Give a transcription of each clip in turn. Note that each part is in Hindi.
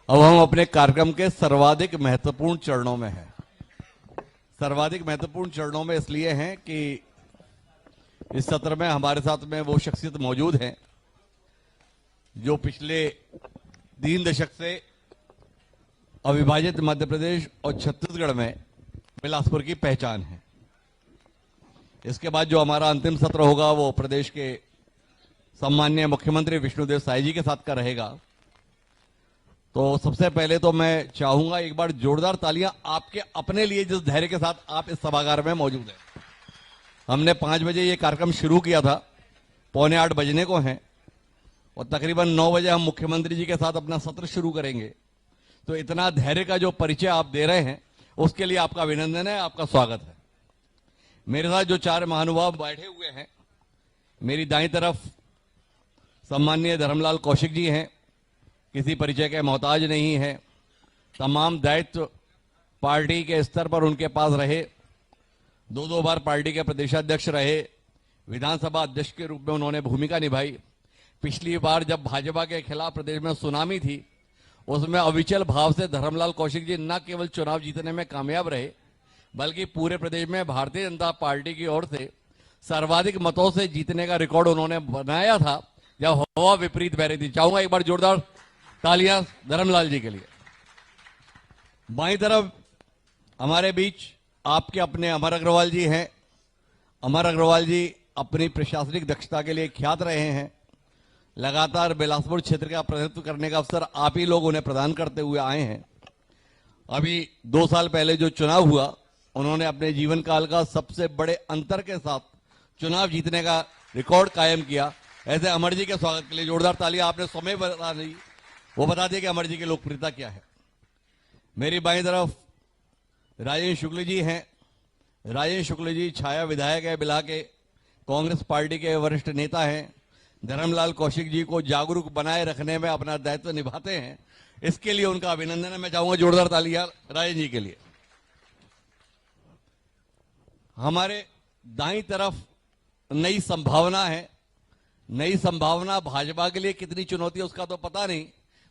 अब हम अपने कार्यक्रम के सर्वाधिक महत्वपूर्ण चरणों में हैं। सर्वाधिक महत्वपूर्ण चरणों में इसलिए हैं कि इस सत्र में हमारे साथ में वो शख्सियत मौजूद हैं जो पिछले 3 दशक से अविभाजित मध्य प्रदेश और छत्तीसगढ़ में बिलासपुर की पहचान है। इसके बाद जो हमारा अंतिम सत्र होगा वो प्रदेश के सम्माननीय मुख्यमंत्री विष्णुदेव साय जी के साथ का रहेगा। तो सबसे पहले तो मैं चाहूंगा एक बार जोरदार तालियां आपके अपने लिए, जिस धैर्य के साथ आप इस सभागार में मौजूद हैं। हमने 5 बजे ये कार्यक्रम शुरू किया था, 7:45 बजने को हैं और तकरीबन 9 बजे हम मुख्यमंत्री जी के साथ अपना सत्र शुरू करेंगे। तो इतना धैर्य का जो परिचय आप दे रहे हैं उसके लिए आपका अभिनंदन है, आपका स्वागत है। मेरे साथ जो 4 महानुभाव बैठे हुए हैं, मेरी दाईं तरफ सम्माननीय धर्मलाल कौशिक जी हैं, किसी परिचय के मोहताज नहीं है। तमाम दायित्व पार्टी के स्तर पर उनके पास रहे, 2 बार पार्टी के प्रदेशाध्यक्ष रहे, विधानसभा अध्यक्ष के रूप में उन्होंने भूमिका निभाई। पिछली बार जब भाजपा के खिलाफ प्रदेश में सुनामी थी उसमें अविचल भाव से धर्मलाल कौशिक जी न केवल चुनाव जीतने में कामयाब रहे बल्कि पूरे प्रदेश में भारतीय जनता पार्टी की ओर से सर्वाधिक मतों से जीतने का रिकॉर्ड उन्होंने बनाया था जब हवा विपरीत बह रही थी। चाहूंगा एक बार जोरदार तालियां धर्मलाल जी के लिए। बाईं तरफ हमारे बीच आपके अपने अमर अग्रवाल जी हैं। अमर अग्रवाल जी अपनी प्रशासनिक दक्षता के लिए ख्यात रहे हैं। लगातार बिलासपुर क्षेत्र का प्रतिनिधित्व करने का अवसर आप ही लोग उन्हें प्रदान करते हुए आए हैं। अभी 2 साल पहले जो चुनाव हुआ उन्होंने अपने जीवन काल का सबसे बड़े अंतर के साथ चुनाव जीतने का रिकॉर्ड कायम किया। ऐसे अमर जी के स्वागत के लिए जोरदार तालियां। आपने समय बता दी, वो बता दिए कि अमर जी की लोकप्रियता क्या है। मेरी बाईं तरफ राजेंद्र शुक्ल जी हैं। राजेंद्र शुक्ल जी छाया विधायक है, बिला के कांग्रेस पार्टी के वरिष्ठ नेता हैं। धर्मलाल कौशिक जी को जागरूक बनाए रखने में अपना दायित्व निभाते हैं, इसके लिए उनका अभिनंदन है। मैं चाहूंगा जोरदार तालियां राजेंद्र जी के लिए। हमारे दाईं तरफ नई संभावना है। नई संभावना भाजपा के लिए कितनी चुनौती है उसका तो पता नहीं,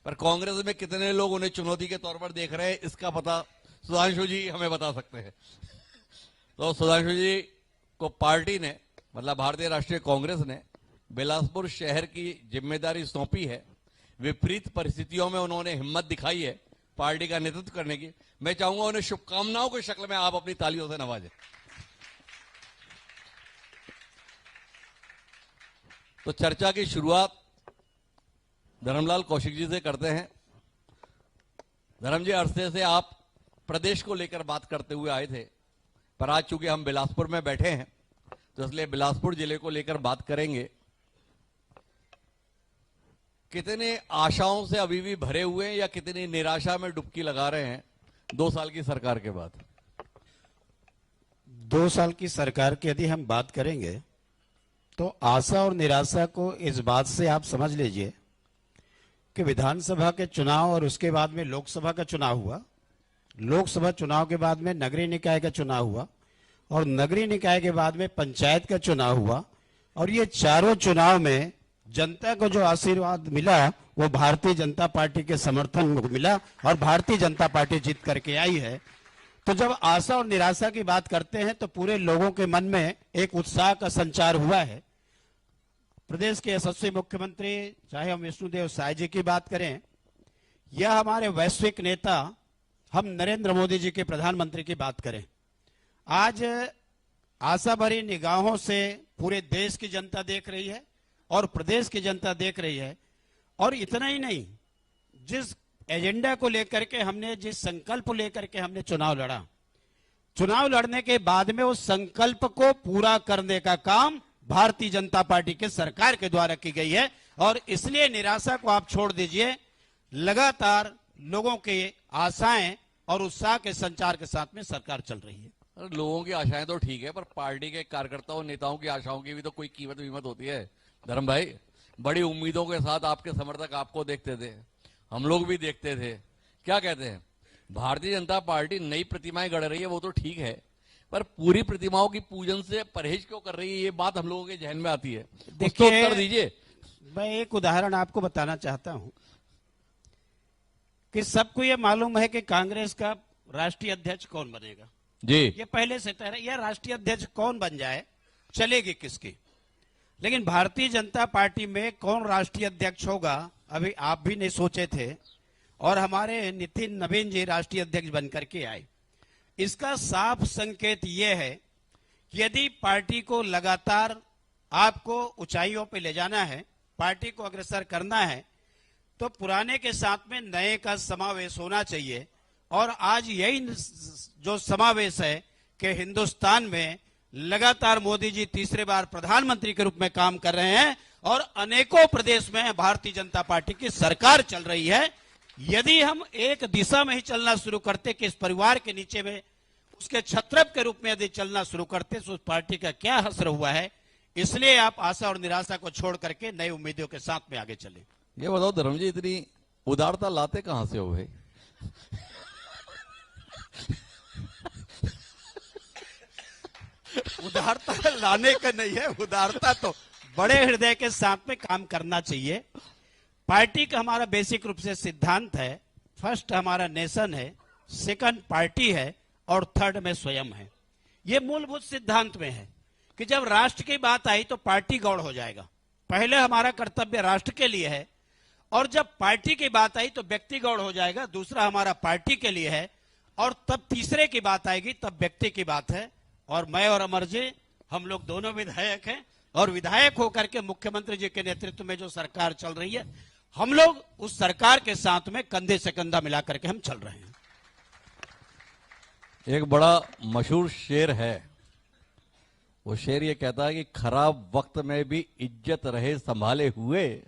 पर कांग्रेस में कितने लोग उन्हें चुनौती के तौर पर देख रहे हैं इसका पता सुधांशु जी हमें बता सकते हैं। तो सुधांशु जी को पार्टी ने, मतलब भारतीय राष्ट्रीय कांग्रेस ने बिलासपुर शहर की जिम्मेदारी सौंपी है। विपरीत परिस्थितियों में उन्होंने हिम्मत दिखाई है पार्टी का नेतृत्व करने की। मैं चाहूंगा उन्हें शुभकामनाओं की शक्ल में आप अपनी तालियों से नवाजें। तो चर्चा की शुरुआत धर्मलाल कौशिक जी से करते हैं। धर्म जी, अरसे से आप प्रदेश को लेकर बात करते हुए आए थे, पर आज चूंकि हम बिलासपुर में बैठे हैं तो इसलिए बिलासपुर जिले को लेकर बात करेंगे। कितने आशाओं से अभी भी भरे हुए हैं या कितनी निराशा में डुबकी लगा रहे हैं 2 साल की सरकार के बाद? 2 साल की सरकार की यदि हम बात करेंगे तो आशा और निराशा को इस बात से आप समझ लीजिए कि विधानसभा के चुनाव और उसके बाद में लोकसभा का चुनाव हुआ, लोकसभा चुनाव के बाद में नगरीय निकाय का चुनाव हुआ और नगरीय निकाय के बाद में पंचायत का चुनाव हुआ, और ये चारों चुनाव में जनता को जो आशीर्वाद मिला वो भारतीय जनता पार्टी के समर्थन को मिला और भारतीय जनता पार्टी जीत करके आई है। तो जब आशा और निराशा की बात करते हैं तो पूरे लोगों के मन में एक उत्साह का संचार हुआ है। प्रदेश के यशस्वी मुख्यमंत्री, चाहे हम विष्णुदेव साय जी की बात करें या हमारे वैश्विक नेता हम नरेंद्र मोदी जी के प्रधानमंत्री की बात करें, आज आशा भरी निगाहों से पूरे देश की जनता देख रही है और प्रदेश की जनता देख रही है। और इतना ही नहीं, जिस एजेंडा को लेकर के हमने, जिस संकल्प को लेकर के हमने चुनाव लड़ा, चुनाव लड़ने के बाद में उस संकल्प को पूरा करने का काम भारतीय जनता पार्टी के सरकार के द्वारा की गई है। और इसलिए निराशा को आप छोड़ दीजिए, लगातार लोगों के आशाएं और उत्साह के संचार के साथ में सरकार चल रही है। लोगों की आशाएं तो ठीक है, पर पार्टी के कार्यकर्ताओं नेताओं की आशाओं की भी तो कोई कीमत होती है। धर्म भाई, बड़ी उम्मीदों के साथ आपके समर्थक आपको देखते थे, हम लोग भी देखते थे। क्या कहते हैं, भारतीय जनता पार्टी नई प्रतिमाएं गढ़ रही है, वो तो ठीक है, पर पूरी प्रतिमाओं की पूजन से परहेज क्यों कर रही है, ये बात हम लोगों के जहन में आती है। देखिए, उत्तर दीजिए। मैं एक उदाहरण आपको बताना चाहता हूं कि सबको ये मालूम है कि कांग्रेस का राष्ट्रीय अध्यक्ष कौन बनेगा। जी, ये पहले से तय है, यह राष्ट्रीय अध्यक्ष कौन बन जाए चलेगी किसकी, लेकिन भारतीय जनता पार्टी में कौन राष्ट्रीय अध्यक्ष होगा अभी आप भी नहीं सोचे थे, और हमारे नितिन नवीन जी राष्ट्रीय अध्यक्ष बनकर के आए। इसका साफ संकेत यह है कि यदि पार्टी को लगातार आपको ऊंचाइयों पे ले जाना है, पार्टी को अग्रसर करना है, तो पुराने के साथ में नए का समावेश होना चाहिए। और आज यही जो समावेश है कि हिंदुस्तान में लगातार मोदी जी तीसरे बार प्रधानमंत्री के रूप में काम कर रहे हैं और अनेकों प्रदेश में भारतीय जनता पार्टी की सरकार चल रही है। यदि हम एक दिशा में ही चलना शुरू करते कि इस परिवार के नीचे में उसके छत्रप के रूप में यदि चलना शुरू करते तो उस पार्टी का क्या असर हुआ है। इसलिए आप आशा और निराशा को छोड़ करके नई उम्मीदों के साथ में आगे चले। ये बताओ धर्म जी, इतनी उदारता लाते कहां से हो भाई? उदारता लाने का नहीं है, उदारता तो बड़े हृदय के साथ में काम करना चाहिए। पार्टी का हमारा बेसिक रूप से सिद्धांत है, फर्स्ट हमारा नेशन है, सेकंड पार्टी है और थर्ड में स्वयं है। ये मूलभूत सिद्धांत में है कि जब राष्ट्र की बात आई तो पार्टी गौड़ हो जाएगा। पहले हमारा कर्तव्य राष्ट्र के लिए है और जब पार्टी की बात आई तो व्यक्ति गौड़ हो जाएगा। दूसरा हमारा पार्टी के लिए है और तब तीसरे की बात आएगी तब व्यक्ति की बात है। और मैं और अमर जी हम लोग दोनों विधायक हैं और विधायक होकर के मुख्यमंत्री जी के नेतृत्व में जो सरकार चल रही है, हम लोग उस सरकार के साथ में कंधे से कंधा मिलाकर के हम चल रहे हैं। एक बड़ा मशहूर शेर है, वो शेर ये कहता है कि खराब वक्त में भी इज्जत रहे संभाले हुए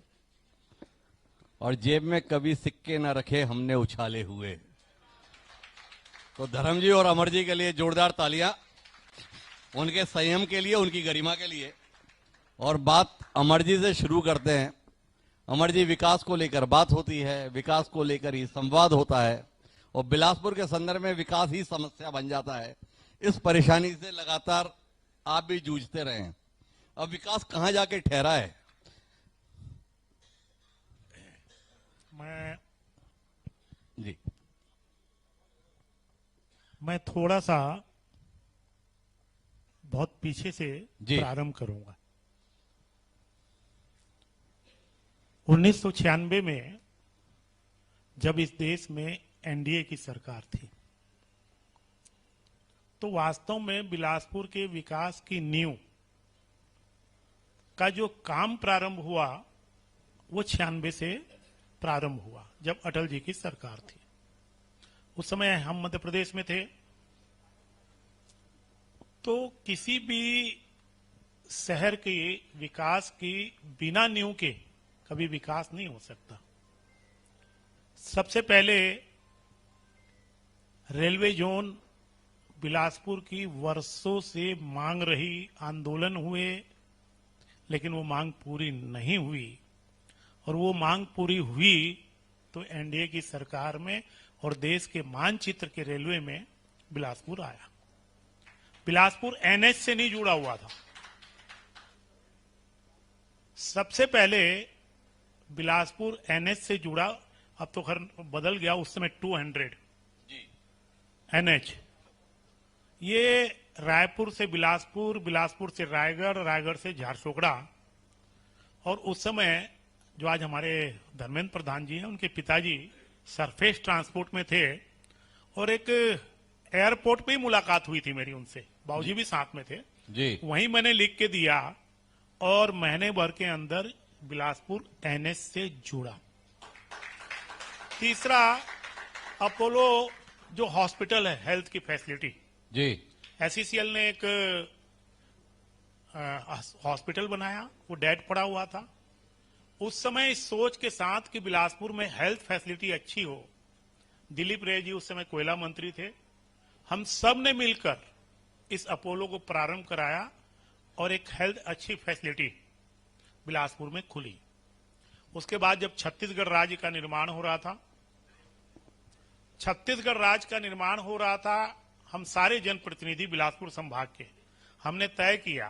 और जेब में कभी सिक्के न रखे हमने उछाले हुए। तो धर्म जी और अमर जी के लिए जोरदार तालियां, उनके संयम के लिए, उनकी गरिमा के लिए। और बात अमर जी से शुरू करते हैं। अमर जी, विकास को लेकर बात होती है, विकास को लेकर ही संवाद होता है और बिलासपुर के संदर्भ में विकास ही समस्या बन जाता है। इस परेशानी से लगातार आप भी जूझते रहे हैं। अब विकास कहां जाके ठहरा है? मैं थोड़ा सा बहुत पीछे से जी। प्रारंभ करूंगा। 1996 में जब इस देश में एनडीए की सरकार थी तो वास्तव में बिलासपुर के विकास की नींव का जो काम प्रारंभ हुआ वो 96 से प्रारंभ हुआ जब अटल जी की सरकार थी। उस समय हम मध्य प्रदेश में थे। तो किसी भी शहर के विकास की बिना नींव के कभी विकास नहीं हो सकता। सबसे पहले रेलवे जोन बिलासपुर की वर्षों से मांग रही, आंदोलन हुए, लेकिन वो मांग पूरी नहीं हुई। और वो मांग पूरी हुई तो एनडीए की सरकार में और देश के मानचित्र के रेलवे में बिलासपुर आया। बिलासपुर एनएच से नहीं जुड़ा हुआ था। सबसे पहले बिलासपुर एनएच से जुड़ा, अब तो खैर बदल गया, उस समय 200 एनएच। ये रायपुर से बिलासपुर, बिलासपुर से रायगढ़, रायगढ़ से झारसुगड़ा। और उस समय जो आज हमारे धर्मेंद्र प्रधान जी हैं, उनके पिताजी सरफेस ट्रांसपोर्ट में थे और एक एयरपोर्ट पे ही मुलाकात हुई थी मेरी उनसे, बाबूजी भी साथ में थे जी। वहीं मैंने लिख के दिया और महीने भर के अंदर बिलासपुर एनएच से जुड़ा। तीसरा, अपोलो जो हॉस्पिटल है, हेल्थ की फैसिलिटी जी। एसईसीएल ने एक हॉस्पिटल बनाया, वो डेड पड़ा हुआ था। उस समय इस सोच के साथ कि बिलासपुर में हेल्थ फैसिलिटी अच्छी हो, दिलीप रे जी उस समय कोयला मंत्री थे, हम सब ने मिलकर इस अपोलो को प्रारंभ कराया और एक हेल्थ अच्छी फैसिलिटी बिलासपुर में खुली। उसके बाद जब छत्तीसगढ़ राज्य का निर्माण हो रहा था, हम सारे जनप्रतिनिधि बिलासपुर संभाग के हमने तय किया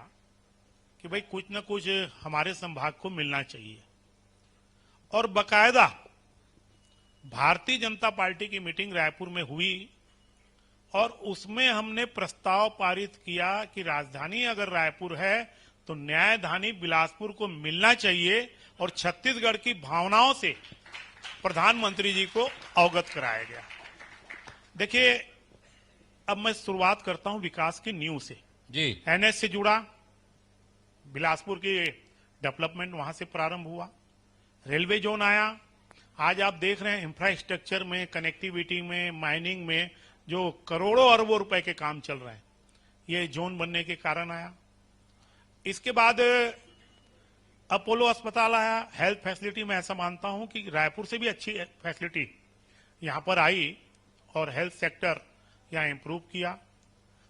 कि भाई कुछ न कुछ हमारे संभाग को मिलना चाहिए। और बकायदा भारतीय जनता पार्टी की मीटिंग रायपुर में हुई और उसमें हमने प्रस्ताव पारित किया कि राजधानी अगर रायपुर है तो न्यायधानी बिलासपुर को मिलना चाहिए और छत्तीसगढ़ की भावनाओं से प्रधानमंत्री जी को अवगत कराया गया। देखिए, अब मैं शुरुआत करता हूं विकास की नींव से। जी। एनएच से जुड़ा बिलासपुर की डेवलपमेंट वहां से प्रारंभ हुआ। रेलवे जोन आया। आज आप देख रहे हैं इंफ्रास्ट्रक्चर में, कनेक्टिविटी में, माइनिंग में जो करोड़ों अरबों रुपए के काम चल रहे हैं, ये जोन बनने के कारण आया। इसके बाद अपोलो अस्पताल आया। हेल्थ फैसिलिटी में ऐसा मानता हूं कि रायपुर से भी अच्छी फैसिलिटी यहां पर आई और हेल्थ सेक्टर यहां इंप्रूव किया।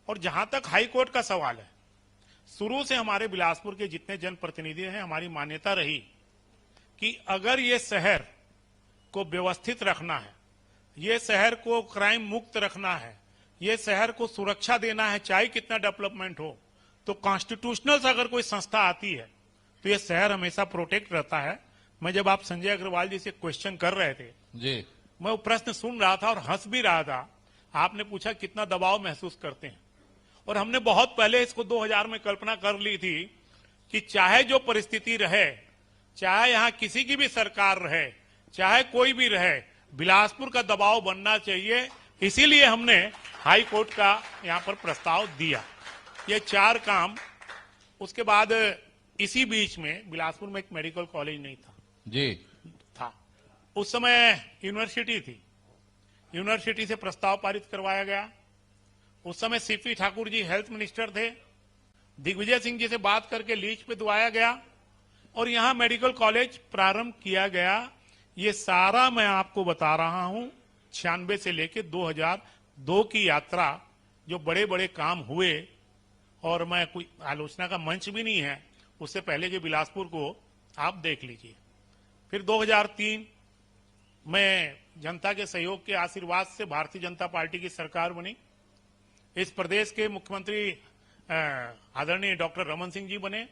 और जहां तक हाई कोर्ट का सवाल है, शुरू से हमारे बिलासपुर के जितने जनप्रतिनिधि हैं, हमारी मान्यता रही कि अगर ये शहर को व्यवस्थित रखना है, ये शहर को क्राइम मुक्त रखना है, ये शहर को सुरक्षा देना है, चाहे कितना डेवलपमेंट हो, तो कॉन्स्टिट्यूशनल से अगर कोई संस्था आती है तो ये शहर हमेशा प्रोटेक्ट रहता है। मैं जब आप संजय अग्रवाल जी से क्वेश्चन कर रहे थे जी। मैं वो प्रश्न सुन रहा था और हंस भी रहा था। आपने पूछा कितना दबाव महसूस करते हैं, और हमने बहुत पहले इसको 2000 में कल्पना कर ली थी कि चाहे जो परिस्थिति रहे, चाहे यहां किसी की भी सरकार रहे, चाहे कोई भी रहे, बिलासपुर का दबाव बनना चाहिए। इसीलिए हमने हाई कोर्ट का यहां पर प्रस्ताव दिया। ये 4 काम। उसके बाद इसी बीच में बिलासपुर में एक मेडिकल कॉलेज नहीं था। जी। था उस समय यूनिवर्सिटी थी। यूनिवर्सिटी से प्रस्ताव पारित करवाया गया। उस समय CP Thakur ji health minister थे। दिग्विजय सिंह जी से बात करके लीज पे दुआया गया और यहां मेडिकल कॉलेज प्रारंभ किया गया। ये सारा मैं आपको बता रहा हूं 96 से लेकर 2002 की यात्रा, जो बड़े बड़े काम हुए। और मैं कोई आलोचना का मंच भी नहीं है, उससे पहले के बिलासपुर को आप देख लीजिए। फिर 2003 में जनता के सहयोग के आशीर्वाद से भारतीय जनता पार्टी की सरकार बनी। इस प्रदेश के मुख्यमंत्री आदरणीय डॉक्टर रमन सिंह जी बने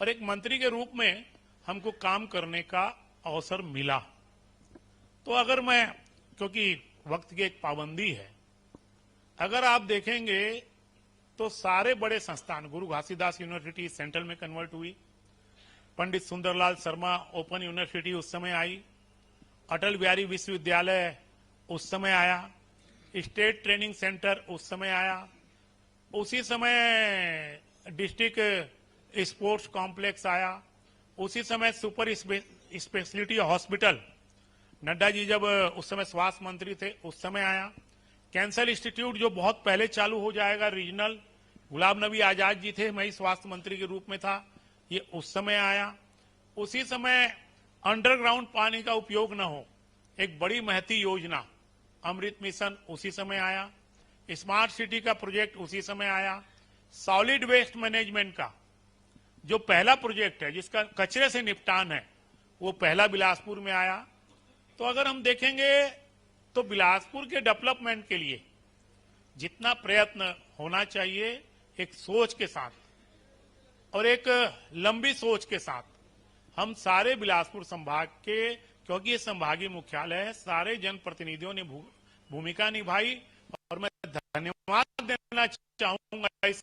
और एक मंत्री के रूप में हमको काम करने का अवसर मिला। तो अगर मैं, क्योंकि वक्त की एक पाबंदी है, अगर आप देखेंगे तो सारे बड़े संस्थान, गुरु घासीदास यूनिवर्सिटी सेंट्रल में कन्वर्ट हुई, पंडित सुंदरलाल शर्मा ओपन यूनिवर्सिटी उस समय आई, अटल बिहारी विश्वविद्यालय उस समय आया, स्टेट ट्रेनिंग सेंटर उस समय आया, उसी समय डिस्ट्रिक्ट स्पोर्ट्स कॉम्प्लेक्स आया, उसी समय super speciality hospital, Nadda ji जब उस समय स्वास्थ्य मंत्री थे उस समय आया, कैंसर इंस्टीट्यूट जो बहुत पहले चालू हो जाएगा रीजनल, गुलाम नबी आजाद जी थे, मैं ही स्वास्थ्य मंत्री के रूप में था, ये उस समय आया। उसी समय अंडरग्राउंड पानी का उपयोग न हो, एक बड़ी महती योजना अमृत मिशन उसी समय आया, स्मार्ट सिटी का प्रोजेक्ट उसी समय आया, सॉलिड वेस्ट मैनेजमेंट का जो पहला प्रोजेक्ट है जिसका कचरे से निपटान है, वो पहला बिलासपुर में आया। तो अगर हम देखेंगे तो बिलासपुर के डेवलपमेंट के लिए जितना प्रयत्न होना चाहिए, एक सोच के साथ और एक लंबी सोच के साथ, हम सारे बिलासपुर संभाग के, क्योंकि ये संभागीय मुख्यालय है, सारे जनप्रतिनिधियों ने भूमिका निभाई और मैं धन्यवाद देना चाहूंगा इस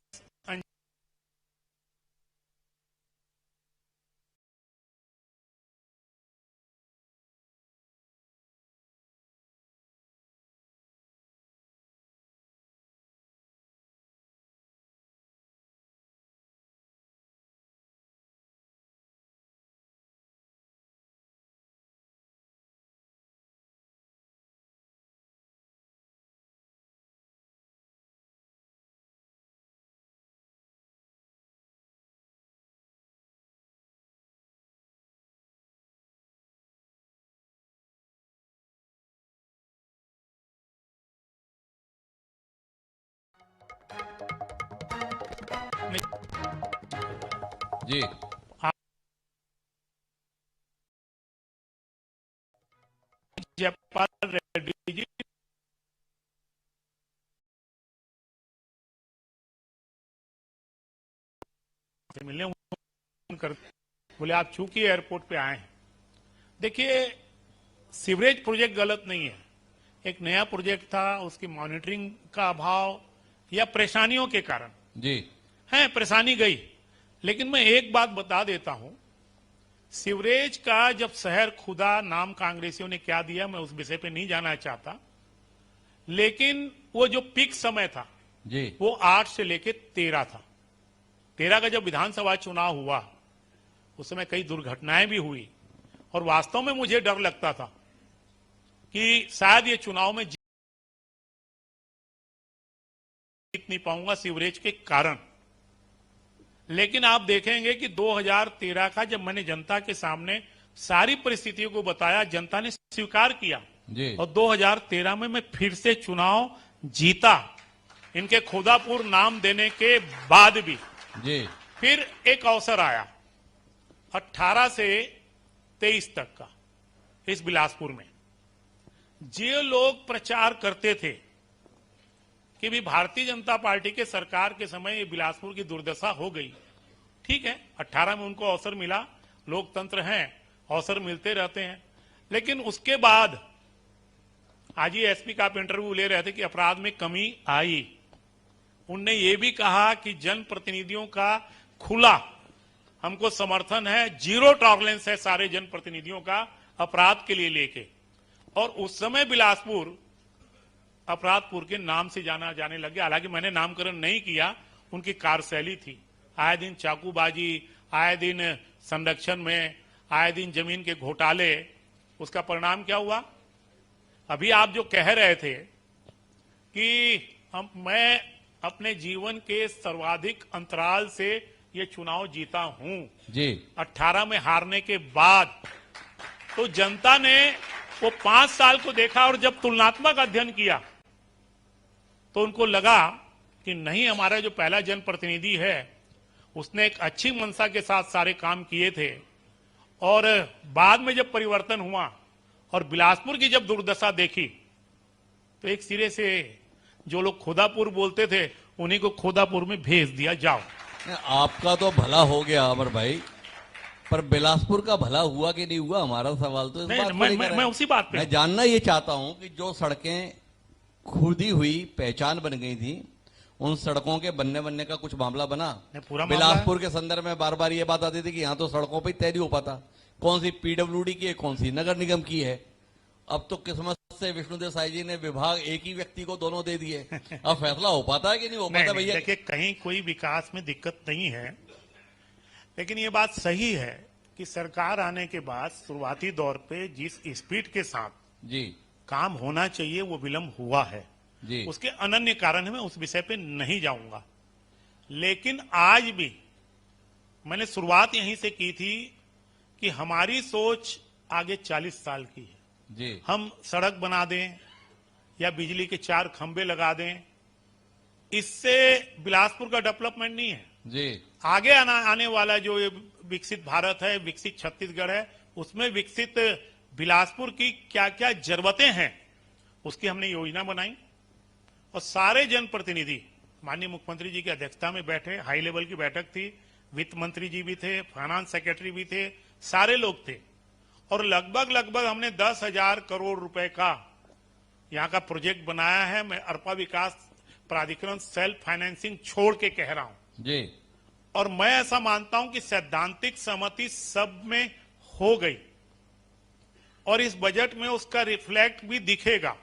जी। जयपाल रेड्डी जी से मिलने कर बोले आप चूंकि एयरपोर्ट पे आए हैं। देखिए, सीवरेज प्रोजेक्ट गलत नहीं है, एक नया प्रोजेक्ट था, उसकी मॉनिटरिंग का अभाव या परेशानियों के कारण जी है, परेशानी गई। लेकिन मैं एक बात बता देता हूं, सीवरेज का जब शहर खुदा नाम कांग्रेसियों ने क्या दिया, मैं उस विषय पे नहीं जाना चाहता, लेकिन वो जो पीक समय था जी वो 8 से लेके 13 था। 13 का जब विधानसभा चुनाव हुआ उस समय कई दुर्घटनाएं भी हुई और वास्तव में मुझे डर लगता था कि शायद ये चुनाव में जीत नहीं पाऊंगा सीवरेज के कारण। लेकिन आप देखेंगे कि 2013 का जब मैंने जनता के सामने सारी परिस्थितियों को बताया, जनता ने स्वीकार किया जी और 2013 में मैं फिर से चुनाव जीता, इनके खोदापुर नाम देने के बाद भी। जी फिर एक अवसर आया 18 से 23 तक का इस बिलासपुर में, जो लोग प्रचार करते थे कि भी भारतीय जनता पार्टी के सरकार के समय ये बिलासपुर की दुर्दशा हो गई। ठीक है, 18 में उनको अवसर मिला, लोकतंत्र है, अवसर मिलते रहते हैं। लेकिन उसके बाद आज ही एसपी का आप इंटरव्यू ले रहे थे कि अपराध में कमी आई। उनने ये भी कहा कि जनप्रतिनिधियों का खुला हमको समर्थन है, जीरो टॉलरेंस है सारे जनप्रतिनिधियों का अपराध के लिए लेके। और उस समय बिलासपुर अपराधपुर के नाम से जाना जाने लग गया। हालांकि मैंने नामकरण नहीं किया, उनकी कार्यशैली थी, आए दिन चाकूबाजी, आए दिन संरक्षण में, आए दिन जमीन के घोटाले। उसका परिणाम क्या हुआ? अभी आप जो कह रहे थे कि मैं अपने जीवन के सर्वाधिक अंतराल से ये चुनाव जीता हूं जी 18 में हारने के बाद, तो जनता ने वो 5 साल को देखा और जब तुलनात्मक अध्ययन किया तो उनको लगा कि नहीं, हमारा जो पहला जनप्रतिनिधि है उसने एक अच्छी मंशा के साथ सारे काम किए थे। और बाद में जब परिवर्तन हुआ और बिलासपुर की जब दुर्दशा देखी तो एक सिरे से जो लोग खोदापुर बोलते थे उन्हीं को खोदापुर में भेज दिया, जाओ। आपका तो भला हो गया अमर भाई, पर बिलासपुर का भला हुआ कि नहीं हुआ, हमारा सवाल तो इस नहीं, बात को मैं, लेकर मैं, है। मैं उसी बात पे मैं जानना ये चाहता हूं कि जो सड़कें खुदी हुई पहचान बन गई थी, उन सड़कों के बनने का कुछ मामला बना? नहीं, पूरा मामला बिलासपुर के संदर्भ में बार बार ये बात आती थी कि यहाँ तो सड़कों पर तय नहीं हो पाता, कौन सी पीडब्ल्यूडी की है, कौन सी नगर निगम की है। अब तो किस्मत से विष्णुदेव साई जी ने विभाग एक ही व्यक्ति को दोनों दे दिए। अब फैसला हो पाता है कि नहीं हो पाता भैया? देखिए, कहीं कोई विकास में दिक्कत नहीं है, लेकिन ये बात सही है कि सरकार आने के बाद शुरुआती दौर पे जिस स्पीड के साथ जी काम होना चाहिए वो विलंब हुआ है। जी उसके अनन्य कारण है, मैं उस विषय पे नहीं जाऊंगा। लेकिन आज भी मैंने शुरुआत यहीं से की थी कि हमारी सोच आगे 40 साल की है। जी हम सड़क बना दें या बिजली के 4 खंबे लगा दें, इससे बिलासपुर का डेवलपमेंट नहीं है। जी आगे आने वाला जो ये विकसित भारत है, विकसित छत्तीसगढ़ है, उसमें विकसित बिलासपुर की क्या क्या जरूरतें हैं उसकी हमने योजना बनाई। और सारे जनप्रतिनिधि माननीय मुख्यमंत्री जी की अध्यक्षता में बैठे, हाई लेवल की बैठक थी, वित्त मंत्री जी भी थे, फाइनेंस सेक्रेटरी भी थे, सारे लोग थे। और लगभग हमने 10,000 करोड़ रुपए का यहाँ का प्रोजेक्ट बनाया है। मैं अरपा विकास प्राधिकरण सेल्फ फाइनेंसिंग छोड़ के कह रहा हूं। जी और मैं ऐसा मानता हूं कि सैद्धांतिक सहमति सब में हो गई और इस बजट में उसका रिफ्लेक्ट भी दिखेगा।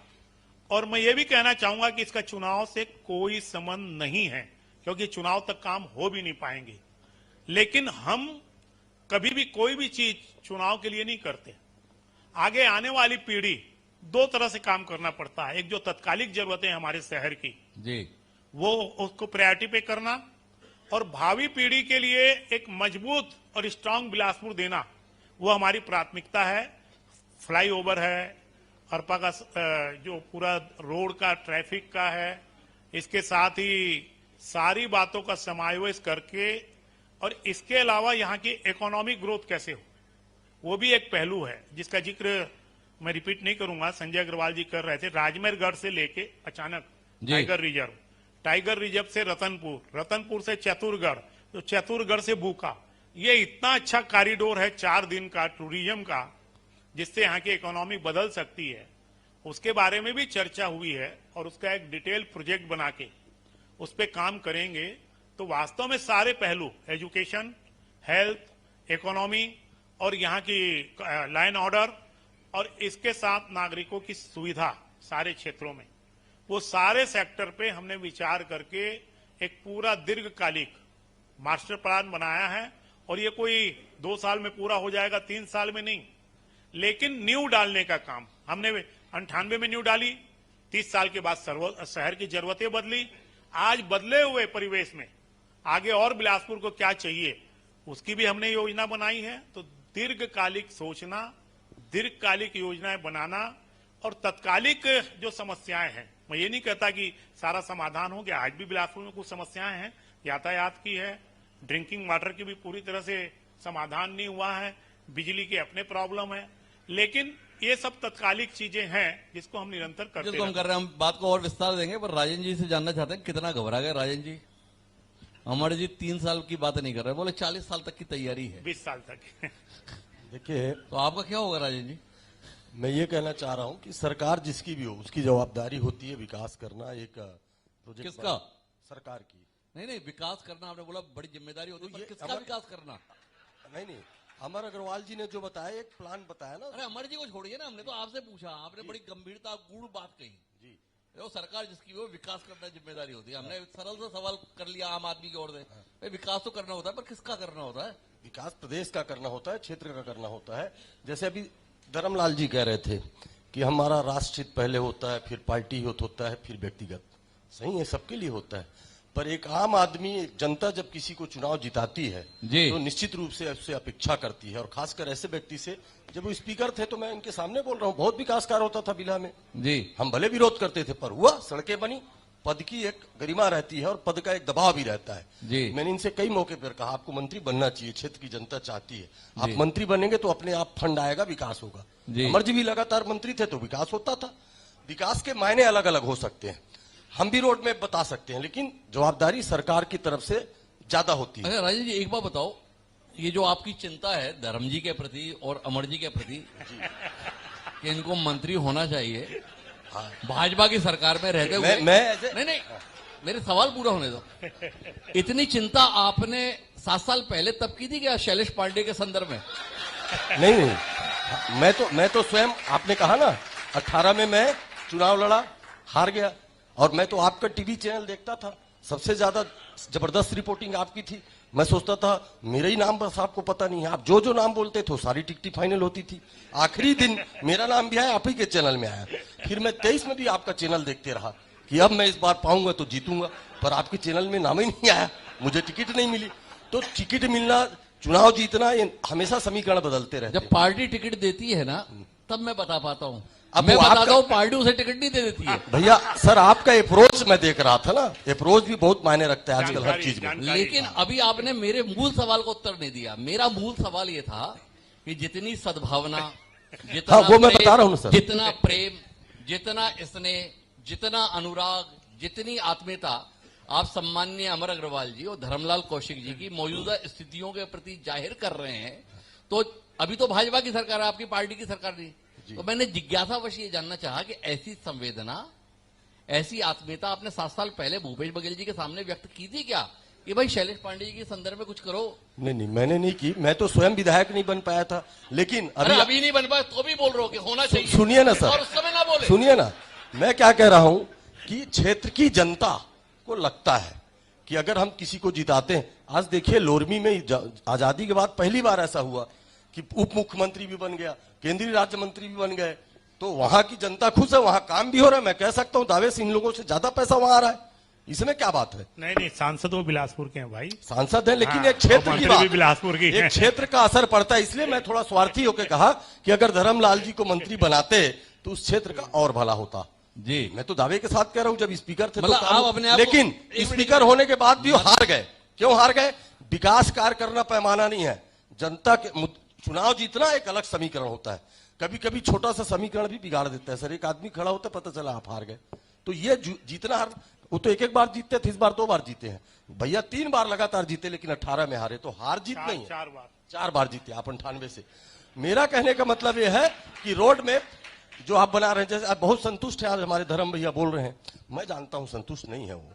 और मैं ये भी कहना चाहूंगा कि इसका चुनाव से कोई संबंध नहीं है, क्योंकि चुनाव तक काम हो भी नहीं पाएंगे। लेकिन हम कभी भी कोई भी चीज चुनाव के लिए नहीं करते। आगे आने वाली पीढ़ी 2 तरह से काम करना पड़ता है। एक जो तत्कालिक जरूरतें हैं हमारे शहर की, जी वो उसको प्रायोरिटी पे करना, और भावी पीढ़ी के लिए एक मजबूत और स्ट्रांग बिलासपुर देना, वो हमारी प्राथमिकता है। फ्लाईओवर है, अरपा का जो पूरा रोड का ट्रैफिक का है, इसके साथ ही सारी बातों का समावेश करके, और इसके अलावा यहाँ की इकोनॉमिक ग्रोथ कैसे हो, वो भी एक पहलू है जिसका जिक्र मैं रिपीट नहीं करूंगा, संजय अग्रवाल जी कर रहे थे। राजमेरगढ़ से लेके अचानक टाइगर रिजर्व से रतनपुर से चतुरगढ़, तो चतुरगढ़ से बूका, ये इतना अच्छा कॉरिडोर है 4 दिन का टूरिज्म का, जिससे यहाँ की इकोनॉमी बदल सकती है, उसके बारे में भी चर्चा हुई है और उसका एक डिटेल प्रोजेक्ट बना के उस पर काम करेंगे तो वास्तव में सारे पहलू, एजुकेशन, हेल्थ, इकोनॉमी और यहाँ की लाइन ऑर्डर और इसके साथ नागरिकों की सुविधा सारे क्षेत्रों में, वो सारे सेक्टर पे हमने विचार करके एक पूरा दीर्घकालिक मास्टर प्लान बनाया है। और ये कोई 2 साल में पूरा हो जाएगा, 3 साल में नहीं, लेकिन नींव डालने का काम हमने 98 में नींव डाली, 30 साल के बाद शहर की जरूरतें बदली। आज बदले हुए परिवेश में आगे और बिलासपुर को क्या चाहिए उसकी भी हमने योजना बनाई है। तो दीर्घकालिक सोचना, दीर्घकालिक योजनाएं बनाना और तत्कालिक जो समस्याएं हैं, मैं ये नहीं कहता कि सारा समाधान हो गया, आज भी बिलासपुर में कुछ समस्याएं हैं, यातायात की है, ड्रिंकिंग वाटर की भी पूरी तरह से समाधान नहीं हुआ है, बिजली के अपने प्रॉब्लम है, लेकिन ये सब तत्कालिक चीजें हैं जिसको हम निरंतर करते जिसको हम कर रहे हैं, हम बात को और विस्तार देंगे, पर राजन जी से जानना चाहते हैं कितना घबरा गए राजन जी। अमर जी 3 साल की बात नहीं कर रहे, बोले 40 साल तक की तैयारी है, 20 साल तक। देखिए, तो आपका क्या होगा राजन जी? मैं ये कहना चाह रहा हूं कि सरकार जिसकी भी हो उसकी जवाबदारी होती है विकास करना। एक प्रोजेक्ट किसका? सरकार की। नहीं, विकास करना आपने बोला बड़ी जिम्मेदारी होती है, तो पर ये किसका विकास करना? नहीं, अमर अग्रवाल जी ने जो बताया, एक प्लान बताया ना। अरे अमर जी को छोड़िए ना, हमने तो आपसे पूछा, आपने बड़ी गंभीरता गूढ़ बात कही जी, वो सरकार जिसकी हो विकास करना जिम्मेदारी होती है। हमने सरल सा सवाल कर लिया आम आदमी की ओर से, भाई विकास तो करना होता है, पर किसका करना होता है? विकास प्रदेश का करना होता है, क्षेत्र का करना होता है। जैसे अभी धर्मलाल जी कह रहे थे कि हमारा राष्ट्रहित पहले होता है, फिर पार्टी हित होता है, फिर व्यक्तिगत। सही है, सबके लिए होता है, पर एक आम आदमी, जनता जब किसी को चुनाव जिताती है जी। तो निश्चित रूप से उससे अपेक्षा करती है, और खासकर ऐसे व्यक्ति से। जब वो स्पीकर थे तो मैं इनके सामने बोल रहा हूँ, बहुत विकास कार्य होता था बिला में जी। हम भले विरोध करते थे, पर हुआ, सड़कें बनी, पद की एक गरिमा रहती है और पद का एक दबाव भी रहता है। जी। मैंने इनसे कई मौके पर कहा आपको मंत्री बनना चाहिए, क्षेत्र की जनता चाहती है, आप जी। मंत्री बनेंगे तो अपने आप फंड आएगा, विकास होगा। जी। अमर जी भी लगातार मंत्री थे तो विकास होता था। विकास के मायने अलग अलग हो सकते हैं, हम भी रोड मैप बता सकते हैं, लेकिन जवाबदारी सरकार की तरफ से ज्यादा होती है। अच्छा राजन जी, एक बात बताओ, ये जो आपकी चिंता है धर्म जी के प्रति और अमर जी के प्रति कि इनको मंत्री होना चाहिए, भाजपा की सरकार में रहते हुए, मैं ऐसे नहीं, मेरे सवाल पूरा होने दो। इतनी चिंता आपने 7 साल पहले तब की थी क्या शैलेश पांडे के संदर्भ में? नहीं, मैं तो स्वयं, आपने कहा ना 18 में मैं चुनाव लड़ा, हार गया, और मैं तो आपका टीवी चैनल देखता था, सबसे ज्यादा जबरदस्त रिपोर्टिंग आपकी थी। मैं सोचता था मेरा ही नाम बस आपको पता नहीं है, आप जो जो नाम बोलते थे सारी टिकटी फाइनल होती थी। आखिरी दिन मेरा नाम भी आया, आप ही के चैनल में आया। फिर मैं 23 में भी आपका चैनल देखते रहा कि अब मैं इस बार पाऊंगा तो जीतूंगा, पर आपके चैनल में नाम ही नहीं आया, मुझे टिकट नहीं मिली। तो टिकट मिलना, चुनाव जीतना, ये हमेशा समीकरण बदलते रहते जब पार्टी टिकट देती है ना, तब मैं बता पाता हूँ। अब मैं वो बताता आपका- हूँ पार्टी उसे टिकट नहीं दे देती है। भैया सर, आपका अप्रोच मैं देख रहा था ना, अप्रोच भी बहुत मायने रखता है आजकल हर जानकारी- चीज में। जानकारी। लेकिन अभी आपने मेरे मूल सवाल को उत्तर नहीं दिया। मेरा मूल सवाल ये था कि जितनी सद्भावना, जितना हाँ, वो मैं प्रेम, बता रहा हूँ सर। जितना प्रेम, जितना स्नेह, जितना अनुराग, जितनी आत्मीयता आप सम्माननीय अमर अग्रवाल जी और धर्मलाल कौशिक जी की मौजूदा स्थितियों के प्रति जाहिर कर रहे हैं, तो अभी तो भाजपा की सरकार है, आपकी पार्टी की सरकार नहीं। तो मैंने जिज्ञासावश ये जानना चाहा कि ऐसी संवेदना, ऐसी आत्मीयता आपने 7 साल पहले भूपेश बघेल जी के सामने व्यक्त की थी क्या कि भाई शैलेश पांडे जी के संदर्भ में कुछ करो? नहीं, मैंने नहीं की, मैं तो स्वयं विधायक नहीं बन पाया था, लेकिन अभी नहीं बन पाया तो भी बोल रहे हो कि होना चाहिए। सुनिए ना सर, और उस समय ना बोले। सुनिए ना, मैं क्या कह रहा हूं कि क्षेत्र की जनता को लगता है कि अगर हम किसी को जिताते हैं, आज देखिए लोरमी में आजादी के बाद पहली बार ऐसा हुआ कि उप मुख्यमंत्री भी बन गया, केंद्रीय राज्य मंत्री भी बन गए, तो वहां की जनता खुश है, वहां काम भी हो रहा है। मैं कह सकता हूं दावे से इन लोगों से ज्यादा पैसा वहां आ रहा है, इसमें क्या बात है? नहीं, सांसद वो बिलासपुर के हैं भाई, सांसद है, लेकिन हाँ, एक क्षेत्र और की मंत्री बात, भी बिलासपुर की एक हैं। क्षेत्र का असर पड़ता है। इसलिए मैं थोड़ा स्वार्थी होकर कहा कि अगर धर्मलाल जी को मंत्री बनाते तो उस क्षेत्र का और भला होता। जी, मैं तो दावे के साथ कह रहा हूं, जब स्पीकर थे मतलब तो आप अपने आप को- लेकिन स्पीकर होने के बाद भी वो हार गए। क्यों हार गए? विकास कार्य करना पैमाना नहीं है, जनता के चुनाव जीतना एक अलग समीकरण होता है। कभी कभी छोटा सा समीकरण भी बिगाड़ देता है सर। एक आदमी खड़ा होता है, पता चला आप हार गए। तो ये जीतना हार, वो तो एक बार जीतते थे, इस बार 2 बार जीते हैं। भैया 3 बार लगातार जीते, लेकिन 18 में हारे, तो हार जीत नहीं है। 4 बार 4 बार जीते आप 98 से। मेरा कहने का मतलब यह है कि रोड में जो आप बना रहे हैं, जैसे आप बहुत संतुष्ट है, आज हमारे धर्म भैया बोल रहे हैं, मैं जानता हूं संतुष्ट नहीं है वो,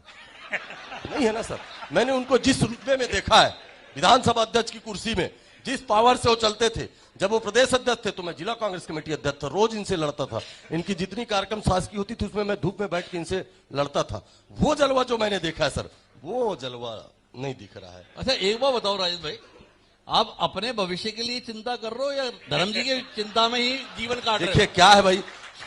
नहीं है ना सर। मैंने उनको जिस रुतबे में देखा है विधानसभा अध्यक्ष की कुर्सी में, जिस पावर से वो चलते थे, जब वो प्रदेश अध्यक्ष थे तो मैं जिला कांग्रेस कमेटी अध्यक्ष था, रोज इनसे लड़ता था, इनकी जितनी कार्यक्रम शासकीय होती थी उसमें मैं धूप में बैठ के इनसे लड़ता था। वो जलवा जो मैंने देखा है सर, वो जलवा नहीं दिख रहा है। अच्छा एक बात बताओ राजेश भाई, आप अपने भविष्य के लिए चिंता कर रहे हो या धर्म जी की चिंता में ही जीवन काट रहे हो? देखिए क्या है भाई,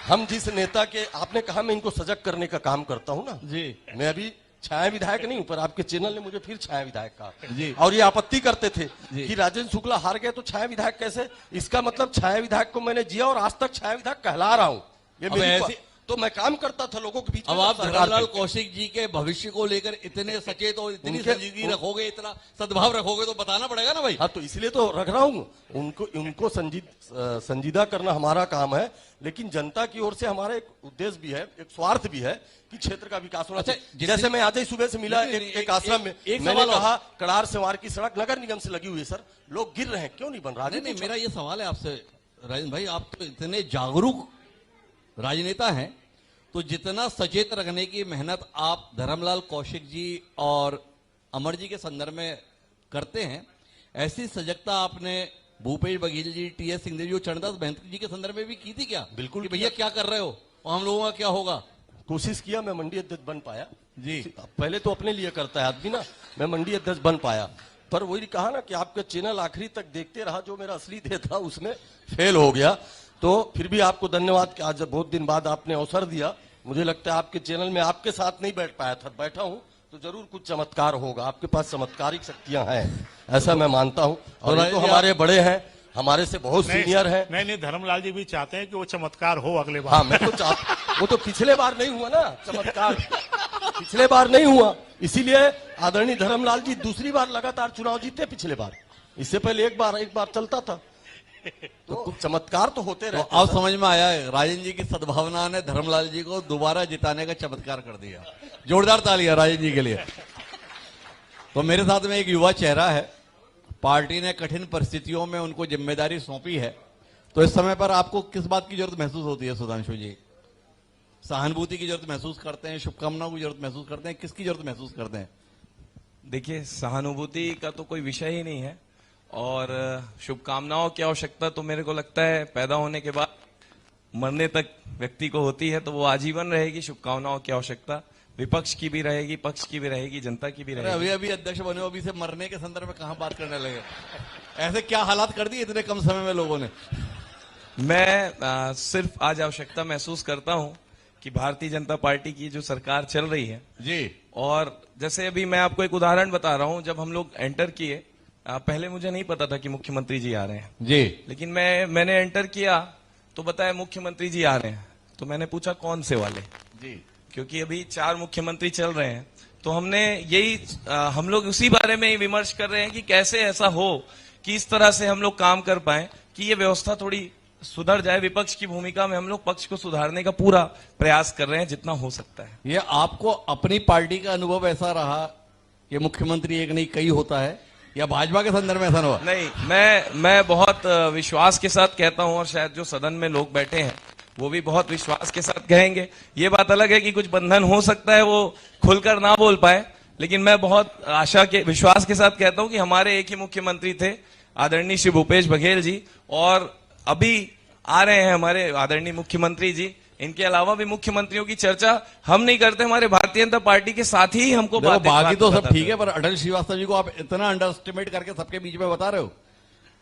हम जिस नेता के, आपने कहा मैं इनको सजग करने का काम करता हूं ना जी, मैं अभी छाया विधायक नहीं हूं, पर आपके चैनल ने मुझे फिर छाया विधायक कहा जी। और ये आपत्ति करते थे जी। कि राजेंद्र शुक्ला हार गए तो छाया विधायक कैसे। इसका मतलब छाया विधायक को मैंने जिया और आज तक छाया विधायक कहला रहा हूं। ये अब मेरी ऐसी- तो मैं काम करता था लोगों के बीच में। अब आप सरकार धर्मलाल पे। कौशिक जी के भविष्य को लेकर इतने सचेत और इतनी उनके- संजीदगी रखोगे, इतना सद्भाव रखोगे तो बताना पड़ेगा ना भाई। हाँ तो इसलिए तो रख रहा हूँ, उनको संजीदा करना हमारा काम है, लेकिन जनता की ओर से हमारा एक उद्देश्य भी है, एक स्वार्थ भी है कि क्षेत्र का विकास होना अच्छा, चाहिए। जैसे मैं आज ही सुबह से मिला नहीं, नहीं, एक आश्रम में, एक मैंने सवाल और। कहा कड़ार सेवार की सड़क नगर निगम से लगी हुई है सर, लोग गिर रहे हैं, क्यों नहीं बन रहा? नहीं नहीं, मेरा ये सवाल है आपसे राजेंद्र भाई, आप तो इतने जागरूक राजनेता हैं, तो जितना सचेत रखने की मेहनत आप धर्मलाल कौशिक जी और अमर जी के संदर्भ में करते हैं, ऐसी सजगता आपने भूपेश बघेल जी, टीएस सिंहदेव जी, चरणदास महंत जी के संदर्भ में भी की थी क्या? बिल्कुल कि भैया क्या कर रहे हो और हम लोगों का क्या होगा? कोशिश किया, मैं मंडी अध्यक्ष बन पाया जी। पहले तो अपने लिए करता है आदमी ना, मैं मंडी अध्यक्ष बन पाया, पर वही कहा ना कि आपका चैनल आखिरी तक देखते रहा, जो मेरा असली ध्येय था उसमें फेल हो गया। तो फिर भी आपको धन्यवाद कि आज बहुत दिन बाद आपने अवसर दिया। मुझे लगता है आपके चैनल में आपके साथ नहीं बैठ पाया था, बैठा हूं तो जरूर कुछ चमत्कार होगा, आपके पास चमत्कारिक शक्तियां हैं, ऐसा मैं मानता हूं। और ये तो हमारे बड़े हैं, हमारे से बहुत सीनियर है। नहीं, धर्मलाल जी भी चाहते हैं कि वो चमत्कार हो अगले बार। हाँ मैं तो चाहता, वो तो पिछले बार नहीं हुआ ना चमत्कार, पिछले बार नहीं हुआ, इसीलिए आदरणीय धर्मलाल जी दूसरी बार लगातार चुनाव जीते। पिछले बार, इससे पहले एक बार चलता था, तो चमत्कार तो होते रहे। अब समझ में आया है, राजेंद्र जी की सद्भावना ने धर्मलाल जी को दोबारा जिताने का चमत्कार कर दिया। जोरदार तालियां राजेंद्र जी के लिए। तो मेरे साथ में एक युवा चेहरा है, पार्टी ने कठिन परिस्थितियों में उनको जिम्मेदारी सौंपी है, तो इस समय पर आपको किस बात की जरूरत महसूस होती है सुधांशु जी? सहानुभूति की जरूरत महसूस करते हैं, शुभकामनाओं की जरूरत महसूस करते हैं, किसकी जरूरत महसूस करते हैं? देखिए, सहानुभूति का तो कोई विषय ही नहीं है, और शुभकामनाओं की आवश्यकता तो मेरे को लगता है पैदा होने के बाद मरने तक व्यक्ति को होती है, तो वो आजीवन रहेगी। शुभकामनाओं की आवश्यकता विपक्ष की भी रहेगी, पक्ष की भी रहेगी, जनता की भी अरे रहेगी। अभी अभी अध्यक्ष बने हो, अभी से मरने के संदर्भ में कहां बात करने लगे? ऐसे क्या हालात कर दिए इतने कम समय में लोगों ने? मैं सिर्फ आज आवश्यकता महसूस करता हूं कि भारतीय जनता पार्टी की जो सरकार चल रही है जी, और जैसे अभी मैं आपको एक उदाहरण बता रहा हूं, जब हम लोग एंटर किए, पहले मुझे नहीं पता था कि मुख्यमंत्री जी आ रहे हैं जी, लेकिन मैंने एंटर किया तो बताया मुख्यमंत्री जी आ रहे हैं, तो मैंने पूछा कौन से वाले, जी, क्योंकि अभी 4 मुख्यमंत्री चल रहे हैं, तो हमने यही हम लोग उसी बारे में ही विमर्श कर रहे हैं कि कैसे ऐसा हो कि इस तरह से हम लोग काम कर पाए कि ये व्यवस्था थोड़ी सुधर जाए। विपक्ष की भूमिका में हम लोग पक्ष को सुधारने का पूरा प्रयास कर रहे हैं जितना हो सकता है। ये आपको अपनी पार्टी का अनुभव ऐसा रहा कि मुख्यमंत्री एक नहीं कई होता है, या भाजपा के संदर्भ में ऐसा न हुआ? नहीं, मैं बहुत विश्वास के साथ कहता हूं, और शायद जो सदन में लोग बैठे हैं वो भी बहुत विश्वास के साथ कहेंगे। ये बात अलग है कि कुछ बंधन हो सकता है वो खुलकर ना बोल पाए, लेकिन मैं बहुत आशा के विश्वास के साथ कहता हूं कि हमारे एक ही मुख्यमंत्री थे, आदरणीय श्री भूपेश बघेल जी, और अभी आ रहे हैं हमारे आदरणीय मुख्यमंत्री जी। इनके अलावा भी मुख्यमंत्रियों की चर्चा हम नहीं करते, हमारे भारतीय जनता पार्टी के साथ ही हमको देखो, बाकी तो सब बताते ठीक है, पर अटल श्रीवास्तव जी को आप इतना अंडर एस्टिमेट करके सबके बीच में बता रहे हो।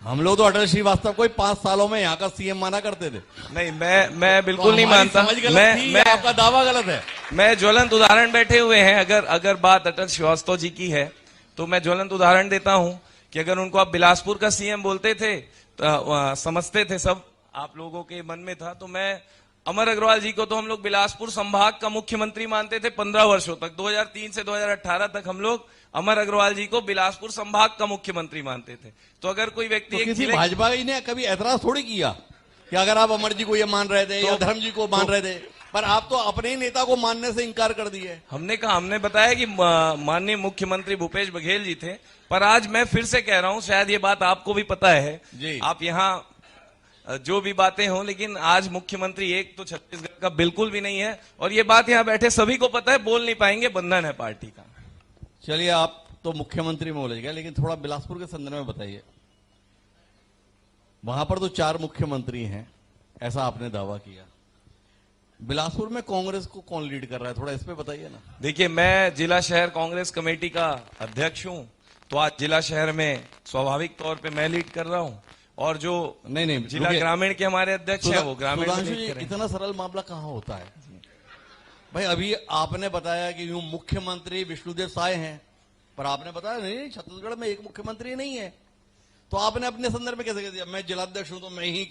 हम लोग तो अटल श्रीवास्तव को 5 सालों में यहाँ का सीएम माना करते थे। नहीं, मैं बिल्कुल नहीं हमारी मानता। समझ गलत थी या आपका दावा गलत है? मैं ज्वलंत उदाहरण बैठे हुए हैं, अगर बात अटल श्रीवास्तव जी की है तो मैं ज्वलंत उदाहरण देता हूं कि अगर उनको आप बिलासपुर का सीएम बोलते थे तो समझते थे, सब आप लोगों के मन में था, तो मैं अमर अग्रवाल जी को तो हम लोग बिलासपुर संभाग का मुख्यमंत्री मानते थे 15 वर्षों तक। 2003 से 2018 तक हम लोग अमर अग्रवाल जी को बिलासपुर संभाग का मुख्यमंत्री मानते थे। तो अगर कोई व्यक्ति तो किसी भाजपा ने कभी ऐतराज थोड़ी किया कि अगर आप अमर जी को ये मान रहे थे या धर्म जी को मान रहे थे, पर आप तो अपने ही नेता को मानने से इनकार कर दिए। हमने बताया कि माननीय मुख्यमंत्री भूपेश बघेल जी थे, पर आज मैं फिर से कह रहा हूं, शायद ये बात आपको भी पता है जी। आप यहाँ जो भी बातें हों, लेकिन आज मुख्यमंत्री एक तो छत्तीसगढ़ का बिल्कुल भी नहीं है, और ये बात यहां बैठे सभी को पता है, बोल नहीं पाएंगे, बंधन है पार्टी का। चलिए, आप तो मुख्यमंत्री में बोले गए, लेकिन थोड़ा बिलासपुर के संदर्भ में बताइए। वहां पर तो 4 मुख्यमंत्री हैं, ऐसा आपने दावा किया। बिलासपुर में कांग्रेस को कौन लीड कर रहा है, थोड़ा इस पे बताइए ना। देखिए, मैं जिला शहर कांग्रेस कमेटी का अध्यक्ष हूं, तो आज जिला शहर में स्वाभाविक तौर पे मैं लीड कर रहा हूं, और जो नहीं, जिला रुकिए। ग्रामीण के हमारे अध्यक्ष हैं वो ग्रामीण में सुधांशु lead जी, कर रहे हैं। इतना सरल मामला कहां होता है भाई? अभी आपने बताया कि यूं मुख्यमंत्री विष्णुदेव साय हैं, पर आपने बताया नहीं, छत्तीसगढ़ में एक मुख्यमंत्री नहीं है। तो आपने अपने संदर्भ में कैसे कह दिया मैं जिलाध्यक्ष हूं तो मैं ही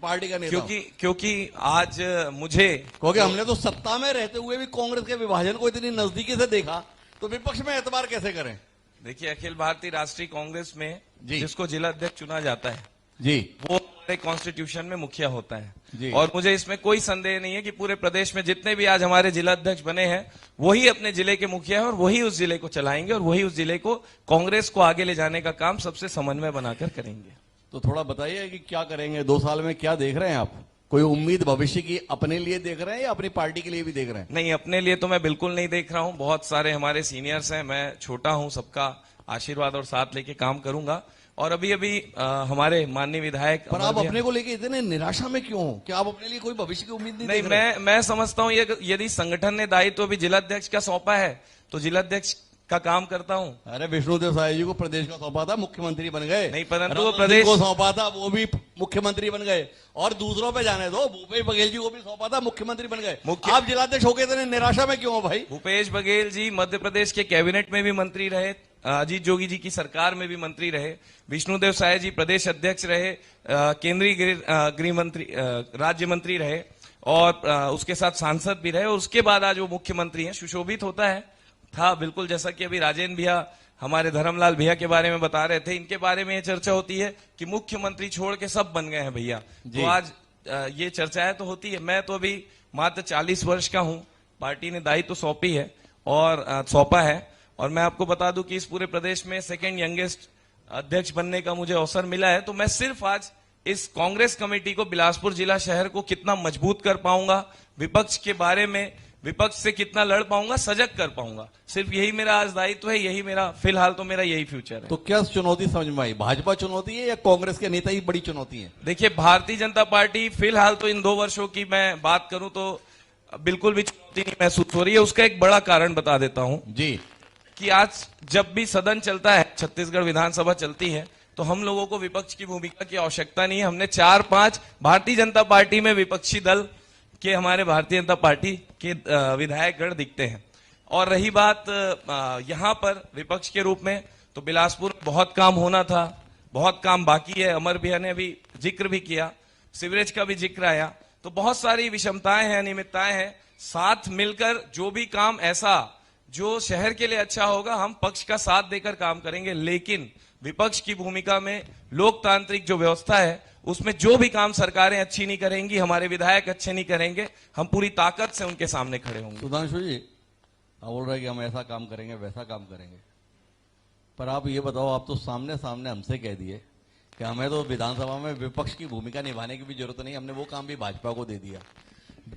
पार्टी का नेता हूं? क्योंकि आज मुझे, क्योंकि हमने तो सत्ता में रहते हुए भी कांग्रेस के विभाजन को इतनी नजदीकी से देखा, तो विपक्ष में एतबार कैसे करें? देखिए, अखिल भारतीय राष्ट्रीय कांग्रेस में जी। जिसको जिला अध्यक्ष चुना जाता है जी वो हमारे कॉन्स्टिट्यूशन में मुखिया होता जी। है, और मुझे इसमें कोई संदेह नहीं है कि पूरे प्रदेश में जितने भी आज हमारे जिला अध्यक्ष बने हैं वही अपने जिले के मुखिया हैं, और वही उस जिले को चलाएंगे, और वही उस जिले को कांग्रेस को आगे ले जाने का काम सबसे समन्वय बनाकर करेंगे। तो थोड़ा बताइए कि क्या करेंगे 2 साल में, क्या देख रहे हैं आप? कोई उम्मीद भविष्य की अपने लिए देख रहे हैं या अपनी पार्टी के लिए भी देख रहे हैं? नहीं, अपने लिए तो मैं बिल्कुल नहीं देख रहा हूं। बहुत सारे हमारे सीनियर्स हैं, मैं छोटा हूं, सबका आशीर्वाद और साथ लेके काम करूंगा। और अभी हमारे माननीय विधायक पर अमर आप भैया- अपने को लेके इतने निराशा में क्यों हो? क्या आप अपने लिए कोई भविष्य की उम्मीद नहीं नहीं, देख रहे? मैं समझता हूं यदि संगठन ने दायित्व अभी जिलाध्यक्ष का सौंपा है तो जिलाध्यक्ष का काम करता हूं। अरे विष्णुदेव साय जी को प्रदेश का सौंपा था, मुख्यमंत्री बन गए। नहीं, परंतु वो रमन प्रदेश- सिंह को सौंपा था, वो भी मुख्यमंत्री बन गए। और दूसरों पे जाने दो, भूपेश बघेल जी को भी सौंपा था, मुख्यमंत्री बन गए। आप जिलाध्यक्ष होके इतने निराशा में क्यों हो भाई? भूपेश बघेल जी मध्य प्रदेश के कैबिनेट में भी मंत्री रहे, अजीत जोगी जी की सरकार में भी मंत्री रहे, विष्णुदेव साय जी प्रदेश अध्यक्ष रहे, केंद्रीय गृह मंत्री, राज्य मंत्री रहे, और उसके साथ सांसद भी रहे, और उसके बाद आज वो मुख्यमंत्री हैं। सुशोभित होता है, था बिल्कुल, जैसा कि अभी राजेंद्र भैया हमारे धर्मलाल भैया के बारे में बता रहे थे, इनके बारे में ये चर्चा होती है कि मुख्यमंत्री छोड़ के सब बन गए हैं भैया। तो आज ये चर्चाएं तो होती है। मैं तो अभी मात्र 40 वर्ष का हूं, पार्टी ने दायित्व तो सौंपी है और सौंपा है, और मैं आपको बता दूं कि इस पूरे प्रदेश में सेकेंड यंगेस्ट अध्यक्ष बनने का मुझे अवसर मिला है। तो मैं सिर्फ आज इस कांग्रेस कमेटी को, बिलासपुर जिला शहर को कितना मजबूत कर पाऊंगा, विपक्ष के बारे में, विपक्ष से कितना लड़ पाऊंगा, सजग कर पाऊंगा, सिर्फ यही मेरा आज दायित्व है, यही मेरा फिलहाल तो मेरा यही फ्यूचर है। तो क्या चुनौती समझ में आई? भाजपा चुनौती है या कांग्रेस के नेता ही बड़ी चुनौती है? देखिए, भारतीय जनता पार्टी फिलहाल तो इन 2 वर्षों की मैं बात करूं तो बिल्कुल भी चुनौती नहीं महसूस हो रही है। उसका एक बड़ा कारण बता देता हूं जी। कि आज जब भी सदन चलता है, छत्तीसगढ़ विधानसभा चलती है, तो हम लोगों को विपक्ष की भूमिका की आवश्यकता नहीं है। हमने 4-5 भारतीय जनता पार्टी में विपक्षी दल के, हमारे भारतीय जनता पार्टी के विधायकगण दिखते हैं। और रही बात यहां पर विपक्ष के रूप में, तो बिलासपुर में बहुत काम होना था, बहुत काम बाकी है। अमर भैया ने अभी जिक्र भी किया, सीवरेज का भी जिक्र आया, तो बहुत सारी विषमताएं हैं, अनियमितताएं हैं। साथ मिलकर जो भी काम ऐसा जो शहर के लिए अच्छा होगा, हम पक्ष का साथ देकर काम करेंगे। लेकिन विपक्ष की भूमिका में लोकतांत्रिक जो व्यवस्था है, उसमें जो भी काम सरकारें अच्छी नहीं करेंगी, हमारे विधायक अच्छे नहीं करेंगे, हम पूरी ताकत से उनके सामने खड़े होंगे। सुधांशु जी, आप बोल रहे हैं कि हम ऐसा काम करेंगे, वैसा काम करेंगे, पर आप ये बताओ, आप तो सामने सामने हमसे कह दिए कि हमें तो विधानसभा में विपक्ष की भूमिका निभाने की भी जरूरत नहीं, हमने वो काम भी भाजपा को दे दिया।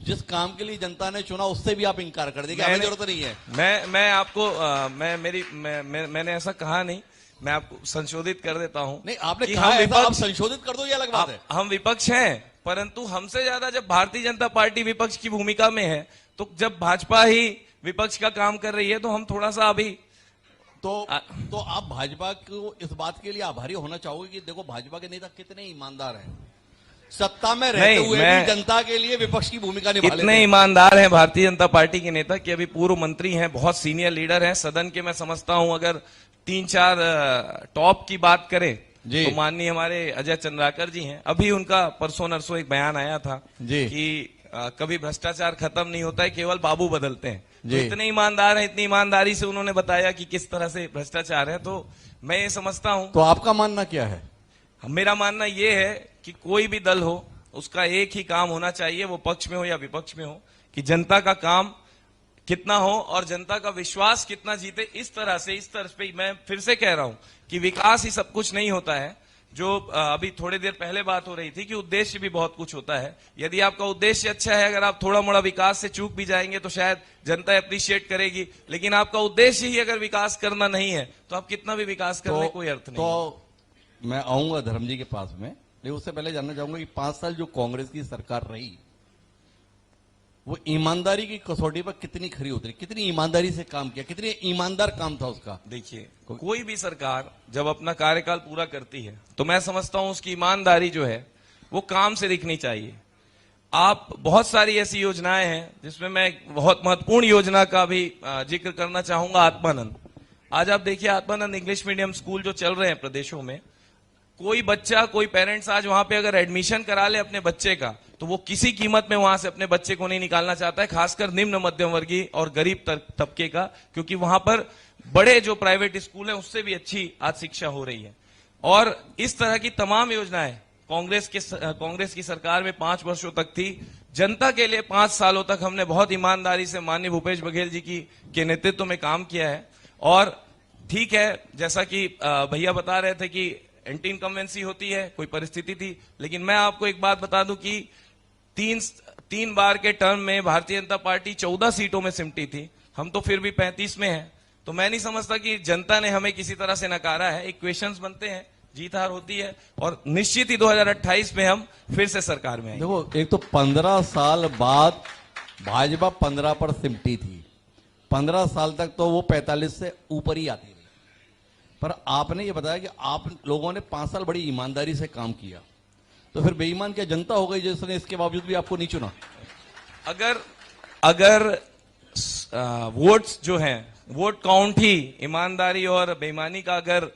जिस काम के लिए जनता ने चुना उससे भी आप इंकार कर दिए, हमें जरूरत नहीं है। मैं आपको मैंने ऐसा कहा नहीं, मैं आपको संशोधित कर देता हूं। नहीं, आपने कि कहा हम ऐसा, आप विपक्ष, संशोधित कर दो, ये अलग बात है। हम विपक्ष हैं, परंतु हमसे ज्यादा जब भारतीय जनता पार्टी विपक्ष की भूमिका में है, तो जब भाजपा ही विपक्ष का काम कर रही है, तो हम थोड़ा सा अभी तो आप भाजपा को इस बात के लिए आभारी होना चाहोगे कि देखो भाजपा के नेता कितने ईमानदार हैं, सत्ता में रहते हुए भी जनता के लिए विपक्ष की भूमिका निभा लेते हैं। कितने ईमानदार हैं भारतीय जनता पार्टी के नेता कि अभी पूर्व मंत्री हैं, बहुत सीनियर लीडर हैं सदन के। मैं समझता हूं अगर 3-4 टॉप की बात करें तो माननीय हमारे अजय चंद्राकर जी हैं। अभी उनका परसों नरसों एक बयान आया था कि कभी भ्रष्टाचार खत्म नहीं होता है, केवल बाबू बदलते हैं। तो इतने ईमानदार हैं, इतनी ईमानदारी से उन्होंने बताया कि किस तरह से भ्रष्टाचार है। तो मैं ये समझता हूं। तो आपका मानना क्या है? मेरा मानना ये है कि कोई भी दल हो, उसका एक ही काम होना चाहिए, वो पक्ष में हो या विपक्ष में हो, कि जनता का काम कितना हो और जनता का विश्वास कितना जीते। इस तरह से, इस तरह पे मैं फिर से कह रहा हूं कि विकास ही सब कुछ नहीं होता है, जो अभी थोड़ी देर पहले बात हो रही थी कि उद्देश्य भी बहुत कुछ होता है। यदि आपका उद्देश्य अच्छा है, अगर आप थोड़ा मोड़ा विकास से चूक भी जाएंगे तो शायद जनता अप्रिशिएट करेगी, लेकिन आपका उद्देश्य ही अगर विकास करना नहीं है तो आप कितना भी विकास करने में कोई अर्थ नहीं। तो मैं आऊंगा धर्म जी के पास में, लेकिन उससे पहले जानना चाहूंगा कि 5 साल जो कांग्रेस की सरकार रही वो ईमानदारी की कसौटी पर कितनी खरी उतरी, कितनी ईमानदारी से काम किया, कितनी ईमानदार काम था उसका। देखिए, कोई भी सरकार जब अपना कार्यकाल पूरा करती है तो मैं समझता हूं उसकी ईमानदारी जो है वो काम से दिखनी चाहिए। आप बहुत सारी ऐसी योजनाएं हैं जिसमें मैं एक बहुत महत्वपूर्ण योजना का भी जिक्र करना चाहूंगा, आत्मानंद। आज आप देखिए, आत्मानंद इंग्लिश मीडियम स्कूल जो चल रहे हैं प्रदेशों में, कोई बच्चा, कोई पेरेंट्स आज वहां पे अगर एडमिशन करा ले अपने बच्चे का तो वो किसी कीमत में वहां से अपने बच्चे को नहीं निकालना चाहता है, खासकर निम्न मध्यम वर्गीय और गरीब तबके का, क्योंकि वहां पर बड़े जो प्राइवेट स्कूल हैं उससे भी अच्छी आज शिक्षा हो रही है। और इस तरह की तमाम योजनाएं कांग्रेस की सरकार में 5 वर्षों तक थी। जनता के लिए 5 सालों तक हमने बहुत ईमानदारी से माननीय भूपेश बघेल जी के नेतृत्व में काम किया है। और ठीक है, जैसा कि भैया बता रहे थे कि एंटी इनकम्बेंसी होती है, कोई परिस्थिति थी, लेकिन मैं आपको एक बात बता दूं कि तीन बार के टर्म में भारतीय जनता पार्टी 14 सीटों में सिमटी थी, हम तो फिर भी 35 में हैं। तो मैं नहीं समझता कि जनता ने हमें किसी तरह से नकारा है। इक्वेशंस बनते हैं, जीत हार होती है, और निश्चित ही 2028 में हम फिर से सरकार में आएंगे। देखो, एक तो 15 साल बाद भाजपा 15 पर सिमटी थी, 15 साल तक तो वो 45 से ऊपर ही आती रही, पर आपने ये बताया कि आप लोगों ने 5 साल बड़ी ईमानदारी से काम किया, तो फिर बेईमान क्या जनता हो गई जिसने इसके बावजूद भी आपको नहीं चुना? अगर वोट्स जो हैं, वोट काउंट ही ईमानदारी और बेईमानी का अगर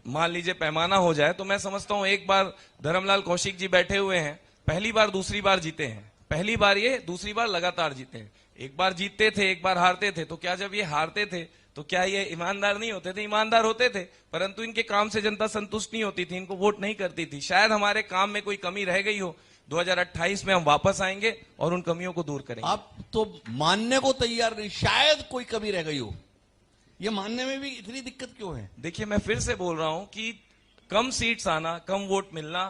मान लीजिए पैमाना हो जाए, तो मैं समझता हूं एक बार धर्मलाल कौशिक जी बैठे हुए हैं, पहली बार दूसरी बार जीते हैं, पहली बार ये, दूसरी बार लगातार जीते हैं। एक बार जीतते थे, एक बार हारते थे, तो क्या जब ये हारते थे तो क्या ये ईमानदार नहीं होते थे? ईमानदार होते थे, परंतु इनके काम से जनता संतुष्ट नहीं होती थी, इनको वोट नहीं करती थी। शायद हमारे काम में कोई कमी रह गई हो, 2028 में हम वापस आएंगे और उन कमियों को दूर करेंगे। आप तो मानने को तैयार नहीं, शायद कोई कमी रह गई हो, ये मानने में भी इतनी दिक्कत क्यों है? देखिए, मैं फिर से बोल रहा हूं कि कम सीट्स आना, कम वोट मिलना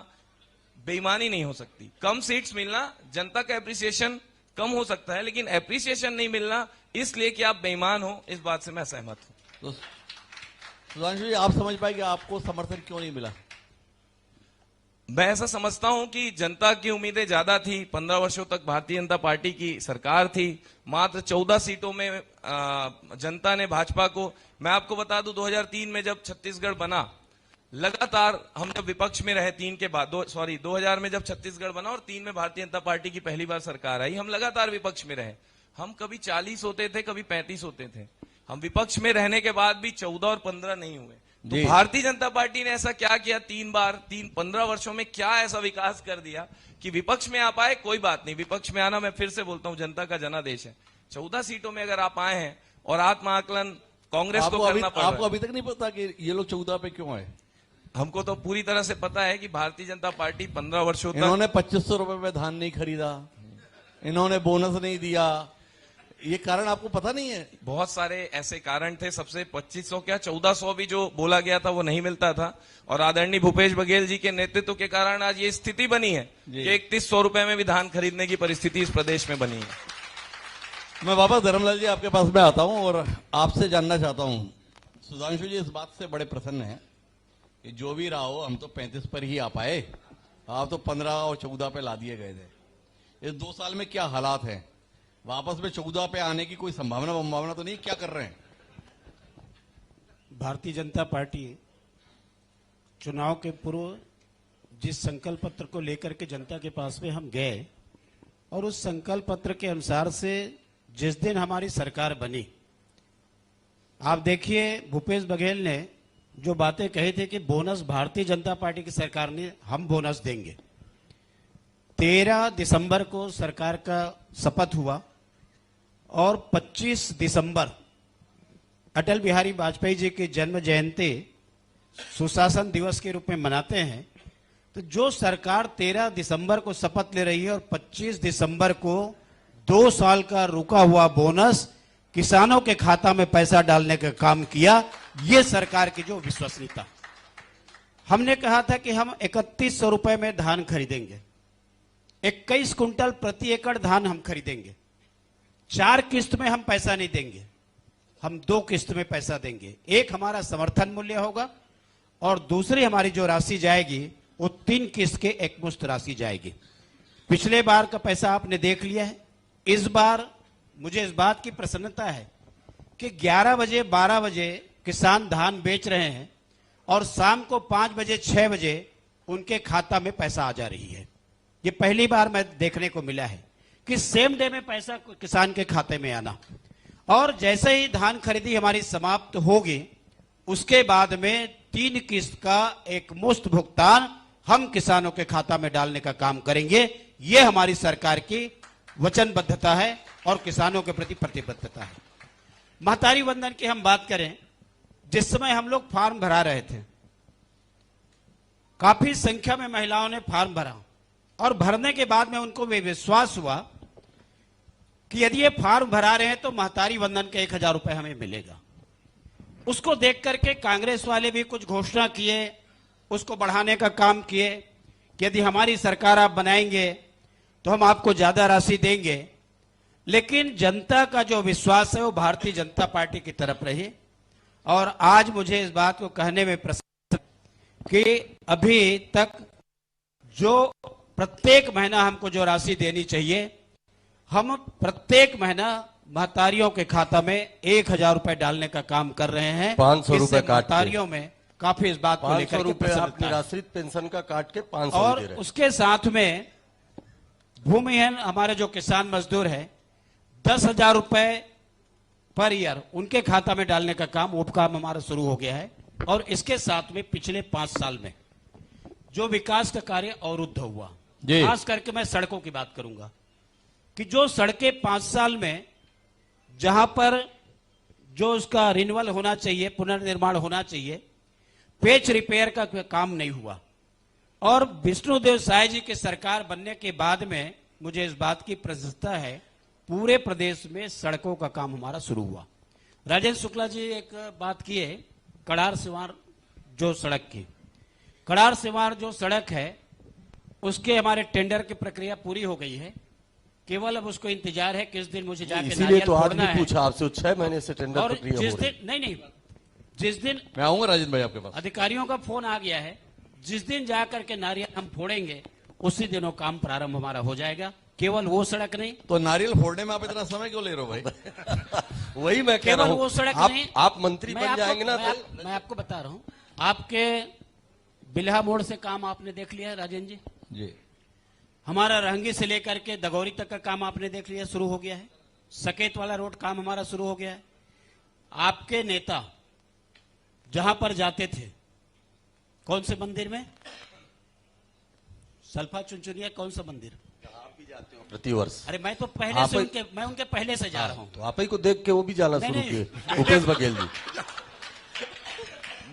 बेईमानी नहीं हो सकती। कम सीट्स मिलना, जनता का एप्रिसिएशन कम हो सकता है, लेकिन एप्रिसिएशन नहीं मिलना इसलिए कि आप बेईमान हो, इस बात से मैं सहमत हूं। तो सुधांशु जी, आप समझ पाए कि आपको समर्थन क्यों नहीं मिला? मैं ऐसा समझता हूं कि जनता की उम्मीदें ज्यादा थी। 15 वर्षों तक भारतीय जनता पार्टी की सरकार थी, मात्र 14 सीटों में जनता ने भाजपा को, मैं आपको बता दूं 2003 में जब छत्तीसगढ़ बना, लगातार हम जब विपक्ष में रहे 2000 में जब छत्तीसगढ़ बना और 3 में भारतीय जनता पार्टी की पहली बार सरकार आई, हम लगातार विपक्ष में रहे। हम कभी 40 होते थे, कभी 35 होते थे। हम विपक्ष में रहने के बाद भी 14 और 15 नहीं हुए। तो भारतीय जनता पार्टी ने ऐसा क्या किया 15 वर्षों में, क्या ऐसा विकास कर दिया कि विपक्ष में आप आए? कोई बात नहीं, विपक्ष में आना, मैं फिर से बोलता हूं, जनता का जनादेश है। 14 सीटों में अगर आप आए हैं और आत्म आकलन कांग्रेस को करना पड़ रहा है। आपको अभी तक नहीं पता कि ये लोग 14 पे क्यों आए? हमको तो पूरी तरह से पता है कि भारतीय जनता पार्टी 15 वर्षों तक, इन्होंने 2500 रुपए में धान नहीं खरीदा, इन्होंने बोनस नहीं दिया, ये कारण आपको पता नहीं है? बहुत सारे ऐसे कारण थे। सबसे 2500 क्या 1400 भी जो बोला गया था वो नहीं मिलता था, और आदरणीय भूपेश बघेल जी के नेतृत्व के कारण आज ये स्थिति बनी है कि 3100 रुपए में भी धान खरीदने की परिस्थिति इस प्रदेश में बनी है। मैं वापस धर्मलाल जी आपके पास में आता हूं और आपसे जानना चाहता हूं, सुधांशु जी इस बात से बड़े प्रसन्न हैं कि जो भी रहा हो, हम तो 35 पर ही आ पाए, आप तो 15 और 14 पे ला दिए गए थे। इस 2 साल में क्या हालात हैं? वापस में 14 पे आने की कोई संभावना तो नहीं? क्या कर रहे हैं? भारतीय जनता पार्टी चुनाव के पूर्व जिस संकल्प पत्र को लेकर के जनता के पास में हम गए, और उस संकल्प पत्र के अनुसार से जिस दिन हमारी सरकार बनी, आप देखिए भूपेश बघेल ने जो बातें कही थी कि बोनस भारतीय जनता पार्टी की सरकार ने, हम बोनस देंगे। 13 दिसंबर को सरकार का शपथ हुआ और 25 दिसंबर अटल बिहारी वाजपेयी जी की जन्म जयंती सुशासन दिवस के रूप में मनाते हैं। तो जो सरकार 13 दिसंबर को शपथ ले रही है और 25 दिसंबर को 2 साल का रुका हुआ बोनस किसानों के खाता में पैसा डालने का काम किया, ये सरकार की जो विश्वसनीयता। हमने कहा था कि हम 3100 रुपए में धान खरीदेंगे, 21 कुंटल प्रति एकड़ धान हम खरीदेंगे। 4 किस्त में हम पैसा नहीं देंगे, हम 2 किस्त में पैसा देंगे। एक हमारा समर्थन मूल्य होगा और दूसरी हमारी जो राशि जाएगी वो 3 किस्त के एकमुश्त राशि जाएगी। पिछले बार का पैसा आपने देख लिया है। इस बार मुझे इस बात की प्रसन्नता है कि 11 बजे 12 बजे किसान धान बेच रहे हैं और शाम को 5 बजे 6 बजे उनके खाता में पैसा आ जा रही है। ये पहली बार मैं देखने को मिला है कि सेम डे में पैसा किसान के खाते में आना। और जैसे ही धान खरीदी हमारी समाप्त होगी उसके बाद में 3 किस्त का एक मुश्त भुगतान हम किसानों के खाता में डालने का काम करेंगे। ये हमारी सरकार की वचनबद्धता है और किसानों के प्रति प्रतिबद्धता है। महतारी वंदन की हम बात करें, जिस समय हम लोग फॉर्म भरा रहे थे, काफी संख्या में महिलाओं ने फॉर्म भरा और भरने के बाद में उनको विश्वास हुआ कि यदि ये फॉर्म भरा रहे हैं तो महतारी वंदन के 1000 रुपए हमें मिलेगा। उसको देख करके कांग्रेस वाले भी कुछ घोषणा किए, उसको बढ़ाने का काम किए कि यदि हमारी सरकार आप बनाएंगे तो हम आपको ज्यादा राशि देंगे। लेकिन जनता का जो विश्वास है वो भारतीय जनता पार्टी की तरफ रही और आज मुझे इस बात को कहने में प्रसन्न कि अभी तक जो प्रत्येक महीना हमको जो राशि देनी चाहिए, हम प्रत्येक महीना महतारियों के खाता में 1000 रुपए डालने का काम कर रहे हैं। 500 रुपए काट के। महतारियों में काफी इस बात को लेकर 500 के रुपए आप प्रसन्नता है। निराश्रित पेंशन का काट के 500 और दे रहे हैं। उसके साथ में भूमिहीन हमारे जो किसान मजदूर है 10,000 रुपए पर ईयर उनके खाता में डालने का काम, वो काम हमारा शुरू हो गया है। और इसके साथ में पिछले 5 साल में जो विकास का कार्य अवरुद्ध हुआ, जी। खास करके मैं सड़कों की बात करूंगा कि जो सड़कें 5 साल में जहां पर जो उसका रिन्यूअल होना चाहिए, पुनर्निर्माण होना चाहिए, पेच रिपेयर का काम नहीं हुआ। और विष्णुदेव साय जी की सरकार बनने के बाद में मुझे इस बात की प्रसन्नता है, पूरे प्रदेश में सड़कों का काम हमारा शुरू हुआ। राजेंद्र शुक्ला जी एक बात किए, कड़ार सिवार जो सड़क की, कड़ार सिवार जो सड़क है उसके हमारे टेंडर की प्रक्रिया पूरी हो गई है। केवल अब उसको इंतजार है किस दिन मुझे जाके इसीलिए नारियल तो आज फोड़ना भी है। पूछा आपसे, 6 महीने से टेंडर और प्रक्रिया जिस हो रही दिन नहीं जिस दिन मैं आऊंगा राजेंद्र भाई आपके पास। अधिकारियों का फोन आ गया है, जिस दिन जाकर के नारियल हम फोड़ेंगे उसी दिन वो काम प्रारंभ हमारा हो जाएगा। केवल वो सड़क नहीं, तो नारियल फोड़ने में आप इतना समय क्यों ले रहे हो भाई? वही मैं कह केवल रहा वो हूँ। सड़क नहीं, आप मंत्री मैं बन आपको- जाएंगे ना मैं आपको बता रहा हूं, आपके बिल्हा मोड़ से काम आपने देख लिया है राजेंद्र जी। जी। हमारा रहंगी से लेकर के दगौरी तक का काम आपने देख लिया, शुरू हो गया है। सकेत वाला रोड काम हमारा शुरू हो गया है। आपके नेता जहां पर जाते थे, कौन से मंदिर में, सल्फा चुनचुनिया कौन सा मंदिर, प्रतिवर्ष। अरे मैं तो पहले आप से ही- मैं उनके पहले से जा रहा हूं। तो आप ही को देख के वो भी जाना नहीं, शुरू नहीं। किए, भूपेश बघेल जी।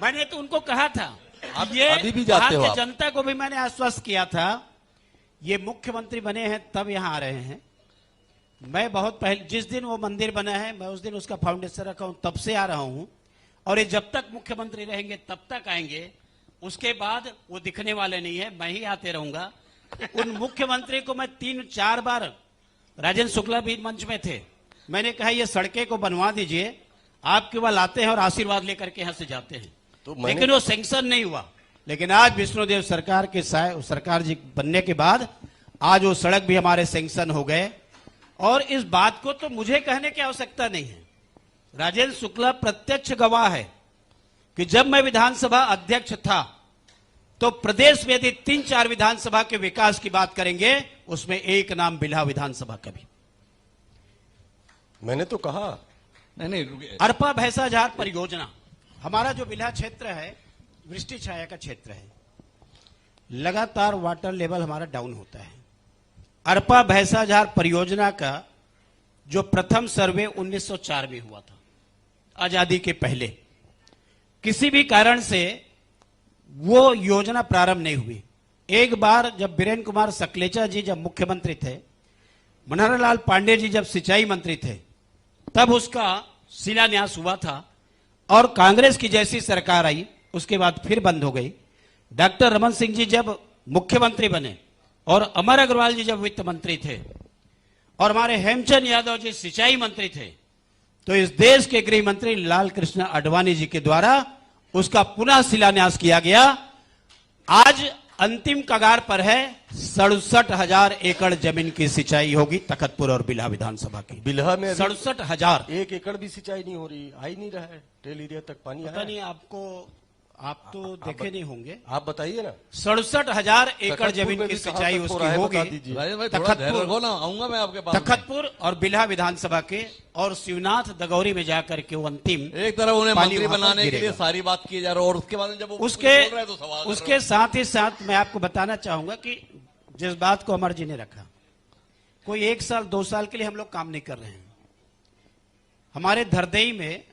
मैंने तो उनको कहा था, आप ये अभी भी जाते हो वहां आप। के जनता को भी मैंने आश्वस्त किया था। ये मुख्यमंत्री बने हैं तब यहां आ रहे हैं। मैं बहुत पहले, जिस दिन वो मंदिर बना है मैं उस दिन उसका फाउंडेशन रखा हूं, तब से आ रहा हूं। और ये जब तक मुख्यमंत्री रहेंगे तब तक आएंगे, उसके बाद वो दिखने वाले नहीं है, मैं ही आते रहूंगा। उन मुख्यमंत्री को मैं 3-4 बार, राजेंद्र शुक्ला भी मंच में थे, मैंने कहा ये सड़कें को बनवा दीजिए, आप केवल आते हैं और आशीर्वाद लेकर के यहां से जाते हैं। तो मैंने- लेकिन वो सैंक्शन नहीं हुआ। लेकिन आज विष्णुदेव सरकार के सरकार जी बनने के बाद आज वो सड़क भी हमारे सैंक्शन हो गए। और इस बात को तो मुझे कहने की आवश्यकता नहीं है, राजेंद्र शुक्ला प्रत्यक्ष गवाह है कि जब मैं विधानसभा अध्यक्ष था तो प्रदेश में यदि 3-4 विधानसभा के विकास की बात करेंगे उसमें एक नाम बिल्हा विधानसभा का भी। मैंने तो कहा नहीं रुकिए। अरपा भैंसाझार परियोजना, हमारा जो बिल्हा क्षेत्र है वृष्टि छाया का क्षेत्र है, लगातार वाटर लेवल हमारा डाउन होता है। अरपा भैंसाझार परियोजना का जो प्रथम सर्वे 1904 में हुआ था, आजादी के पहले, किसी भी कारण से वो योजना प्रारंभ नहीं हुई। एक बार जब बीरेन कुमार सकलेचा जी जब मुख्यमंत्री थे, मनोहरलाल पांडे जी जब सिंचाई मंत्री थे, तब उसका शिलान्यास हुआ था। और कांग्रेस की जैसी सरकार आई उसके बाद फिर बंद हो गई। डॉक्टर रमन सिंह जी जब मुख्यमंत्री बने और अमर अग्रवाल जी जब वित्त मंत्री थे और हमारे हेमचंद यादव जी सिंचाई मंत्री थे, तो इस देश के गृह मंत्री लाल कृष्ण आडवाणी जी के द्वारा उसका पुनः शिलान्यास किया गया। आज अंतिम कगार पर है 67,000 एकड़ जमीन की सिंचाई होगी तखतपुर और बिल्हा विधानसभा की। बिल्हा में अभी 67,000। 1 एकड़ भी सिंचाई नहीं हो रही, आ ही नहीं रहा है, टेल एरिया तक पानी पता आया नहीं आपको, आप तो देखे नहीं होंगे। आप बताइए ना। 67,000 एकड़ तखतपुर जमीन में की भी कहाँ सिंचाई तक हो उसकी रहा है, होगी बता दीजिए। राजेश भाई थोड़ा धैर्य रखो ना, आऊंगा मैं आपके पास में। तखतपुर और बिल्हा विधानसभा के और शिवनाथ दगौरी में जाकर के वो अंतिम एक तरफ उन्हें पानी मंत्री वहां पर बनाने के लिए गिरेगा। सारी बात की जा रही है और उसके बाद जब वो उसके बोल रहे हैं तो सवाल कर रहे उसके साथ ही साथ मैं आपको बताना चाहूंगा कि जिस बात को अमर जी ने रखा, कोई 1 साल 2 साल के लिए हम लोग काम नहीं कर रहे हैं। हमारे धरदेई में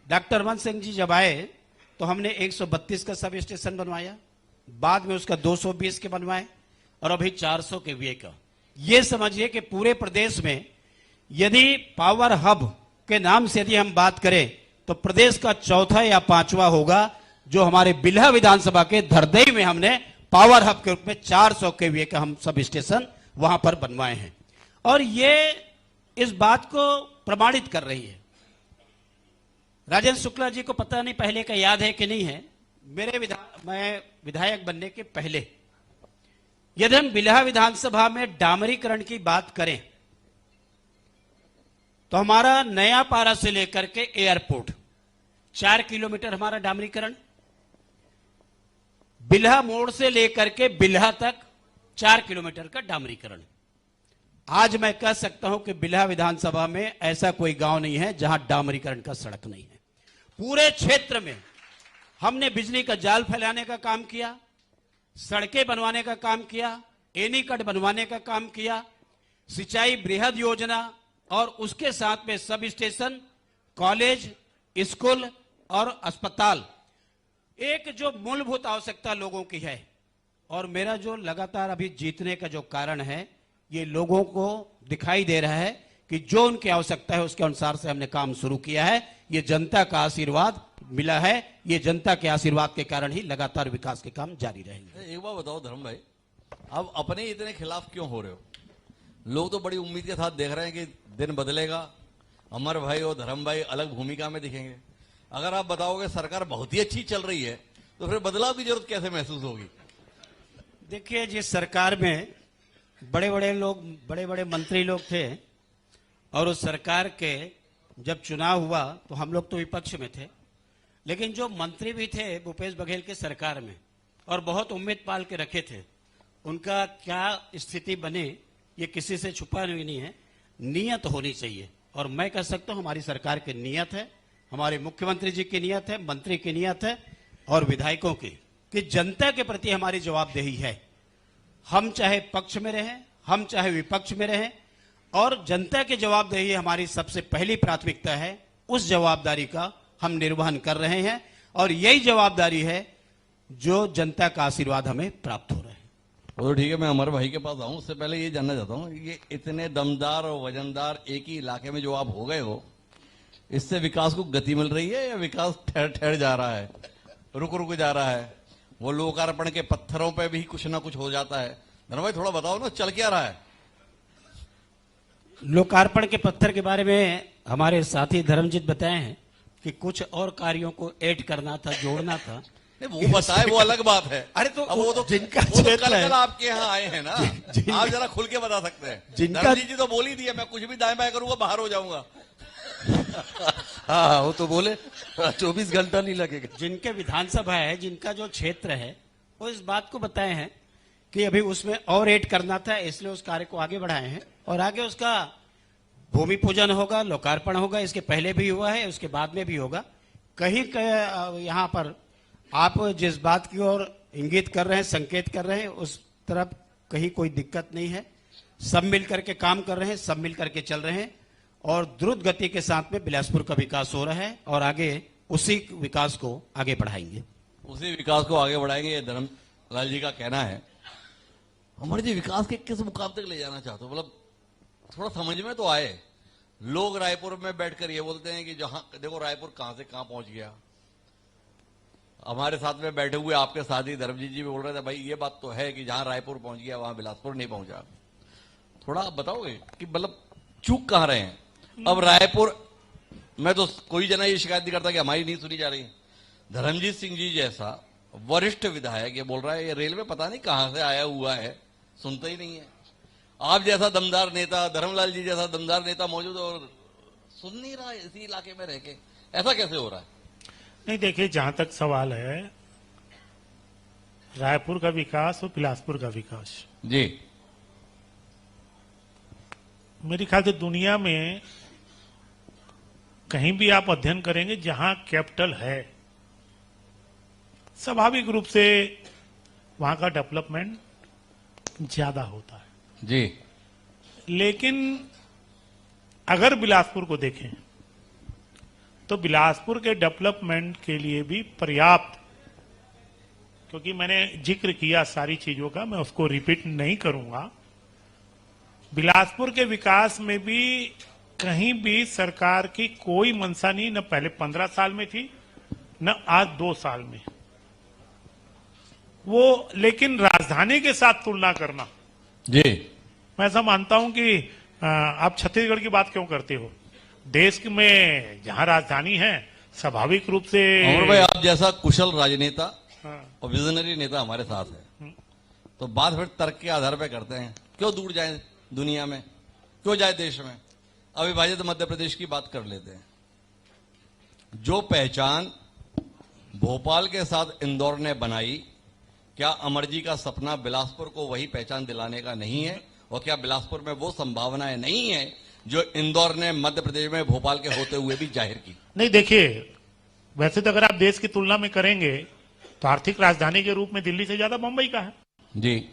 डॉक्टर रमन सिंह जी जब आए तो हमने 132 का सब स्टेशन बनवाया, बाद में उसका 220 के बनवाए और अभी 400 के वे का। ये समझिए कि पूरे प्रदेश में यदि पावर हब के नाम से यदि हम बात करें तो प्रदेश का चौथा या 5वां होगा, जो हमारे बिल्हा विधानसभा के धरदेई में हमने पावर हब के रूप में 400 केवीए का हम सब स्टेशन वहां पर बनवाए हैं। और ये इस बात को प्रमाणित कर रही है। राजेंद्र शुक्ला जी को पता नहीं पहले का याद है कि नहीं है, मैं विधायक बनने के पहले यदि हम बिल्हा विधानसभा में डामरीकरण की बात करें तो हमारा नया पारा से लेकर के एयरपोर्ट 4 किलोमीटर हमारा डामरीकरण, बिल्हा मोड़ से लेकर के बिल्हा तक 4 किलोमीटर का डामरीकरण। आज मैं कह सकता हूं कि बिल्हा विधानसभा में ऐसा कोई गांव नहीं है जहां डामरीकरण का सड़क नहीं है। पूरे क्षेत्र में हमने बिजली का जाल फैलाने का काम किया, सड़कें बनवाने का काम किया, एनीकट बनवाने का काम किया, सिंचाई बृहद योजना और उसके साथ में सब स्टेशन, कॉलेज, स्कूल और अस्पताल, एक जो मूलभूत आवश्यकता लोगों की है। और मेरा जो लगातार अभी जीतने का जो कारण है, ये लोगों को दिखाई दे रहा है कि जो उनकी आवश्यकता है उसके अनुसार से हमने काम शुरू किया है। ये जनता का आशीर्वाद मिला है, ये जनता के आशीर्वाद के कारण ही लगातार विकास के काम जारी रहेंगे। एक बार बताओ धर्म भाई, अब अपने इतने खिलाफ क्यों हो रहे हो? लोग तो बड़ी उम्मीद के साथ देख रहे हैं कि दिन बदलेगा, अमर भाई और धर्म भाई अलग भूमिका में दिखेंगे। अगर आप बताओगे सरकार बहुत ही अच्छी चल रही है तो फिर बदलाव की जरूरत कैसे महसूस होगी? देखिए, जिस सरकार में बड़े बड़े लोग, बड़े बड़े मंत्री लोग थे और उस सरकार के जब चुनाव हुआ तो हम लोग तो विपक्ष में थे, लेकिन जो मंत्री भी थे भूपेश बघेल के सरकार में और बहुत उम्मीद पाल के रखे थे, उनका क्या स्थिति बने ये किसी से छुपा नहीं है। नियत होनी चाहिए और मैं कह सकता हूं हमारी सरकार की नियत है, हमारे मुख्यमंत्री जी की नियत है, मंत्री की नियत है और विधायकों की, कि जनता के प्रति हमारी जवाबदेही है। हम चाहे पक्ष में रहें, हम चाहे विपक्ष में रहें, और जनता की जवाबदेही हमारी सबसे पहली प्राथमिकता है। उस जवाबदारी का हम निर्वहन कर रहे हैं और यही जवाबदारी है जो जनता का आशीर्वाद हमें प्राप्त हो रहा है। तो ठीक है, मैं अमर भाई के पास आऊं, उससे पहले ये जानना चाहता हूं, ये इतने दमदार और वजनदार एक ही इलाके में जो आप हो गए हो, इससे विकास को गति मिल रही है या विकास ठहर ठहर जा रहा है, रुक रुक जा रहा है? वो लोकार्पण के पत्थरों पे भी कुछ ना कुछ हो जाता है। धर्म भाई थोड़ा बताओ ना, चल क्या रहा है? लोकार्पण के पत्थर के बारे में हमारे साथी धर्मजीत बताए हैं कि कुछ और कार्यों को ऐड करना था, जोड़ना था। वो बताए वो अलग बात है। अरे तो अब वो तो जिनका वो तो क्षेत्र है, कल आपके यहाँ आए हैं ना, आप जरा खुल के बता सकते हैं। जिनका- धर्मजीत जी तो बोल ही दिया, मैं कुछ भी दाएं बाएं करूंगा बाहर हो जाऊंगा। हाँ वो तो बोले 24 घंटा नहीं लगेगा। जिनके विधानसभा है, जिनका जो क्षेत्र है, वो इस बात को बताए हैं कि अभी उसमें और ऐड करना था, इसलिए उस कार्य को आगे बढ़ाए हैं और आगे उसका भूमि पूजन होगा, लोकार्पण होगा। इसके पहले भी हुआ है, उसके बाद में भी होगा। कहीं यहाँ पर आप जिस बात की ओर इंगित कर रहे हैं, संकेत कर रहे हैं, उस तरफ कहीं कोई दिक्कत नहीं है। सब मिलकर के काम कर रहे हैं, सब मिलकर के चल रहे हैं और द्रुत गति के साथ में बिलासपुर का विकास हो रहा है और आगे उसी विकास को आगे बढ़ाएंगे। उसी विकास को आगे बढ़ाएंगे, ये धर्मलाल जी का कहना है। अमर जी, विकास के किस मुकाम तक ले जाना चाहते हो? मतलब थोड़ा समझ में तो आए। लोग रायपुर में बैठकर ये बोलते हैं कि जहां देखो रायपुर कहां से कहां पहुंच गया। हमारे साथ में बैठे हुए आपके साथी धर्मजीत जी भी बोल रहे थे भाई ये बात तो है कि जहां रायपुर पहुंच गया वहां बिलासपुर नहीं पहुंचा। थोड़ा आप बताओगे कि मतलब चूक कहां रहे हैं। अब रायपुर में तो कोई जना ये शिकायत नहीं करता कि हमारी नहीं सुनी जा रही। धर्मजीत सिंह जी जैसा वरिष्ठ विधायक ये बोल रहा है ये रेलवे पता नहीं कहां से आया हुआ है, सुनता ही नहीं है। आप जैसा दमदार नेता, धर्मलाल जी जैसा दमदार नेता मौजूद और सुन नहीं रहा है इसी इलाके में रह के, ऐसा कैसे हो रहा है? नहीं देखिए, जहां तक सवाल है रायपुर का विकास और बिलासपुर का विकास, जी मेरे ख्याल से दुनिया में कहीं भी आप अध्ययन करेंगे जहां कैपिटल है, स्वाभाविक रूप से वहां का डेवलपमेंट ज्यादा होता है। जी लेकिन अगर बिलासपुर को देखें तो बिलासपुर के डेवलपमेंट के लिए भी पर्याप्त, क्योंकि मैंने जिक्र किया सारी चीजों का, मैं उसको रिपीट नहीं करूंगा। बिलासपुर के विकास में भी कहीं भी सरकार की कोई मंशा नहीं, न पहले 15 साल में थी न आज 2 साल में वो। लेकिन राजधानी के साथ तुलना करना, जी मैं ऐसा मानता हूं कि आप छत्तीसगढ़ की बात क्यों करते हो? देश में जहां राजधानी है स्वाभाविक रूप से। अमर भाई, आप जैसा कुशल राजनेता हाँ। और विजनरी नेता हमारे साथ है, तो बात फिर तर्क के आधार पर करते हैं। क्यों दूर जाए दुनिया में, क्यों जाए देश में? अविभाजित मध्य प्रदेश की बात कर लेते हैं। जो पहचान भोपाल के साथ इंदौर ने बनाई, क्या अमरजी का सपना बिलासपुर को वही पहचान दिलाने का नहीं है? और क्या बिलासपुर में वो संभावनाएं नहीं है जो इंदौर ने मध्य प्रदेश में भोपाल के होते हुए भी जाहिर की? नहीं देखिए, वैसे तो अगर आप देश की तुलना में करेंगे तो आर्थिक राजधानी के रूप में दिल्ली से ज्यादा मुंबई का है, जी,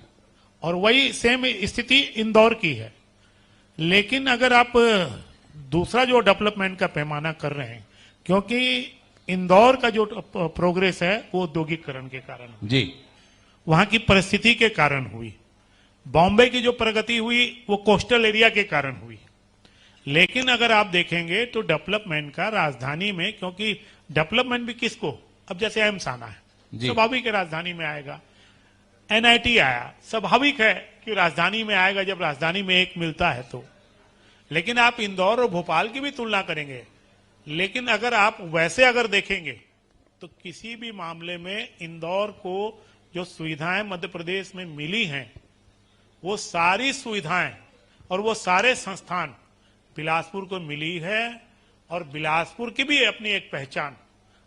और वही सेम स्थिति इंदौर की है। लेकिन अगर आप दूसरा जो डेवलपमेंट का पैमाना कर रहे हैं, क्योंकि इंदौर का जो प्रोग्रेस है वो औद्योगिकरण के कारण, जी, वहां की परिस्थिति के कारण हुई। बॉम्बे की जो प्रगति हुई वो कोस्टल एरिया के कारण हुई। लेकिन अगर आप देखेंगे तो डेवलपमेंट का राजधानी में, क्योंकि डेवलपमेंट भी किसको, अब जैसे एम्स आना है, स्वाभाविक है राजधानी में आएगा। एनआईटी आया, स्वाभाविक है कि राजधानी में आएगा जब राजधानी में एक मिलता है तो। लेकिन आप इंदौर और भोपाल की भी तुलना करेंगे, लेकिन अगर आप वैसे अगर देखेंगे तो किसी भी मामले में इंदौर को जो सुविधाएं मध्य प्रदेश में मिली हैं वो सारी सुविधाएं और वो सारे संस्थान बिलासपुर को मिली है। और बिलासपुर की भी अपनी एक पहचान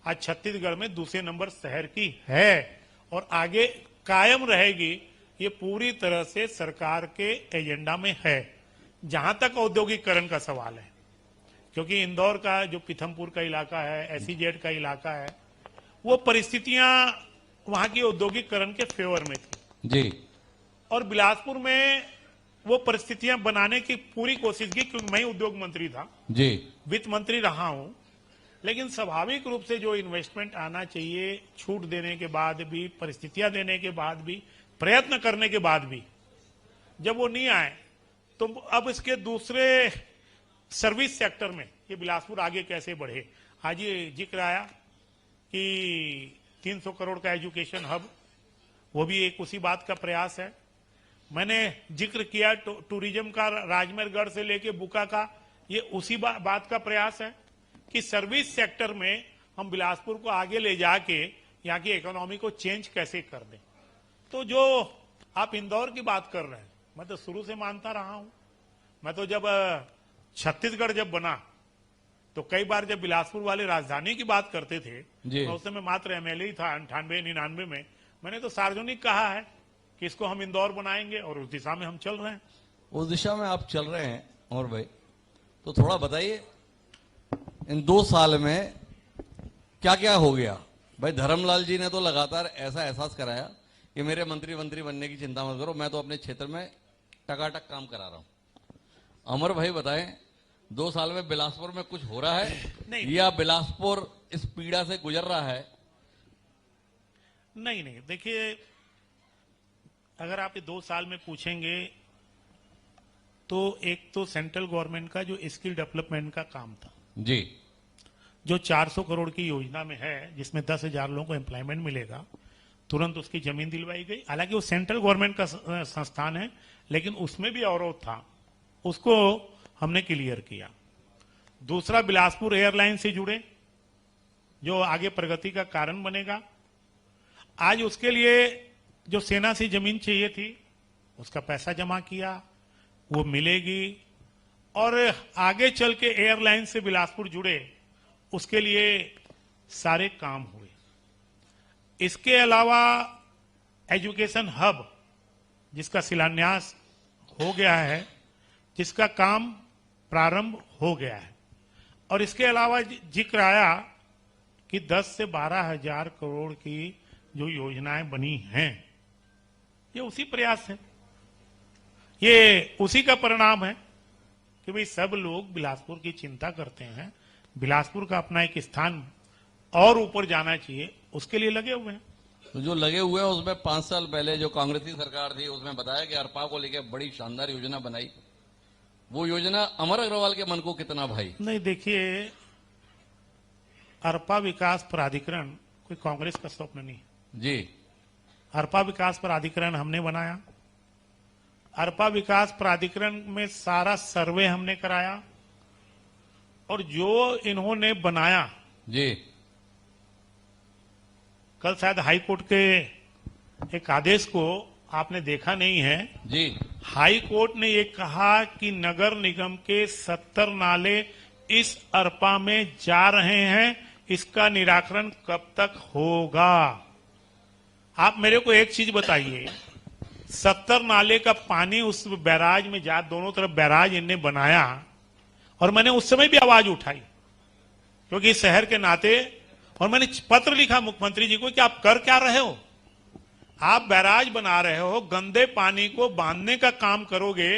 आज छत्तीसगढ़ में दूसरे नंबर शहर की है और आगे कायम रहेगी। ये पूरी तरह से सरकार के एजेंडा में है। जहां तक औद्योगिकरण का सवाल है, क्योंकि इंदौर का जो पीथमपुर का इलाका है, एसईजेड का इलाका है, वो परिस्थितियां वहां की औद्योगिकरण के फेवर में थी जी, और बिलासपुर में वो परिस्थितियां बनाने की पूरी कोशिश की, क्योंकि मैं उद्योग मंत्री था, जी, वित्त मंत्री रहा हूं। लेकिन स्वाभाविक रूप से जो इन्वेस्टमेंट आना चाहिए, छूट देने के बाद भी, परिस्थितियां देने के बाद भी, प्रयत्न करने के बाद भी जब वो नहीं आए, तो अब इसके दूसरे सर्विस सेक्टर में ये बिलासपुर आगे कैसे बढ़े। आज ये जिक्र आया कि 300 करोड़ का एजुकेशन हब, वो भी एक उसी बात का प्रयास है। मैंने जिक्र किया टूरिज्म का, राजमेरगढ़ से लेके बुका का, ये उसी बात का प्रयास है कि सर्विस सेक्टर में हम बिलासपुर को आगे ले जाके यहाँ की इकोनॉमी को चेंज कैसे कर दें। तो जो आप इंदौर की बात कर रहे हैं, मैं तो शुरू से मानता रहा हूं। मैं तो जब छत्तीसगढ़ जब बना तो कई बार जब बिलासपुर वाले राजधानी की बात करते थे, मैं उस समय मात्र एमएलए ही था 98-99 में। मैंने तो सार्वजनिक कहा है कि इसको हम इंदौर बनाएंगे और उस दिशा में हम चल रहे हैं। उस दिशा में आप चल रहे हैं और भाई, तो थोड़ा बताइए इन 2 साल में क्या क्या हो गया। भाई धर्मलाल जी ने तो लगातार ऐसा एहसास कराया कि मेरे मंत्री बनने की चिंता मत करो, मैं तो अपने क्षेत्र में टकाटक काम करा रहा हूं। अमर भाई बताएं, 2 साल में बिलासपुर में कुछ हो रहा है नहीं, या बिलासपुर इस पीड़ा से गुजर रहा है? नहीं, देखिए, अगर आप ये 2 साल में पूछेंगे तो एक तो सेंट्रल गवर्नमेंट का जो स्किल डेवलपमेंट का काम था जी, जो 400 करोड़ की योजना में है, जिसमें 10,000 लोगों को एम्प्लॉयमेंट मिलेगा, तुरंत उसकी जमीन दिलवाई गई। हालांकि वो सेंट्रल गवर्नमेंट का संस्थान है, लेकिन उसमें भी अवरोध था, उसको हमने क्लियर किया। दूसरा, बिलासपुर एयरलाइन से जुड़े, जो आगे प्रगति का कारण बनेगा। आज उसके लिए जो सेना से जमीन चाहिए थी, उसका पैसा जमा किया, वो मिलेगी, और आगे चल के एयरलाइन से बिलासपुर जुड़े, उसके लिए सारे काम हुए। इसके अलावा एजुकेशन हब, जिसका शिलान्यास हो गया है, जिसका काम प्रारंभ हो गया है, और इसके अलावा जिक्र आया कि 10 से 12,000 करोड़ की जो योजनाएं बनी हैं, ये उसी प्रयास है, ये उसी का परिणाम है कि भाई सब लोग बिलासपुर की चिंता करते हैं, बिलासपुर का अपना एक स्थान और ऊपर जाना चाहिए, उसके लिए लगे हुए हैं। तो जो लगे हुए हैं उसमें 5 साल पहले जो कांग्रेसी सरकार थी उसमें बताया कि अरपा को लेकर बड़ी शानदार योजना बनाई, वो योजना अमर अग्रवाल के मन को कितना भाई? नहीं, देखिए, अरपा विकास प्राधिकरण कोई कांग्रेस का स्वप्न नहीं जी। अरपा विकास प्राधिकरण हमने बनाया। अरपा विकास प्राधिकरण में सारा सर्वे हमने कराया, और जो इन्होंने बनाया, जी कल शायद हाई कोर्ट के एक आदेश को आपने देखा नहीं है। जी। हाई कोर्ट ने ये कहा कि नगर निगम के 70 नाले इस अरपा में जा रहे हैं, इसका निराकरण कब तक होगा? आप मेरे को एक चीज बताइए, 70 नाले का पानी उस बैराज में जा, दोनों तरफ बैराज इनने बनाया, और मैंने उस समय भी आवाज उठाई क्योंकि इस शहर के नाते, और मैंने पत्र लिखा मुख्यमंत्री जी को कि आप कर क्या रहे हो? आप बैराज बना रहे हो, गंदे पानी को बांधने का काम करोगे,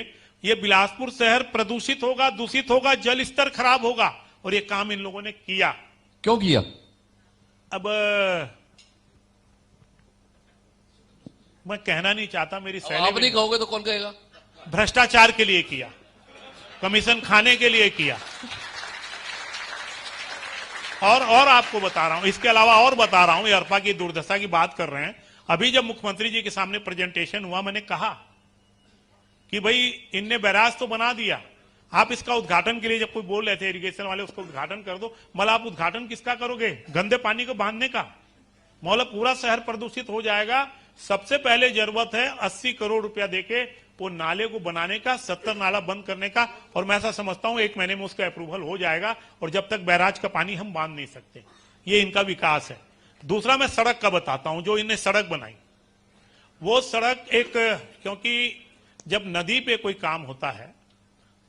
ये बिलासपुर शहर प्रदूषित होगा, दूषित होगा, जल स्तर खराब होगा, और ये काम इन लोगों ने किया। क्यों किया? अब मैं कहना नहीं चाहता, मेरी अब आप नहीं कहोगे तो कौन कहेगा? भ्रष्टाचार के लिए किया, कमीशन खाने के लिए किया। और आपको बता रहा हूं, इसके अलावा और बता रहा हूं, ये अरपा की दुर्दशा की बात कर रहे हैं। अभी जब मुख्यमंत्री जी के सामने प्रेजेंटेशन हुआ, मैंने कहा कि भाई इनने बैराज तो बना दिया, आप इसका उद्घाटन के लिए, जब कोई बोल रहे थे इरिगेशन वाले, उसका उद्घाटन कर दो। मतलब आप उद्घाटन किसका करोगे? गंदे पानी को बांधने का? मतलब पूरा शहर प्रदूषित हो जाएगा। सबसे पहले जरूरत है 80 करोड़ रुपया देके वो नाले को बनाने का, 70 नाला बंद करने का, और मैं ऐसा समझता हूं 1 महीने में उसका अप्रूवल हो जाएगा, और जब तक बैराज का पानी हम बांध नहीं सकते। ये इनका विकास है। दूसरा, मैं सड़क का बताता हूं, जो इन्हें सड़क बनाई, वो सड़क एक, क्योंकि जब नदी पे कोई काम होता है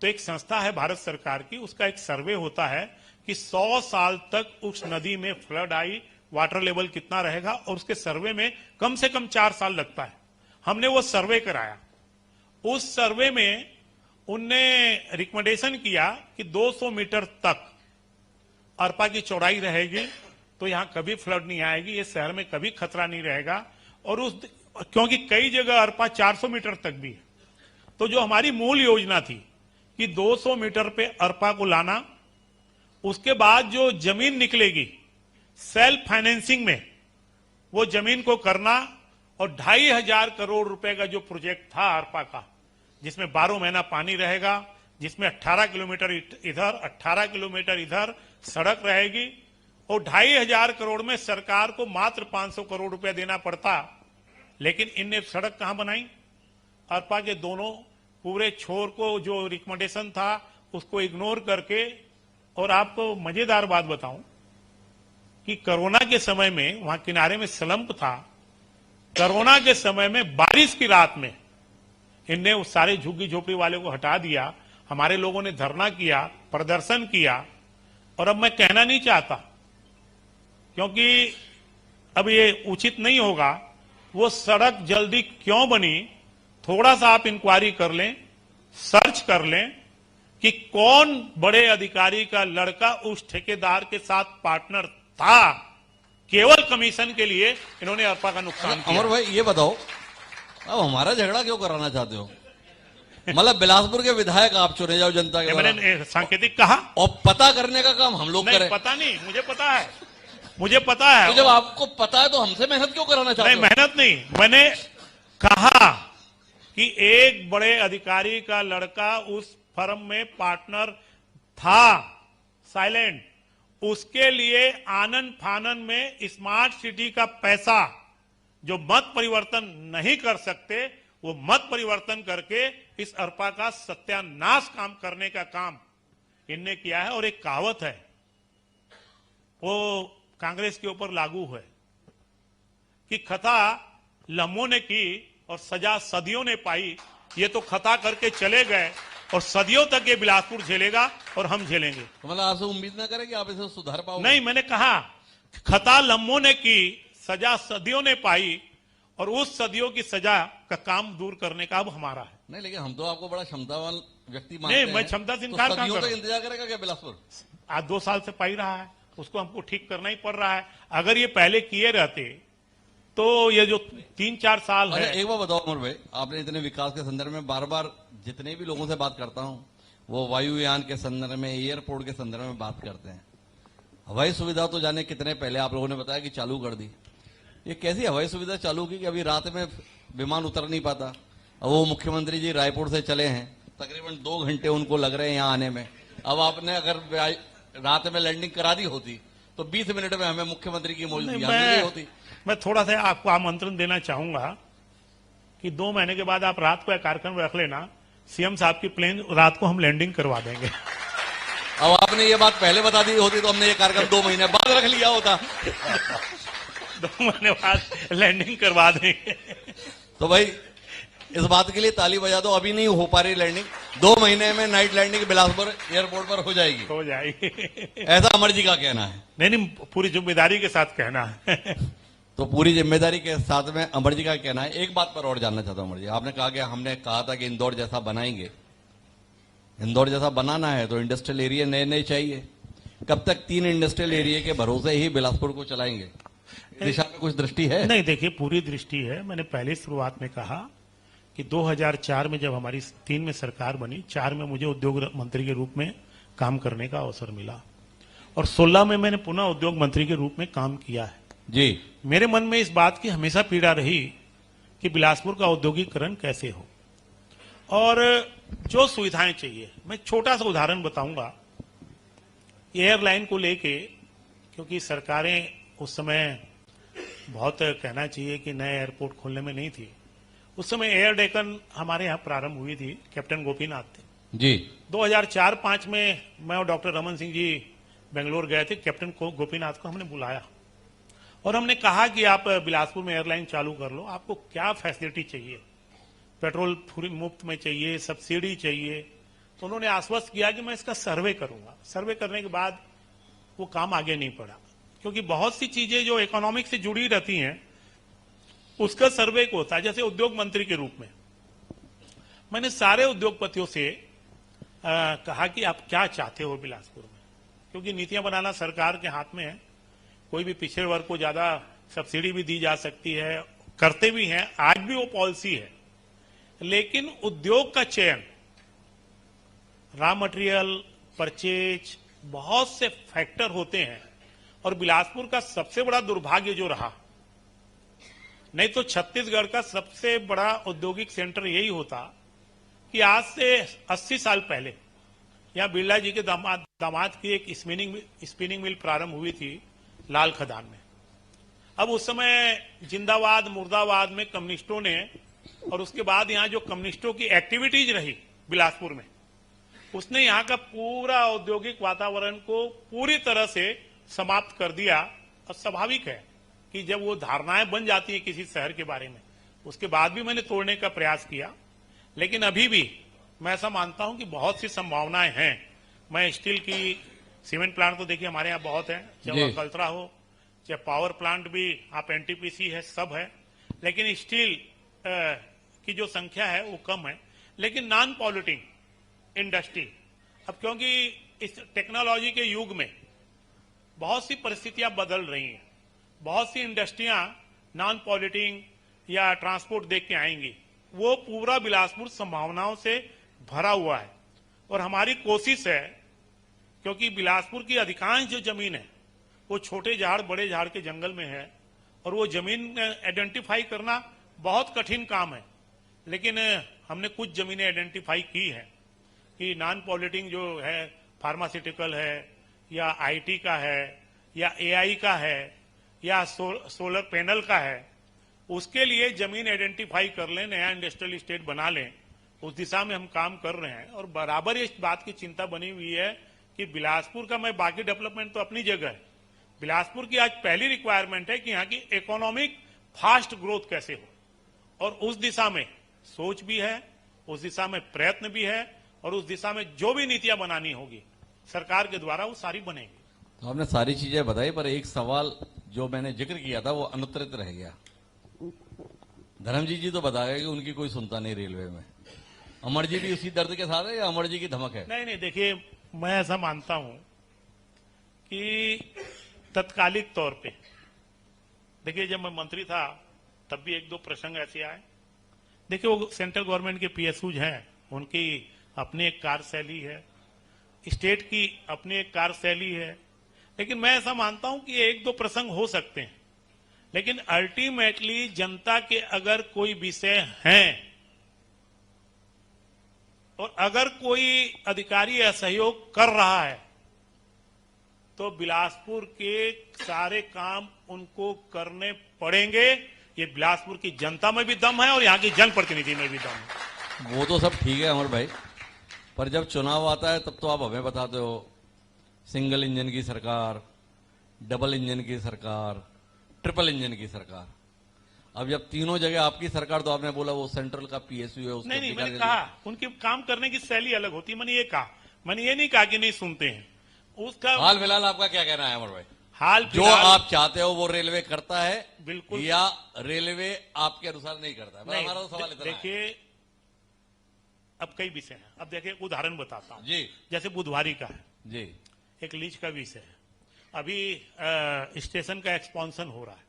तो एक संस्था है भारत सरकार की, उसका एक सर्वे होता है कि 100 साल तक उस नदी में फ्लड आई, वाटर लेवल कितना रहेगा, और उसके सर्वे में कम से कम 4 साल लगता है। हमने वो सर्वे कराया। उस सर्वे में उनने रिकमेंडेशन किया कि 200 मीटर तक अरपा की चौड़ाई रहेगी, तो यहां कभी फ्लड नहीं आएगी, ये शहर में कभी खतरा नहीं रहेगा। और क्योंकि कई जगह अरपा 400 मीटर तक भी है, तो जो हमारी मूल योजना थी कि 200 मीटर पे अरपा को लाना, उसके बाद जो जमीन निकलेगी सेल्फ फाइनेंसिंग में वो जमीन को करना, और 2,500 करोड़ रुपए का जो प्रोजेक्ट था अरपा का, जिसमें 12 महीना पानी रहेगा, जिसमें 18 किलोमीटर इधर 18 किलोमीटर इधर सड़क रहेगी, और 2,500 करोड़ में सरकार को मात्र 500 करोड़ रुपया देना पड़ता। लेकिन इनने सड़क कहां बनाई? अरपा के दोनों पूरे छोर को जो रिकमेंडेशन था उसको इग्नोर करके। और आपको मजेदार बात बताऊं कि कोरोना के समय में वहां किनारे में स्लंप था, कोरोना के समय में बारिश की रात में इनने उस सारे झुग्गी झोपड़ी वाले को हटा दिया। हमारे लोगों ने धरना किया, प्रदर्शन किया, और अब मैं कहना नहीं चाहता क्योंकि अब ये उचित नहीं होगा, वो सड़क जल्दी क्यों बनी, थोड़ा सा आप इंक्वायरी कर लें, सर्च कर लें कि कौन बड़े अधिकारी का लड़का उस ठेकेदार के साथ पार्टनर था। केवल कमीशन के लिए इन्होंने अरपा का नुकसान किया। अमर भाई ये बताओ, अब हमारा झगड़ा क्यों कराना चाहते हो? मतलब बिलासपुर के विधायक आप चुने जाओ जनता के द्वारा, मैंने सांकेतिक कहा। और पता करने का काम हम लोग नहीं, करें। पता नहीं, मुझे पता है, मुझे पता है। तो जब आपको पता है तो हमसे मेहनत क्यों कराना चाहते नहीं, हो? मेहनत नहीं, मैंने कहा कि एक बड़े अधिकारी का लड़का उस फर्म में पार्टनर था, साइलेंट, उसके लिए आनन फानन में स्मार्ट सिटी का पैसा जो मत परिवर्तन नहीं कर सकते, वो मत परिवर्तन करके इस अरपा का सत्यानाश काम करने का काम इनने किया है। और एक कहावत है, वो कांग्रेस के ऊपर लागू है कि खता लम्हों ने की और सजा सदियों ने पाई। ये तो खता करके चले गए और सदियों तक ये बिलासपुर झेलेगा और हम झेलेंगे। तो मतलब आपसे उम्मीद ना करें कि आप इसे सुधार पाओगे? नहीं, मैंने कहा खता लम्हों ने की, सजा सदियों ने पाई, और उस सदियों की सजा का काम दूर करने का अब हमारा है। नहीं, लेकिन हम तो आपको बड़ा क्षमतावान व्यक्ति मानते नहीं, हैं। मैं क्षमता से तो इनकार कहां सदियों तक करूं? इंतजार करेगा क्या बिलासपुर? आज 2 साल से पाई रहा है, उसको हमको ठीक करना ही पड़ रहा है। अगर ये पहले किए रहते तो ये जो 3-4 साल अच्छा, है। एक बार बताओ अमर भाई, आपने इतने विकास के संदर्भ में बार बार जितने भी लोगों से बात करता हूं, वो वायुयान के संदर्भ में, एयरपोर्ट के संदर्भ में बात करते हैं। हवाई सुविधा तो जाने कितने पहले आप लोगों ने बताया कि चालू कर दी। ये कैसी हवाई सुविधा चालू की कि अभी रात में विमान उतर नहीं पाता? अब वो मुख्यमंत्री जी रायपुर से चले हैं, तकरीबन 2 घंटे उनको लग रहे हैं यहाँ आने में। अब आपने अगर रात में लैंडिंग करा दी होती तो 20 मिनट में हमें मुख्यमंत्री की मौजूदगी मिल गई होती। मैं थोड़ा सा आपको आमंत्रण देना चाहूंगा कि 2 महीने के बाद आप रात को एक कार्यक्रम रख लेना, सीएम साहब की प्लेन रात को हम लैंडिंग करवा देंगे। अब आपने ये बात पहले बता दी होती तो हमने ये कार्यक्रम 2 महीने बाद रख लिया होता। 2 महीने बाद लैंडिंग करवा देंगे। तो भाई इस बात के लिए ताली बजा दो, अभी नहीं हो पा रही लैंडिंग, 2 महीने में नाइट लैंडिंग बिलासपुर एयरपोर्ट पर हो जाएगी, हो जाएगी। ऐसा अमर जी का कहना है। नहीं, पूरी जिम्मेदारी के साथ कहना है। तो पूरी जिम्मेदारी के साथ में अमर जी का कहना है। एक बात पर और जानना चाहता हूं अमर जी, आपने कहा कि हमने कहा था कि इंदौर जैसा बनाएंगे। इंदौर जैसा बनाना है तो इंडस्ट्रियल एरिया नए नए चाहिए। कब तक 3 इंडस्ट्रियल एरिया के भरोसे ही बिलासपुर को चलाएंगे? इस दिशा में कुछ दृष्टि है? नहीं, देखिए, पूरी दृष्टि है। मैंने पहले शुरुआत में कहा कि 2004 में जब हमारी 3 में सरकार बनी, 4 में मुझे उद्योग मंत्री के रूप में काम करने का अवसर मिला और 16 में मैंने पुनः उद्योग मंत्री के रूप में काम किया है जी। मेरे मन में इस बात की हमेशा पीड़ा रही कि बिलासपुर का औद्योगिकरण कैसे हो और जो सुविधाएं चाहिए। मैं छोटा सा उदाहरण बताऊंगा एयरलाइन को लेके, क्योंकि सरकारें उस समय बहुत कहना चाहिए कि नए एयरपोर्ट खोलने में नहीं थी। उस समय एयर डेकन हमारे यहाँ प्रारंभ हुई थी, कैप्टन गोपीनाथ थे जी। 2004-5 में मैं और डॉक्टर रमन सिंह जी बेंगलोर गए थे। कैप्टन गोपीनाथ को हमने बुलाया और हमने कहा कि आप बिलासपुर में एयरलाइन चालू कर लो, आपको क्या फैसिलिटी चाहिए, पेट्रोल पूरी मुफ्त में चाहिए, सब्सिडी चाहिए। तो उन्होंने आश्वस्त किया कि मैं इसका सर्वे करूंगा। सर्वे करने के बाद वो काम आगे नहीं बढ़ा, क्योंकि बहुत सी चीजें जो इकोनॉमिक से जुड़ी रहती हैं उसका सर्वे को होता है। जैसे उद्योग मंत्री के रूप में मैंने सारे उद्योगपतियों से कहा कि आप क्या चाहते हो बिलासपुर में, क्योंकि नीतियां बनाना सरकार के हाथ में है। कोई भी पिछड़े वर्ग को ज्यादा सब्सिडी भी दी जा सकती है, करते भी हैं, आज भी वो पॉलिसी है। लेकिन उद्योग का चयन, रॉ मटेरियल, परचेज, बहुत से फैक्टर होते हैं और बिलासपुर का सबसे बड़ा दुर्भाग्य जो रहा, नहीं तो छत्तीसगढ़ का सबसे बड़ा औद्योगिक सेंटर यही होता कि आज से 80 साल पहले यहां बिरला जी के दामाद की एक स्पिनिंग मिल प्रारंभ हुई थी लाल खदान में। अब उस समय जिंदाबाद मुर्दाबाद में कम्युनिस्टों ने, और उसके बाद यहां जो कम्युनिस्टों की एक्टिविटीज रही बिलासपुर में, उसने यहां का पूरा औद्योगिक वातावरण को पूरी तरह से समाप्त कर दिया। और स्वाभाविक है कि जब वो धारणाएं बन जाती है किसी शहर के बारे में, उसके बाद भी मैंने तोड़ने का प्रयास किया। लेकिन अभी भी मैं ऐसा मानता हूं कि बहुत सी संभावनाएं हैं। मैं स्टील की सीमेंट प्लांट तो देखिए हमारे यहाँ बहुत है, चाहे वो कल्तरा हो, चाहे पावर प्लांट भी, आप एनटीपीसी है, सब है। लेकिन स्टील की जो संख्या है वो कम है। लेकिन नॉन पॉल्यूटिंग इंडस्ट्री, अब क्योंकि इस टेक्नोलॉजी के युग में बहुत सी परिस्थितियां बदल रही हैं, बहुत सी इंडस्ट्रियां नॉन पॉल्यूटिंग या ट्रांसपोर्ट देख के आएंगी। वो पूरा बिलासपुर संभावनाओं से भरा हुआ है। और हमारी कोशिश है, क्योंकि बिलासपुर की अधिकांश जो जमीन है वो छोटे झाड़ बड़े झाड़ के जंगल में है, और वो जमीन आइडेंटिफाई करना बहुत कठिन काम है। लेकिन हमने कुछ जमीनें आइडेंटिफाई की है कि नॉन पॉल्यूटिंग जो है, फार्मास्यूटिकल है या आईटी का है या एआई का है या सोलर पैनल का है, उसके लिए जमीन आइडेंटिफाई कर लें, नया इंडस्ट्रियल इस्टेट बना लें। उस दिशा में हम काम कर रहे हैं। और बराबर इस बात की चिंता बनी हुई है कि बिलासपुर का, मैं बाकी डेवलपमेंट तो अपनी जगह है, बिलासपुर की आज पहली रिक्वायरमेंट है कि यहाँ की इकोनॉमिक फास्ट ग्रोथ कैसे हो, और उस दिशा में सोच भी है, उस दिशा में प्रयत्न भी है, और उस दिशा में जो भी नीतियां बनानी होगी सरकार के द्वारा वो सारी बनेगी। तो आपने सारी चीजें बताई, पर एक सवाल जो मैंने जिक्र किया था वो अनुत्तरित रह गया। धर्मजीत जी तो बताया कि उनकी कोई सुनता नहीं रेलवे में। अमर जी भी उसी दर्द के साथ है या अमर जी की धमक है? नहीं नहीं, देखिए मैं ऐसा मानता हूं कि तत्कालिक तौर पे, देखिए जब मैं मंत्री था तब भी एक दो प्रसंग ऐसे आए। देखिए वो सेंट्रल गवर्नमेंट के पीएसयूज हैं, उनकी अपनी एक कार्यशैली है, स्टेट की अपनी एक कार्यशैली है। लेकिन मैं ऐसा मानता हूं कि एक दो प्रसंग हो सकते हैं, लेकिन अल्टीमेटली जनता के अगर कोई विषय हैं और अगर कोई अधिकारी असहयोग कर रहा है तो बिलासपुर के सारे काम उनको करने पड़ेंगे। ये बिलासपुर की जनता में भी दम है और यहाँ की जनप्रतिनिधि में भी दम है। वो तो सब ठीक है अमर भाई, पर जब चुनाव आता है तब तो आप हमें बताते हो सिंगल इंजन की सरकार, डबल इंजन की सरकार, ट्रिपल इंजन की सरकार। अब जब तीनों जगह आपकी सरकार, तो आपने बोला वो सेंट्रल का पीएसयू है, उसको नहीं, मैंने कहा उनकी काम करने की शैली अलग होती है। मैंने ये कहा, मैंने ये नहीं कहा कि नहीं सुनते हैं उसका। हाल फिलहाल आपका क्या कहना है अमर भाई? हाल जो आप चाहते हो वो रेलवे करता है बिल्कुल, या रेलवे आपके अनुसार नहीं करता है? नहीं, हमारा तो सवाल इतना है। देखिए अब कई विषय हैं। अब देखिए उदाहरण बताता हूं, जी जैसे बुधवारी का है, जी एक लीज का विषय है। अभी स्टेशन का एक्सपांशन हो रहा है,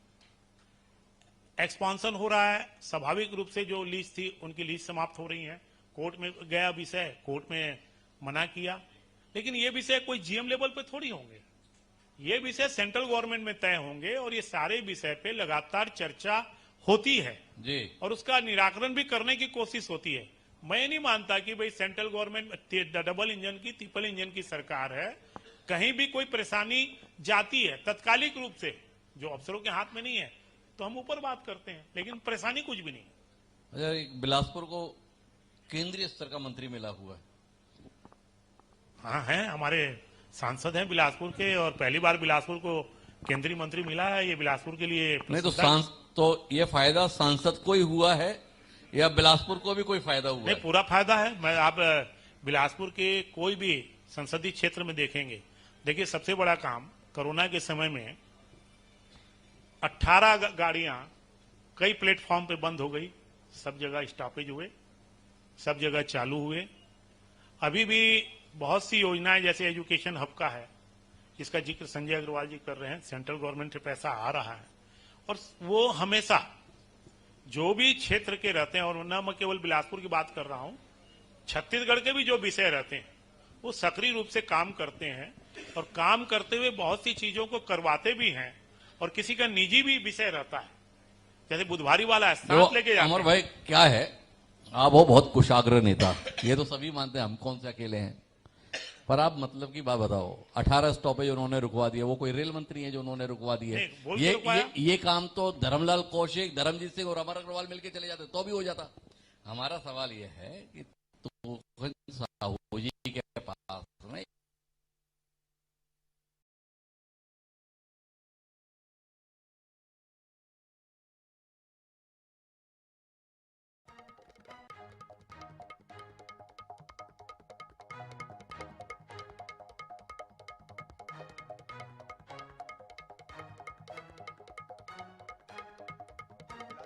एक्सपांशन हो रहा है, स्वाभाविक रूप से जो लीज थी उनकी लीज समाप्त हो रही है। कोर्ट में गया विषय, कोर्ट में मना किया। लेकिन ये विषय कोई जीएम लेवल पे थोड़ी होंगे, ये विषय सेंट्रल गवर्नमेंट में तय होंगे और ये सारे विषय पे लगातार चर्चा होती है जी, और उसका निराकरण भी करने की कोशिश होती है। मैं नहीं मानता कि भाई सेंट्रल गवर्नमेंट डबल इंजन की, ट्रिपल इंजन की सरकार है, कहीं भी कोई परेशानी जाती है तत्कालिक रूप से, जो अफसरों के हाथ में नहीं है तो हम ऊपर बात करते हैं, लेकिन परेशानी कुछ भी नहीं। अच्छा, बिलासपुर को केंद्रीय स्तर का मंत्री मिला हुआ है। हाँ है, हमारे सांसद हैं बिलासपुर के, और पहली बार बिलासपुर को केंद्रीय मंत्री मिला है। ये बिलासपुर के लिए नहीं तो ये फायदा सांसद को ही हुआ है या बिलासपुर को भी कोई फायदा हुआ नहीं, है? पूरा फायदा है। मैं आप बिलासपुर के कोई भी संसदीय क्षेत्र में देखेंगे, देखिए सबसे बड़ा काम कोरोना के समय में 18 गाड़ियां कई प्लेटफॉर्म पे बंद हो गई, सब जगह स्टॉपेज हुए, सब जगह चालू हुए। अभी भी बहुत सी योजनाएं जैसे एजुकेशन हब का है, जिसका जिक्र संजय अग्रवाल जी कर रहे हैं, सेंट्रल गवर्नमेंट से पैसा आ रहा है और वो हमेशा जो भी क्षेत्र के रहते हैं, और न मैं केवल बिलासपुर की बात कर रहा हूं, छत्तीसगढ़ के भी जो विषय रहते हैं वो सक्रिय रूप से काम करते हैं और काम करते हुए बहुत सी चीजों को करवाते भी हैं। और किसी का निजी भी विषय रहता है, जैसे बुधवारी वाला है, साथ लेके जाते अमर हैं। भाई क्या है, आप हो बहुत कुशाग्र नेता, ये तो सभी मानते हैं, हम कौन से अकेले हैं। पर आप मतलब की बात बताओ, 18 स्टॉपेज उन्होंने रुकवा दिया, वो कोई रेल मंत्री है जो उन्होंने रुकवा दिए? नहीं, बोल के रुकवाया। ये काम तो धर्मलाल कौशिक, धर्मजीत सिंह और अमर अग्रवाल मिलकर चले जाते तो भी हो जाता। हमारा सवाल यह है कि तोहन साहू जी के पास में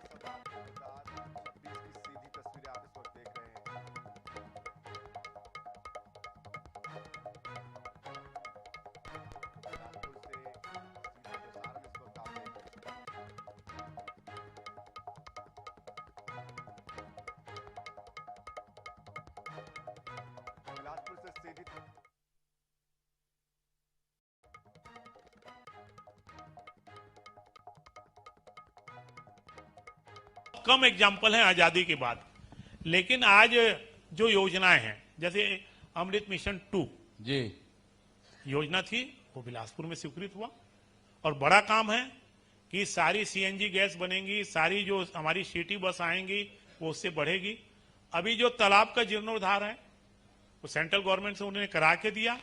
विधानसभा 2026 की सीधी तस्वीरें आप इस वक्त देख रहे हैं। कम एग्जाम्पल हैं आजादी के बाद, लेकिन आज जो योजनाएं हैं जैसे अमृत मिशन 2 जी योजना थी वो बिलासपुर में स्वीकृत हुआ और बड़ा काम है कि सारी सीएनजी गैस बनेंगी, सारी जो हमारी सिटी बस आएंगी वो उससे बढ़ेगी। अभी जो तालाब का जीर्णोद्धार है वो सेंट्रल गवर्नमेंट से उन्होंने करा के दिया,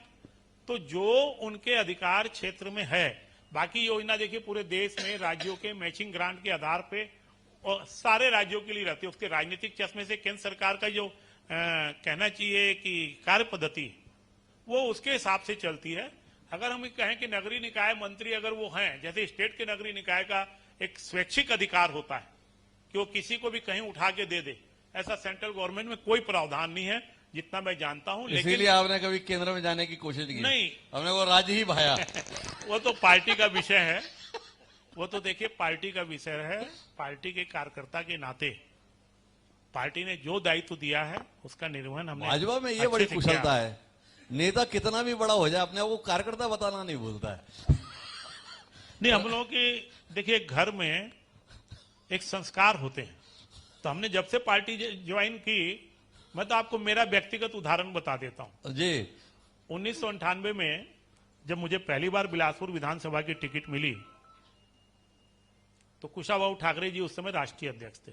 तो जो उनके अधिकार क्षेत्र में है। बाकी योजना देखिए पूरे देश में राज्यों के मैचिंग ग्रांट के आधार पे और सारे राज्यों के लिए रहती है। उसके राजनीतिक चश्मे से केंद्र सरकार का जो कहना चाहिए कि कार्य पद्धति वो उसके हिसाब से चलती है। अगर हम कहें कि नगरीय निकाय मंत्री अगर वो हैं, जैसे स्टेट के नगरीय निकाय का एक स्वैच्छिक अधिकार होता है कि वो किसी को भी कहीं उठा के दे दे, ऐसा सेंट्रल गवर्नमेंट में कोई प्रावधान नहीं है जितना मैं जानता हूं। लेकिन इसीलिए आपने कभी केंद्र में जाने की कोशिश की नहीं, हमने वो राज्य ही भाया। वो तो पार्टी का विषय है, वो तो देखिए पार्टी का विषय है। पार्टी के कार्यकर्ता के नाते पार्टी ने जो दायित्व दिया है उसका निर्वहन हमने भाजपा में ये अच्छे बड़ी से कुशलता किया। है, नेता कितना भी बड़ा हो जाए अपने वो कार्यकर्ता बताना नहीं भूलता है। नहीं, हम लोगों की देखिए घर में एक संस्कार होते हैं, तो हमने जब से पार्टी ज्वाइन की, मैं तो आपको मेरा व्यक्तिगत उदाहरण बता देता हूं। जी 1998 में जब मुझे पहली बार बिलासपुर विधानसभा की टिकट मिली तो कुशाभाऊ ठाकरे जी उस समय राष्ट्रीय अध्यक्ष थे।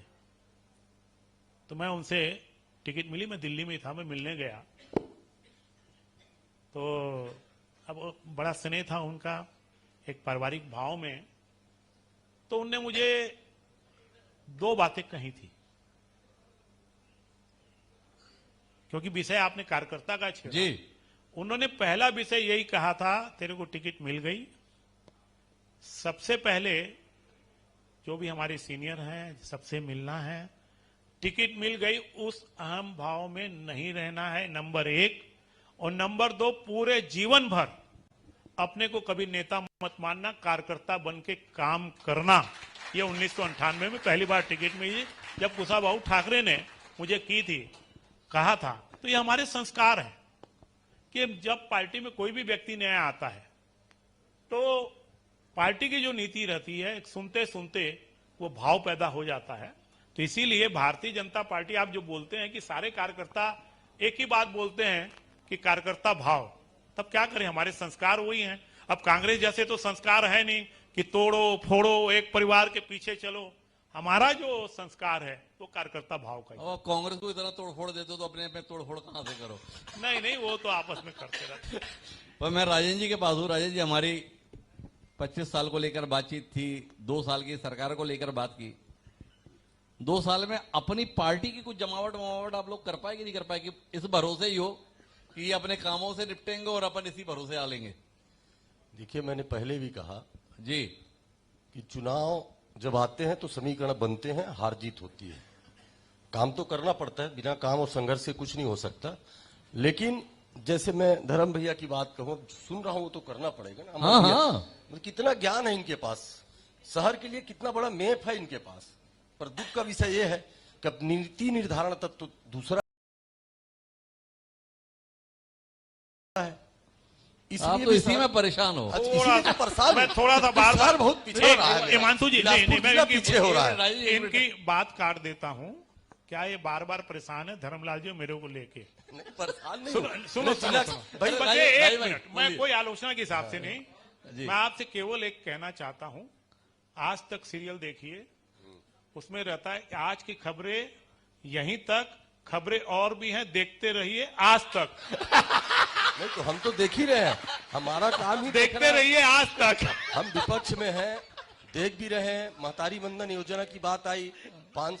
तो मैं उनसे टिकट मिली, मैं दिल्ली में था, मैं मिलने गया, तो अब बड़ा स्नेह था उनका एक पारिवारिक भाव में। तो उनने मुझे 2 बातें कही थी, क्योंकि विषय आपने कार्यकर्ता का छेड़ा। जी उन्होंने पहला विषय यही कहा था, तेरे को टिकट मिल गई, सबसे पहले जो भी हमारे सीनियर हैं सबसे मिलना है, टिकट मिल गई उस अहम भाव में नहीं रहना है, नंबर 1। और नंबर 2, पूरे जीवन भर अपने को कभी नेता मत मानना, कार्यकर्ता बन के काम करना। ये 1998 में पहली बार टिकट मिली जब कुशाभाऊ ठाकरे ने मुझे की थी, कहा था। तो ये हमारे संस्कार है कि जब पार्टी में कोई भी व्यक्ति नया आता है तो पार्टी की जो नीति रहती है, सुनते सुनते वो भाव पैदा हो जाता है। तो इसीलिए भारतीय जनता पार्टी, आप जो बोलते हैं कि सारे कार्यकर्ता एक ही बात बोलते हैं कि कार्यकर्ता भाव, तब क्या करें, हमारे संस्कार वही हैं। अब कांग्रेस जैसे तो संस्कार है नहीं कि तोड़ो फोड़ो, एक परिवार के पीछे चलो। हमारा जो संस्कार है वो कार्यकर्ता भाव का ही। अब कांग्रेस को इतना तोड़फोड़ देते हो तो अपने में तोड़फोड़ कहां से करो। नहीं, वो तो आपस में करते रहते हैं। पर मैं राजन जी के पास हूँ। राजन जी, हमारी 25 साल को लेकर बातचीत थी, 2 साल की सरकार को लेकर बात की। 2 साल में अपनी पार्टी की कुछ जमावट आप लोग कर पाए कि नहीं कर पाए, कि इस भरोसे ही हो कि ये अपने कामों से निपटेंगे और अपन इसी भरोसे आ लेंगे? देखिए, मैंने पहले भी कहा जी कि चुनाव जब आते हैं तो समीकरण बनते हैं, हार जीत होती है, काम तो करना पड़ता है, बिना काम और संघर्ष से कुछ नहीं हो सकता। लेकिन जैसे मैं धर्म भैया की बात कहूं, सुन रहा हूं तो करना पड़ेगा ना। हाँ, भैया, हाँ। मतलब कितना ज्ञान है इनके पास, शहर के लिए कितना बड़ा मैप है इनके पास। पर दुख का विषय यह है कि अब नीति निर्धारण तक तो दूसरा है, आप तो इसी में परेशान हो। अच्छा, इसीलिए तो परेशान मैं हूं। थोड़ा सा बार शहर बहुत पीछे हो रहा है। हिमांशु जी, बिलासपुर नहीं, मैं जिला इनकी- पीछे हो रहा है। इनकी बात काट देता हूं। क्या ये बार बार परेशान है धर्मलाल जी मेरे को लेके? नहीं, परेशान नहीं सुनो हूं। सुनो मैं सुनो, जिला- सुनो। भाई, बच्चे, भाई, एक भाई, मिनट, मैं बोलिए। कोई आलोचना के हिसाब से नहीं, जी। मैं आपसे केवल एक कहना चाहता हूं। आज तक सीरियल देखिए, उसमें रहता है आज की खबरें यहीं तक, खबरें और भी हैं, देखते रहिए आज तक। नहीं तो हम तो देख ही रहे हैं, हमारा काम ही देखते देखना है। रहिए आज तक। हम विपक्ष में हैं, देख भी रहे हैं। महतारी बंधन योजना की बात आई,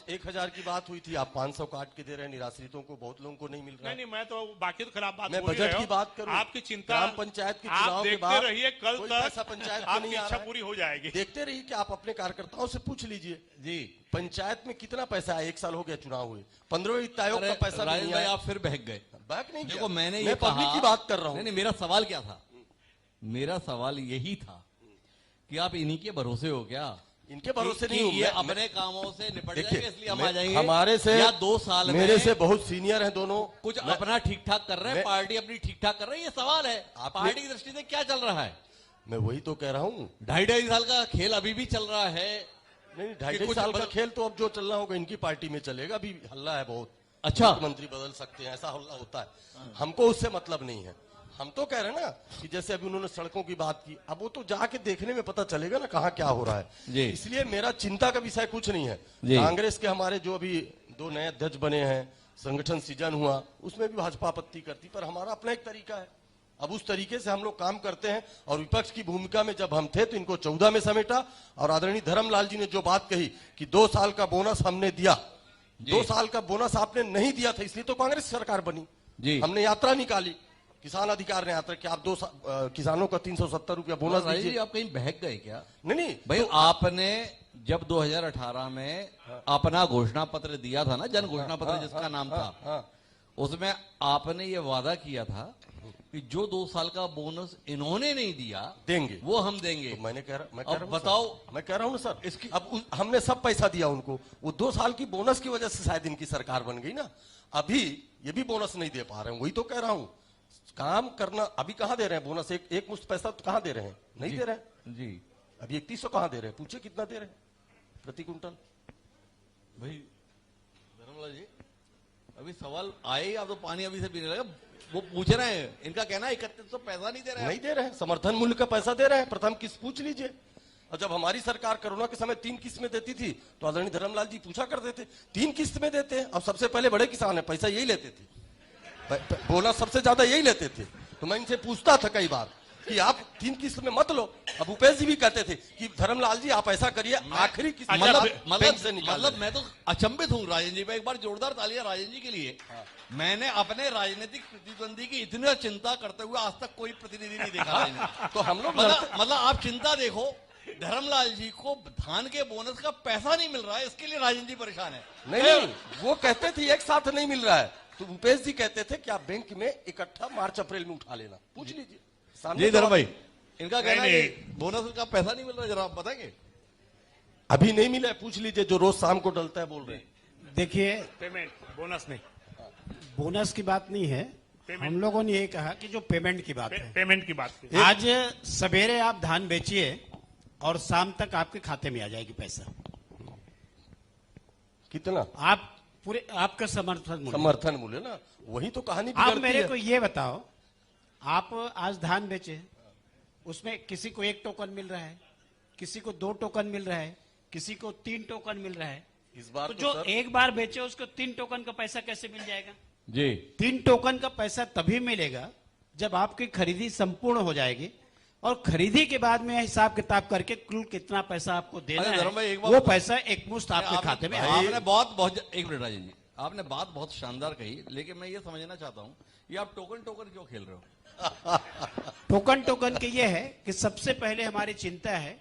1,000 की बात हुई थी, आप 500 काट के दे रहे हैं निराश्रितों को, बहुत लोगों को नहीं मिल रहा है। नहीं, मैं तो बाकी तो खराब बात मैं बोल ही बजट रहे की हो। बात करूं, आपकी चिंता, ग्राम पंचायत के आप चुनाव के देखते बाद रहिए, कल कोई तक पैसा पंचायत को आपकी नहीं आ इच्छा रहा है। पूरी हो जाएगी। देखते रहिए कि आप अपने कार्यकर्ताओं से पूछ लीजिए जी पंचायत में कितना पैसा है। 1 साल हो गया चुनाव हुए, 15वें वित्त आयोग अरे का पैसा भी राजन नहीं भाई, आया। आप फिर बहक गए। बैक नहीं देखो, किया। मैंने ये मैं कहा, पब्लिक की बात कर रहा हूं। नहीं, मेरा सवाल क्या था? मेरा सवाल यही था कि आप इन्हीं के भरोसे हो क्या? इनके भरोसे कि नहीं हूं ये मैं। अपने कामों से निपट देखिए, जाएंगे इसलिए हम आ मैं- जाएंगे, हमारे से या 2 साल मेरे में से बहुत सीनियर हैं दोनों। कुछ मैं- अपना ठीक ठाक कर रहे हैं, मैं- पार्टी अपनी ठीक ठाक कर रही है, ये सवाल है पार्टी की दृष्टि से क्या चल रहा है। मैं वही तो कह रहा हूँ। 2.5 साल का खेल अभी भी चल रहा है। नहीं, कि 2.5 कुछ साल का बदल- खेल तो अब जो चलना होगा इनकी पार्टी में चलेगा। अभी हल्ला है बहुत, अच्छा। मुख्यमंत्री बदल सकते हैं, ऐसा हल्ला होता है। हमको उससे मतलब नहीं है। हम तो कह रहे हैं ना कि जैसे अभी उन्होंने सड़कों की बात की, अब वो तो जाके देखने में पता चलेगा ना कहाँ क्या हो रहा है। जी। इसलिए मेरा चिंता का विषय कुछ नहीं है। जी। कांग्रेस के हमारे जो अभी 2 नए अध्यक्ष बने हैं, संगठन सृजन हुआ, उसमें भी भाजपा आपत्ति करती, पर हमारा अपना एक तरीका है। अब उस तरीके से हम लोग काम करते हैं। और विपक्ष की भूमिका में जब हम थे तो इनको 14 में समेटा, और आदरणीय धर्मलाल जी ने जो बात कही कि 2 साल का बोनस हमने दिया, 2 साल का बोनस आपने नहीं दिया था, इसलिए तो कांग्रेस सरकार बनी। जी। हमने यात्रा निकाली, किसान अधिकार ने यात्रा कि आप किसानों का 370 रुपया बोनस राजेश जी, दीजिए। आप कहीं बहक गए क्या? नहीं भाई तो आपने जब 2018 में अपना घोषणा पत्र दिया था ना, जन घोषणा पत्र जिसका नाम था, हाँ, उसमें आपने ये वादा किया था कि जो 2 साल का बोनस इन्होंने नहीं दिया देंगे, वो हम देंगे। तो मैं कह अब रहा हूं बताओ। सर, मैं कह रहा हूं ना सर, अब हमने सब पैसा दिया उनको, वो 2 साल की बोनस की वजह से शायद इनकी सरकार बन गई ना। अभी ये भी बोनस नहीं दे पा रहे हैं, वही तो कह रहा हूं। काम करना, अभी कहां दे रहे हैं बोनस? एक मुश्त पैसा तो कहां दे रहे हैं? नहीं दे रहे हैं। जी अभी 3100 कहां दे रहे हैं? पूछे कितना दे रहे हैं प्रति कुंटल? भाई धर्मलाल जी, अभी सवाल आए, आप तो पानी अभी से पीने लगा। वो पूछ रहे हैं, इनका कहना है 3100 पैसा नहीं दे रहे हैं। नहीं दे रहे हैं, समर्थन मूल्य का पैसा दे रहे हैं। प्रथम किस्त पूछ लीजिए। और जब हमारी सरकार कोरोना के समय 3 किस्त में देती थी तो आदरणीय धर्मलाल जी पूछा करते थे 3 किस्त में देते हैं। अब सबसे पहले बड़े किसान है, पैसा यही लेते थे, बोनस सबसे ज्यादा यही लेते थे। तो मैं इनसे पूछता था कई बार कि आप 3 किस्त में मत लो। अब भूपेश जी भी कहते थे कि धर्मलाल जी आप ऐसा करिए, आखिरी किस्त में आप बैंक से निकाल मतलब मैं तो अचंभित हूँ राजन जी। मैं एक बार जोरदार तालियां राजन जी के लिए। मैंने अपने राजनीतिक प्रतिद्वंदी की इतनी चिंता करते हुए आज तक कोई प्रतिनिधि नहीं देखा राजन जी। तो हम लोग मतलब आप चिंता देखो, धर्मलाल जी को धान के बोनस का पैसा नहीं मिल रहा है, इसके लिए राजन जी परेशान है। नहीं, वो कहते थे एक साथ नहीं मिल रहा है, तो भूपेश जी कहते थे कि आप बैंक में इकट्ठा मार्च अप्रैल में उठा लेना। पूछ लीजिए सामने। जी धर्म भाई, इनका कहना है नहीं, कि बोनस का पैसा नहीं मिल रहा, जरा आप बताएंगे। अभी नहीं मिला है, पूछ लीजिए जो रोज शाम को डलता है, बोल रहे हैं। देखिए, पेमेंट बोनस नहीं, बोनस की बात नहीं है, हम लोगों ने ये कहा कि जो पेमेंट की बात है। पेमेंट की बात की। आज सवेरे आप धान बेचिए और शाम तक आपके खाते में आ जाएगी पैसा। कितना आप पूरे आपका समर्थन मूल्य ना, वही तो कहानी आप बिगड़ती मेरे है। को ये बताओ, आप आज धान बेचे, उसमें किसी को 1 टोकन मिल रहा है, किसी को 2 टोकन मिल रहा है, किसी को 3 टोकन मिल रहा है। इस बार तो तो जो सर, एक बार बेचे उसको 3 टोकन का पैसा कैसे मिल जाएगा? जी 3 टोकन का पैसा तभी मिलेगा जब आपकी खरीदी संपूर्ण हो जाएगी, और खरीदी के बाद में हिसाब किताब करके कुल कितना पैसा आपको देना अरे धर्म भाई, है, एक बात वो बताओ। पैसा एक मुश्त आपके खाते में आएगा। आपने बहुत एक मिनट राजन जी, आपने बात बहुत शानदार कही, लेकिन मैं ये समझना चाहता हूँ ये आप टोकन टोकन क्यों खेल रहे हो? टोकन के ये है कि सबसे पहले हमारी चिंता है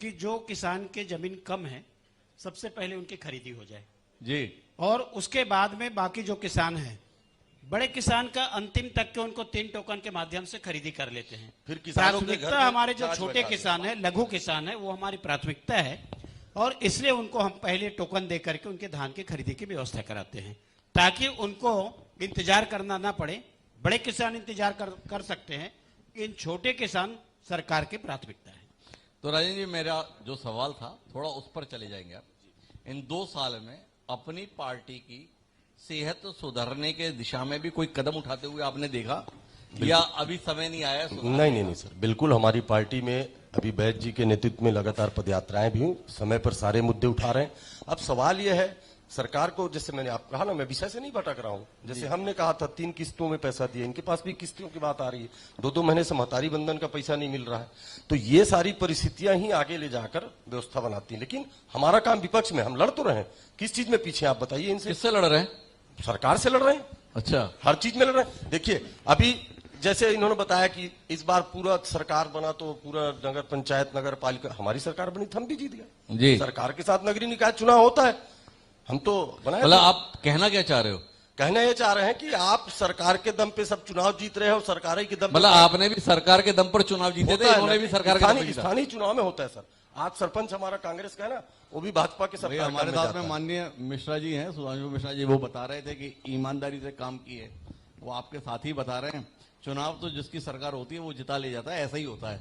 कि जो किसान के जमीन कम है, सबसे पहले उनकी खरीदी हो जाए, जी, और उसके बाद में बाकी जो किसान है, बड़े किसान का अंतिम तक के उनको 3 टोकन के माध्यम से खरीदी कर लेते हैं। फिर किसानों के घर प्राथमिकता में हमारे जो चार्ज छोटे बैठा किसान है, लघु किसान है, वो हमारी प्राथमिकता है, और इसलिए उनको हम पहले टोकन दे करके उनके धान की खरीदी की व्यवस्था कराते हैं, ताकि उनको इंतजार करना ना पड़े। बड़े किसान इंतजार कर सकते हैं, इन छोटे किसान सरकार की प्राथमिकता है। तो राजन जी, मेरा जो सवाल था थोड़ा उस पर चले जाएंगे आप। इन 2 साल में अपनी पार्टी की सेहत सुधारने के दिशा में भी कोई कदम उठाते हुए आपने देखा, या अभी समय नहीं आया? नहीं सर, बिल्कुल हमारी पार्टी में अभी बैद जी के नेतृत्व में लगातार पदयात्राएं भी हुई, समय पर सारे मुद्दे उठा रहे हैं। अब सवाल यह है सरकार को, जैसे मैंने आपको कहा ना, मैं विषय से नहीं भटक रहा हूं। जैसे हमने कहा था 3 किस्तों में पैसा दिया, इनके पास भी किस्तों की बात आ रही है, 2-2 महीने से महतारी बंधन का पैसा नहीं मिल रहा है। तो ये सारी परिस्थितियां ही आगे ले जाकर व्यवस्था बनाती है। लेकिन हमारा काम विपक्ष में, हम लड़ तो रहे हैं, किस चीज में पीछे आप बताइए इनसे? किससे लड़ रहे हैं? सरकार से लड़ रहे हैं, अच्छा, हर चीज में लड़ रहे हैं। देखिए अभी जैसे इन्होंने बताया कि इस बार पूरा सरकार बना तो पूरा नगर पंचायत नगर पालिका, हमारी सरकार बनी तो हम भी जीत गए। जी, सरकार के साथ नगरीय निकाय चुनाव होता है, हम तो बनाए। मतलब आप कहना क्या चाह रहे हो? कहना ये चाह रहे हैं कि आप सरकार के दम पे सब चुनाव जीत रहे हो, सरकार के दम पे मतलब आपने भी सरकार के दम पर चुनाव जीते थे, इन्होंने भी सरकार के दम पर जीता। स्थानीय चुनाव में होता है सर। आज सरपंच हमारा कांग्रेस का है ना, वो भी भाजपा के भाई सरकार हमारे साथ में माननीय मिश्रा जी हैं, सुधांशु मिश्रा जी, वो बता रहे थे कि ईमानदारी से काम किए, वो आपके साथ ही बता रहे हैं। चुनाव तो जिसकी सरकार होती है वो जिता ले जाता है, ऐसा ही होता है।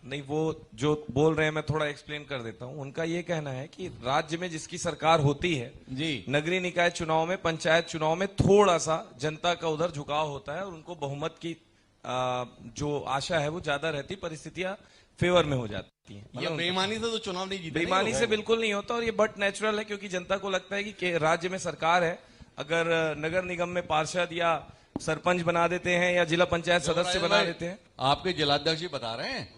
नहीं, वो जो बोल रहे हैं मैं थोड़ा एक्सप्लेन कर देता हूं। उनका ये कहना है कि राज्य में जिसकी सरकार होती है जी, नगरीय निकाय चुनाव में, पंचायत चुनाव में थोड़ा सा जनता का उधर झुकाव होता है और उनको बहुमत की जो आशा है वो ज्यादा रहती, परिस्थितियां फेवर में हो जाती हैं। मतलब बेईमानी से तो चुनाव नहीं जीते। बेईमानी से बिल्कुल नहीं होता और ये बट नेचुरल है, क्योंकि जनता को लगता है कि राज्य में सरकार है, अगर नगर निगम में पार्षद या सरपंच बना देते हैं या जिला पंचायत सदस्य बना देते हैं। आपके जिलाध्यक्ष जी बता रहे हैं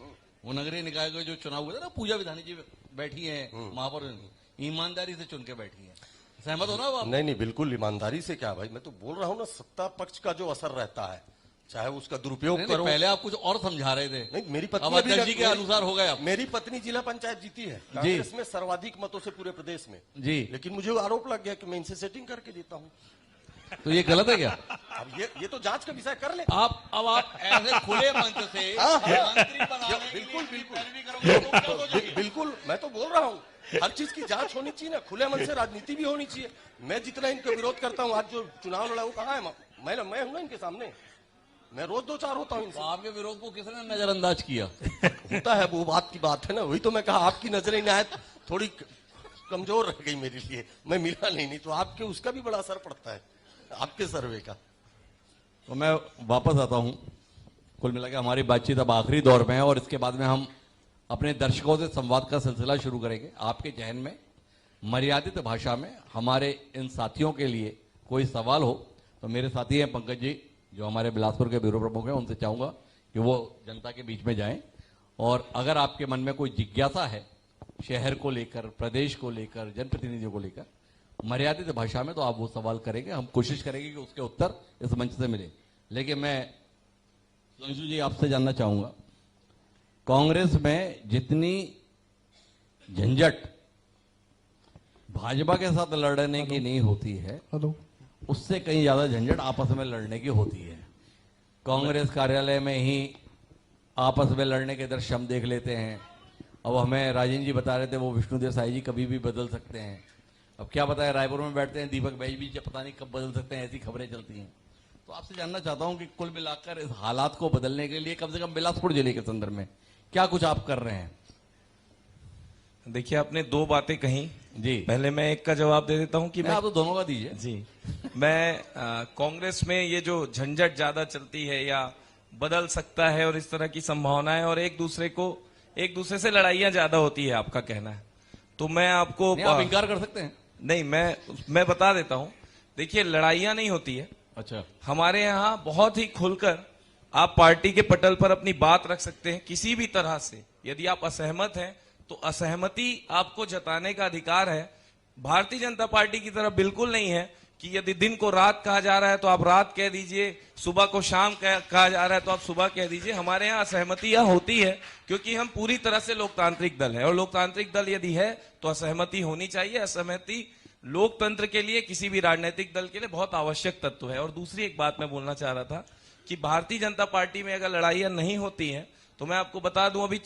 वो नगरीय निकाय का जो चुनाव हुआ था ना, पूजा विधानी जी बैठी है वहां पर, ईमानदारी से चुन के बैठी है। सहमत हो ना आप? नहीं नहीं, बिल्कुल ईमानदारी से क्या भाई, मैं तो बोल रहा हूँ ना, सत्ता पक्ष का जो असर रहता है, चाहे उसका दुरुपयोग नहीं, करो। पहले आप कुछ और समझा रहे थे। नहीं, मेरी अब पत्नी अध्यक्ष जी के अनुसार हो गए आप। मेरी पत्नी जिला पंचायत जीती है कांग्रेस में सर्वाधिक मतों से पूरे प्रदेश में जी, लेकिन मुझे आरोप लग गया कि मैं इनसे सेटिंग करके देता हूँ। तो ये गलत है क्या? अब ये तो जांच का विषय कर ले आप ऐसे खुले मंच से मंत्री बनाने के लिए बिल्कुल बिल्कुल पैरवी करोगे तो क्या सोचोगे? बिल्कुल, मैं तो बोल रहा हूँ हर चीज की जांच होनी चाहिए ना, खुले मन से राजनीति भी होनी चाहिए। मैं जितना इनका विरोध करता हूँ, आज जो चुनाव लड़ा वो कहाँ है? मैं हूँ ना इनके सामने, मैं रोज दो चार होता हूँ इनसे। तो आपके विरोध को किसने नजरअंदाज किया? होता है, वो बात की बात है ना, वही तो मैं कहा आपकी नजर इनायत थोड़ी कमजोर रह गई मेरे लिए, मैं मिला नहीं तो आपके उसका भी बड़ा असर पड़ता है, आपके सर्वे का। तो मैं वापस आता हूं। कुल मिला के हमारी बातचीत अब आखिरी दौर में है और इसके बाद में हम अपने दर्शकों से संवाद का सिलसिला शुरू करेंगे। आपके जहन में मर्यादित भाषा में हमारे इन साथियों के लिए कोई सवाल हो तो मेरे साथी हैं पंकज जी, जो हमारे बिलासपुर के ब्यूरो प्रमुख हैं, उनसे चाहूंगा कि वो जनता के बीच में जाएं और अगर आपके मन में कोई जिज्ञासा है शहर को लेकर, प्रदेश को लेकर, जनप्रतिनिधियों को लेकर, मर्यादित भाषा में, तो आप वो सवाल करेंगे। हम कोशिश करेंगे कि उसके उत्तर इस मंच से मिले। लेकिन मैं सुधांशु जी आपसे जानना चाहूंगा, कांग्रेस में जितनी झंझट भाजपा के साथ लड़ने की नहीं होती है, उससे कहीं ज्यादा झंझट आपस में लड़ने की होती है। कांग्रेस कार्यालय में ही आपस में लड़ने के दृश्य हम देख लेते हैं। अब हमें राजेंद्र जी बता रहे थे वो विष्णुदेव साई जी कभी भी बदल सकते हैं। अब क्या बताया, रायपुर में बैठते हैं दीपक भाई भी पता नहीं कब बदल सकते हैं, ऐसी खबरें चलती हैं। तो आपसे जानना चाहता हूं कि कुल मिलाकर इस हालात को बदलने के लिए कम से कम बिलासपुर जिले के संदर्भ में क्या कुछ आप कर रहे हैं? देखिए, आपने दो बातें कही जी, पहले मैं एक का जवाब दे देता हूं कि आप तो दोनों का दीजिए जी मैं कांग्रेस में ये जो झंझट ज्यादा चलती है या बदल सकता है और इस तरह की संभावनाएं और एक दूसरे से लड़ाइयां ज्यादा होती है, आपका कहना है, तो मैं आपको आप इनकार कर सकते हैं। नहीं, मैं बता देता हूं। देखिए, लड़ाइयां नहीं होती है। अच्छा, हमारे यहाँ बहुत ही खुलकर आप पार्टी के पटल पर अपनी बात रख सकते हैं किसी भी तरह से। यदि आप असहमत हैं तो असहमति आपको जताने का अधिकार है। भारतीय जनता पार्टी की तरफ बिल्कुल नहीं है कि यदि दिन को रात कहा जा रहा है तो आप रात कह दीजिए, सुबह को शाम कहा जा रहा है तो आप सुबह कह दीजिए। हमारे यहाँ असहमति यह होती है क्योंकि हम पूरी तरह से लोकतांत्रिक दल है और लोकतांत्रिक दल यदि है तो असहमति होनी चाहिए। असहमति लोकतंत्र के लिए, किसी भी राजनीतिक दल के लिए बहुत आवश्यक तत्व है। और दूसरी एक बात मैं बोलना चाह रहा था कि भारतीय जनता पार्टी में अगर लड़ाइयां नहीं होती हैं तो मैं आपको बता दूं, अभी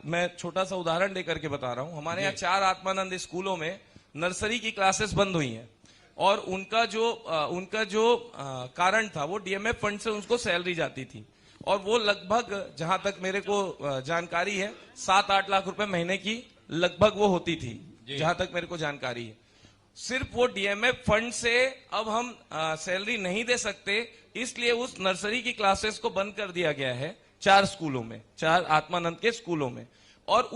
मैं छोटा सा उदाहरण देकर के बता रहा हूं। हमारे यहाँ 4 आत्मानंद स्कूलों में नर्सरी की क्लासेस बंद हुई हैं और उनका जो कारण था वो डीएमएफ फंड से उनको सैलरी जाती थी और वो लगभग, जहां तक मेरे को जानकारी है, 7-8 लाख रुपए महीने की लगभग वो होती थी, जहां तक मेरे को जानकारी है। सिर्फ वो डीएमएफ फंड से अब हम सैलरी नहीं दे सकते, इसलिए उस नर्सरी की क्लासेस को बंद कर दिया गया है 4 स्कूलों में, 4 आत्मानंद के स्कूलों में। और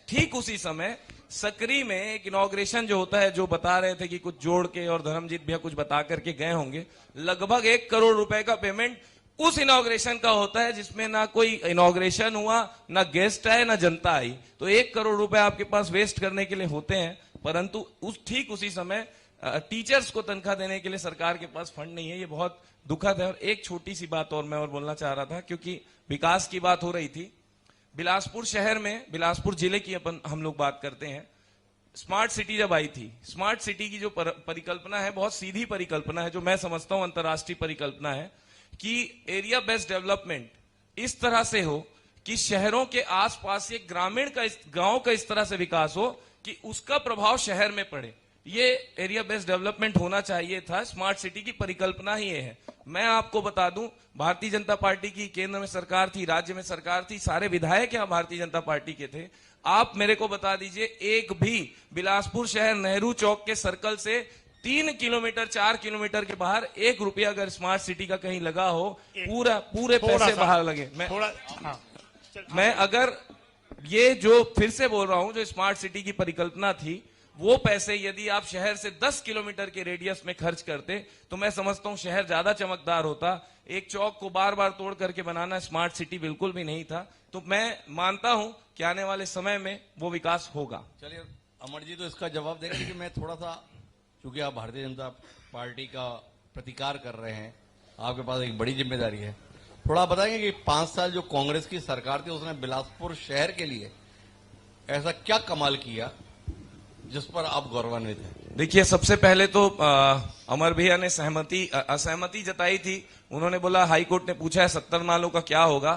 ठीक उसी समय सकरी में एक इनॉग्रेशन जो होता है, जो बता रहे थे कि कुछ जोड़ के, और धर्मजीत भैया कुछ बता करके गए होंगे, लगभग 1 करोड़ रुपए का पेमेंट उस इनॉग्रेशन का होता है जिसमें ना कोई इनॉग्रेशन हुआ, ना गेस्ट आए, ना जनता आई। तो 1 करोड़ रुपए आपके पास वेस्ट करने के लिए होते हैं, परंतु ठीक उसी समय टीचर्स को तनख्वाह देने के लिए सरकार के पास फंड नहीं है। ये बहुत दुखद है। और एक छोटी सी बात और मैं बोलना चाह रहा था, क्योंकि विकास की बात हो रही थी। बिलासपुर शहर में, बिलासपुर जिले की हम लोग बात करते हैं, स्मार्ट सिटी जब आई थी, स्मार्ट सिटी की जो परिकल्पना है, बहुत सीधी परिकल्पना है, जो मैं समझता हूं अंतर्राष्ट्रीय परिकल्पना है कि एरिया बेस्ड डेवलपमेंट इस तरह से हो कि शहरों के आसपास ये ग्रामीण का गांव का इस तरह से विकास हो कि उसका प्रभाव शहर में पड़े। ये एरिया बेस्ड डेवलपमेंट होना चाहिए था। स्मार्ट सिटी की परिकल्पना ही ये है। मैं आपको बता दूं, भारतीय जनता पार्टी की केंद्र में सरकार थी, राज्य में सरकार थी, सारे विधायक यहाँ भारतीय जनता पार्टी के थे। आप मेरे को बता दीजिए, एक भी बिलासपुर शहर नेहरू चौक के सर्कल से 3 किलोमीटर 4 किलोमीटर के बाहर 1 रुपया अगर स्मार्ट सिटी का कहीं लगा हो, पूरे पैसे बाहर लगे। मैं अगर ये जो फिर से बोल रहा हूं, जो स्मार्ट सिटी की परिकल्पना थी, वो पैसे यदि आप शहर से 10 किलोमीटर के रेडियस में खर्च करते तो मैं समझता हूं शहर ज्यादा चमकदार होता। एक चौक को बार बार तोड़ करके बनाना स्मार्ट सिटी बिल्कुल भी नहीं था। तो मैं मानता हूं कि आने वाले समय में वो विकास होगा। चलिए अमर जी तो इसका जवाब देंगे, लेकिन मैं थोड़ा सा, चूंकि आप भारतीय जनता पार्टी का प्रतिकार कर रहे हैं, आपके पास एक बड़ी जिम्मेदारी है, थोड़ा बताएंगे कि 5 साल जो कांग्रेस की सरकार थी उसने बिलासपुर शहर के लिए ऐसा क्या कमाल किया जिस पर आप गौरवान्वित हैं? देखिए, सबसे पहले तो अमर भैया ने असहमति जताई थी। उन्होंने बोला हाई कोर्ट ने पूछा है 70 नालों का क्या होगा,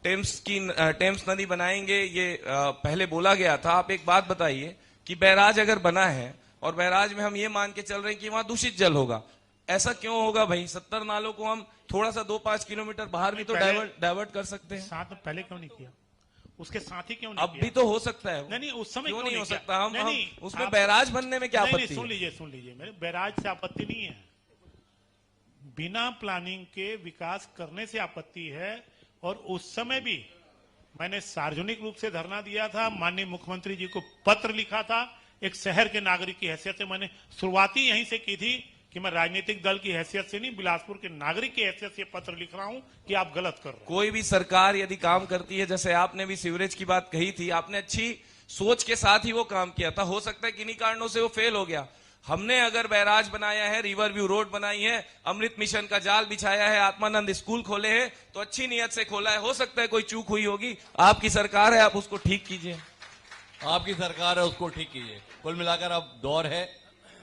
टेम्स नदी बनाएंगे, ये पहले बोला गया था। आप एक बात बताइए कि बैराज अगर बना है और बैराज में हम ये मान के चल रहे हैं कि वहां दूषित जल होगा, ऐसा क्यों होगा भाई? 70 नालों को हम थोड़ा सा 2-5 किलोमीटर बाहर भी तो डाइवर्ट कर सकते हैं। साथ में पहले क्यों नहीं किया? उसके साथ ही क्यों नहीं अब किया? भी तो हो सकता है। नहीं, उस समय क्यों क्यों नहीं हो किया? सकता? हम उसमें आप- बैराज बनने में क्या नहीं, आपत्ति सुन है? लीजिए मेरे बैराज से आपत्ति नहीं है, बिना प्लानिंग के विकास करने से आपत्ति है। और उस समय भी मैंने सार्वजनिक रूप से धरना दिया था, माननीय मुख्यमंत्री जी को पत्र लिखा था, एक शहर के नागरिक की हैसियत से मैंने शुरुआती यहीं से की थी कि मैं राजनीतिक दल की हैसियत से नहीं, बिलासपुर के नागरिक की हैसियत से पत्र लिख रहा हूं कि आप गलत कर रहे हैं। कोई भी सरकार यदि काम करती है, जैसे आपने भी सीवरेज की बात कही थी, आपने अच्छी सोच के साथ ही वो काम किया था। हो सकता है किन्हीं कारणों से वो फेल हो गया। हमने अगर बैराज बनाया है, रिवर व्यू रोड बनाई है, अमृत मिशन का जाल बिछाया है, आत्मानंद स्कूल खोले हैं, तो अच्छी नीयत से खोला है। हो सकता है कोई चूक हुई होगी, आपकी सरकार है, आप उसको ठीक कीजिए। आपकी सरकार है, उसको ठीक कीजिए। कुल मिलाकर अब दौर है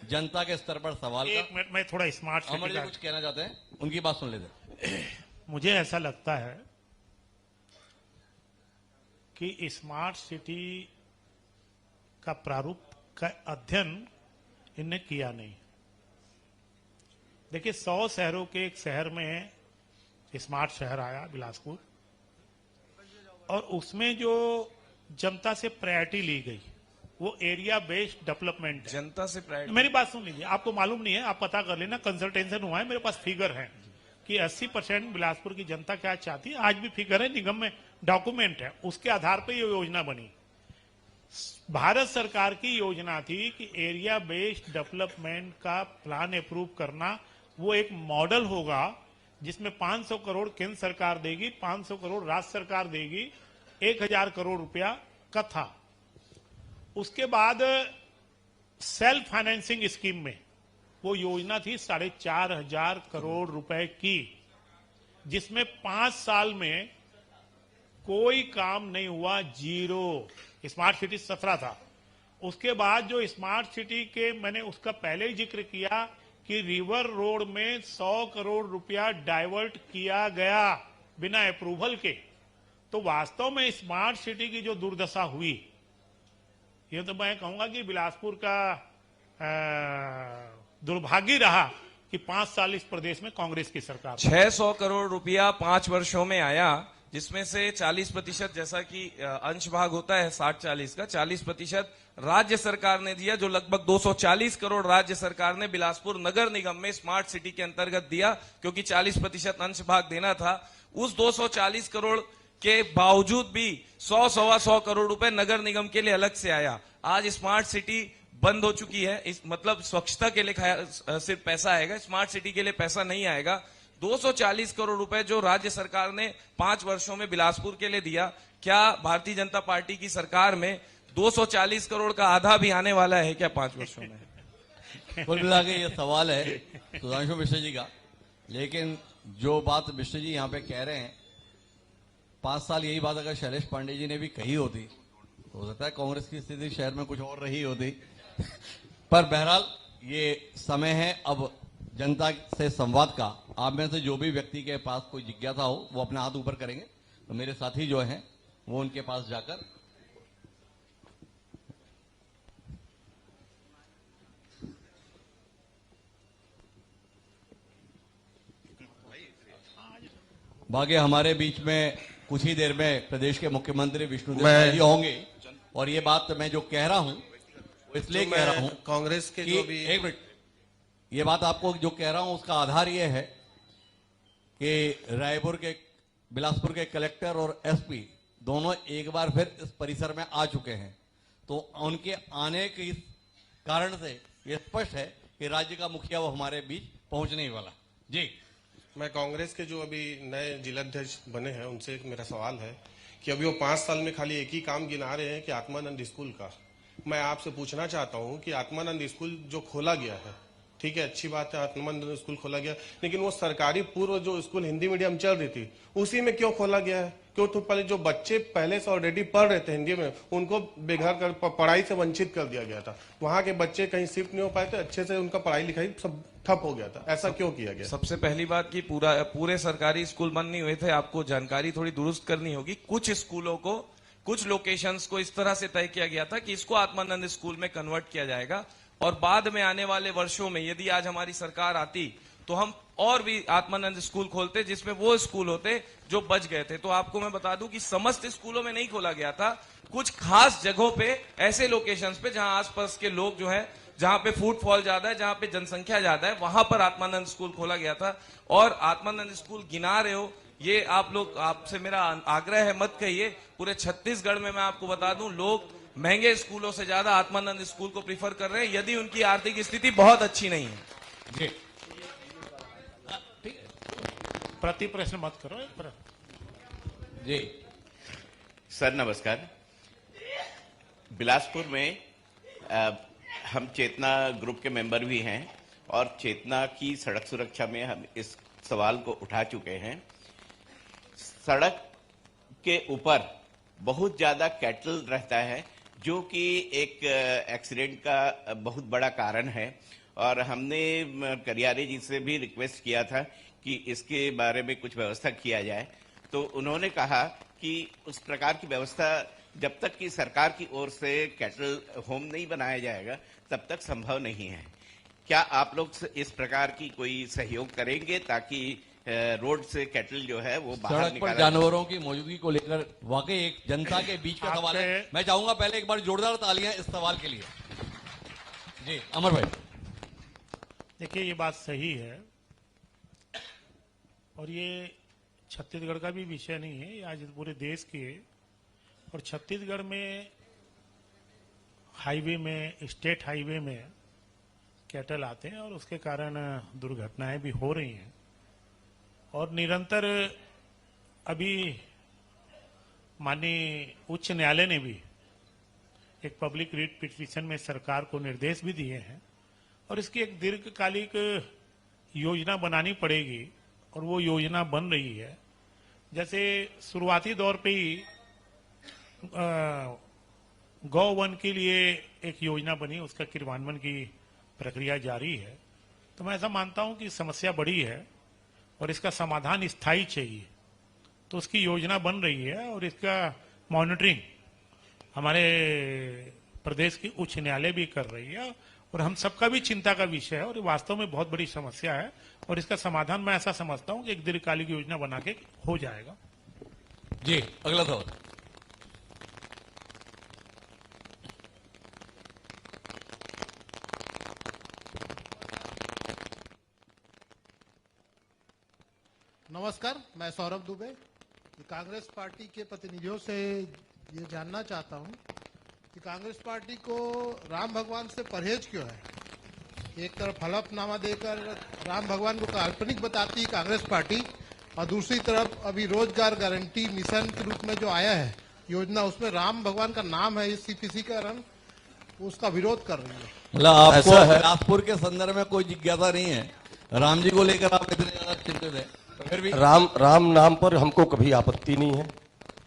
जनता के स्तर पर सवाल एक का। मिनट, मैं थोड़ा स्मार्ट अमर जी सिटी कुछ कहना चाहते हैं, उनकी बात सुन लेते हैं। मुझे ऐसा लगता है कि स्मार्ट सिटी का प्रारूप का अध्ययन इनने किया नहीं। देखिए, 100 शहरों के एक शहर में स्मार्ट शहर आया बिलासपुर, और उसमें जो जनता से प्रायोरिटी ली गई वो एरिया बेस्ड डेवलपमेंट है। जनता से प्रायोरिटी। मेरी बात सुन लीजिए, आपको मालूम नहीं है, आप पता कर लेना, कंसल्टेशन हुआ है, मेरे पास फिगर है कि 80% बिलासपुर की जनता क्या चाहती है। आज भी फिगर है, निगम में डॉक्यूमेंट है, उसके आधार पर ये योजना बनी। भारत सरकार की योजना थी कि एरिया बेस्ड डेवलपमेंट का प्लान अप्रूव करना, वो एक मॉडल होगा जिसमें 500 करोड़ केंद्र सरकार देगी, 500 करोड़ राज्य सरकार देगी, 1000 करोड़ रुपया का था। उसके बाद सेल्फ फाइनेंसिंग स्कीम में वो योजना थी 4,500 करोड़ रुपए की, जिसमें 5 साल में कोई काम नहीं हुआ, जीरो। स्मार्ट सिटी 17 था। उसके बाद जो स्मार्ट सिटी के, मैंने उसका पहले ही जिक्र किया कि रिवर रोड में 100 करोड़ रुपया डाइवर्ट किया गया बिना अप्रूवल के। तो वास्तव में स्मार्ट सिटी की जो दुर्दशा हुई, ये तो मैं कहूंगा कि बिलासपुर का दुर्भाग्य रहा कि 5 साल इस प्रदेश में कांग्रेस की सरकार। 600 करोड़ रुपया 5 वर्षों में आया, जिसमें से 40%, जैसा कि अंश भाग होता है 60-40 का, 40% राज्य सरकार ने दिया, जो लगभग 240 करोड़ राज्य सरकार ने बिलासपुर नगर निगम में स्मार्ट सिटी के अंतर्गत दिया, क्योंकि 40% अंश भाग देना था। उस 240 करोड़ के बावजूद भी 100-125 करोड़ रुपए नगर निगम के लिए अलग से आया। आज स्मार्ट सिटी बंद हो चुकी है। इस मतलब स्वच्छता के लिए सिर्फ पैसा आएगा, स्मार्ट सिटी के लिए पैसा नहीं आएगा। 240 करोड़ रुपए जो राज्य सरकार ने 5 वर्षों में बिलासपुर के लिए दिया, क्या भारतीय जनता पार्टी की सरकार में 240 करोड़ का आधा भी आने वाला है क्या 5 वर्षों में? कुल मिला के ये सवाल है सुधांशु मिश्र जी का। लेकिन जो बात मिश्र जी यहाँ पे कह रहे हैं, 5 साल यही बात अगर शैलेश पांडे जी ने भी कही होती तो हो सकता है कांग्रेस की स्थिति शहर में कुछ और रही होती। पर बहरहाल ये समय है अब जनता से संवाद का। आप में से जो भी व्यक्ति के पास कोई जिज्ञासा हो वो अपना हाथ ऊपर करेंगे तो मेरे साथी जो हैं वो उनके पास जाकर बाकी हमारे बीच में कुछ ही देर में प्रदेश के मुख्यमंत्री विष्णुदेव साय जी होंगे। और ये बात मैं जो कह रहा हूं वो इसलिए कह रहा हूं कांग्रेस के कि जो भी एक मिनट, ये बात आपको जो कह रहा हूं उसका आधार ये है कि रायपुर के बिलासपुर के कलेक्टर और एसपी दोनों एक बार फिर इस परिसर में आ चुके हैं। तो उनके आने के इस कारण से ये स्पष्ट है कि राज्य का मुखिया वो हमारे बीच पहुंचने ही वाला। जी, मैं कांग्रेस के जो अभी नए जिलाध्यक्ष बने हैं उनसे एक मेरा सवाल है कि अभी वो 5 साल में खाली एक ही काम गिना रहे हैं कि आत्मानंद स्कूल का। मैं आपसे पूछना चाहता हूं कि आत्मानंद स्कूल जो खोला गया है, ठीक है, अच्छी बात है, आत्मानंद स्कूल खोला गया, लेकिन वो सरकारी पूर्व जो स्कूल हिंदी मीडियम चल रही थी उसी में क्यों खोला गया है? क्यों? तो पहले जो बच्चे पहले से ऑलरेडी पढ़ रहे थे हिंदी में उनको बेघर कर पढ़ाई से वंचित कर दिया गया था। वहां के बच्चे कहीं शिफ्ट नहीं हो पाए थे, अच्छे से उनका पढ़ाई लिखाई सब ठप हो गया था। ऐसा क्यों किया गया? सबसे पहली बात कि पूरे सरकारी स्कूल बंद नहीं हुए थे। आपको जानकारी थोड़ी दुरुस्त करनी होगी। कुछ स्कूलों को, कुछ लोकेशंस को इस तरह से तय किया गया था कि इसको आत्मानंद स्कूल में कन्वर्ट किया जाएगा और बाद में आने वाले वर्षों में यदि आज हमारी सरकार आती तो हम और भी आत्मानंद स्कूल खोलते जिसमें वो स्कूल होते जो बच गए थे। तो आपको मैं बता दूं कि समस्त स्कूलों में नहीं खोला गया था, कुछ खास जगहों पे, ऐसे लोकेशंस पे जहां आसपास के लोग जो है, जहां पे फुटफॉल ज्यादा है, जहां पे जनसंख्या ज्यादा है, वहां पर आत्मानंद स्कूल खोला गया था। और आत्मानंद स्कूल गिना रहे हो, ये आप लोग, आपसे मेरा आग्रह है मत कहिए। पूरे छत्तीसगढ़ में मैं आपको बता दूं लोग महंगे स्कूलों से ज्यादा आत्मानंद स्कूल को प्रीफर कर रहे हैं यदि उनकी आर्थिक स्थिति बहुत अच्छी नहीं है। जी, प्रति प्रश्न मत करो। जी सर नमस्कार। बिलासपुर में हम चेतना ग्रुप के मेंबर भी हैं और चेतना की सड़क सुरक्षा में हम इस सवाल को उठा चुके हैं। सड़क के ऊपर बहुत ज्यादा कैटल रहता है जो कि एक एक्सीडेंट का बहुत बड़ा कारण है और हमने करियारे जी से भी रिक्वेस्ट किया था कि इसके बारे में कुछ व्यवस्था किया जाए। तो उन्होंने कहा कि उस प्रकार की व्यवस्था जब तक कि सरकार की ओर से कैटल होम नहीं बनाया जाएगा तब तक संभव नहीं है। क्या आप लोग इस प्रकार की कोई सहयोग करेंगे ताकि रोड से कैटल जो है वो बाहर सड़क पर जानवरों की मौजूदगी को लेकर वाकई एक जनता के बीच का सवाल है। मैं चाहूंगा पहले एक बार जोरदार तालियां इस सवाल के लिए। जी अमर भाई। देखिए, ये बात सही है और ये छत्तीसगढ़ का भी विषय नहीं है, ये आज पूरे देश की है। और छत्तीसगढ़ में हाईवे में, स्टेट हाईवे में कैटल आते हैं और उसके कारण दुर्घटनाएं भी हो रही हैं। और निरंतर अभी माननीय उच्च न्यायालय ने भी एक पब्लिक रिट पिटीशन में सरकार को निर्देश भी दिए हैं और इसकी एक दीर्घकालिक योजना बनानी पड़ेगी और वो योजना बन रही है। जैसे शुरुआती दौर पे ही गौ वन के लिए एक योजना बनी, उसका क्रियान्वयन की प्रक्रिया जारी है। तो मैं ऐसा मानता हूं कि समस्या बड़ी है और इसका समाधान स्थायी चाहिए, तो उसकी योजना बन रही है और इसका मॉनिटरिंग हमारे प्रदेश की उच्च न्यायालय भी कर रही है और हम सबका भी चिंता का विषय है और वास्तव में बहुत बड़ी समस्या है और इसका समाधान मैं ऐसा समझता हूं कि एक दीर्घकालिक योजना बना के हो जाएगा। जी अगला सवाल। नमस्कार, मैं सौरभ दुबे कांग्रेस पार्टी के प्रतिनिधियों से ये जानना चाहता हूं कि कांग्रेस पार्टी को राम भगवान से परहेज क्यों है। एक तरफ हलफनामा देकर राम भगवान को काल्पनिक बताती है कांग्रेस पार्टी और दूसरी तरफ अभी रोजगार गारंटी मिशन के रूप में जो आया है योजना, उसमें राम भगवान का नाम है, इस सीपीसी का रंग, उसका विरोध कर रही है। मतलब आपको बिलासपुर के संदर्भ में कोई जिज्ञासा नहीं है, राम जी को लेकर आप इतने ज्यादा चिंतित है। फिर भी राम नाम पर हमको कभी आपत्ति नहीं है।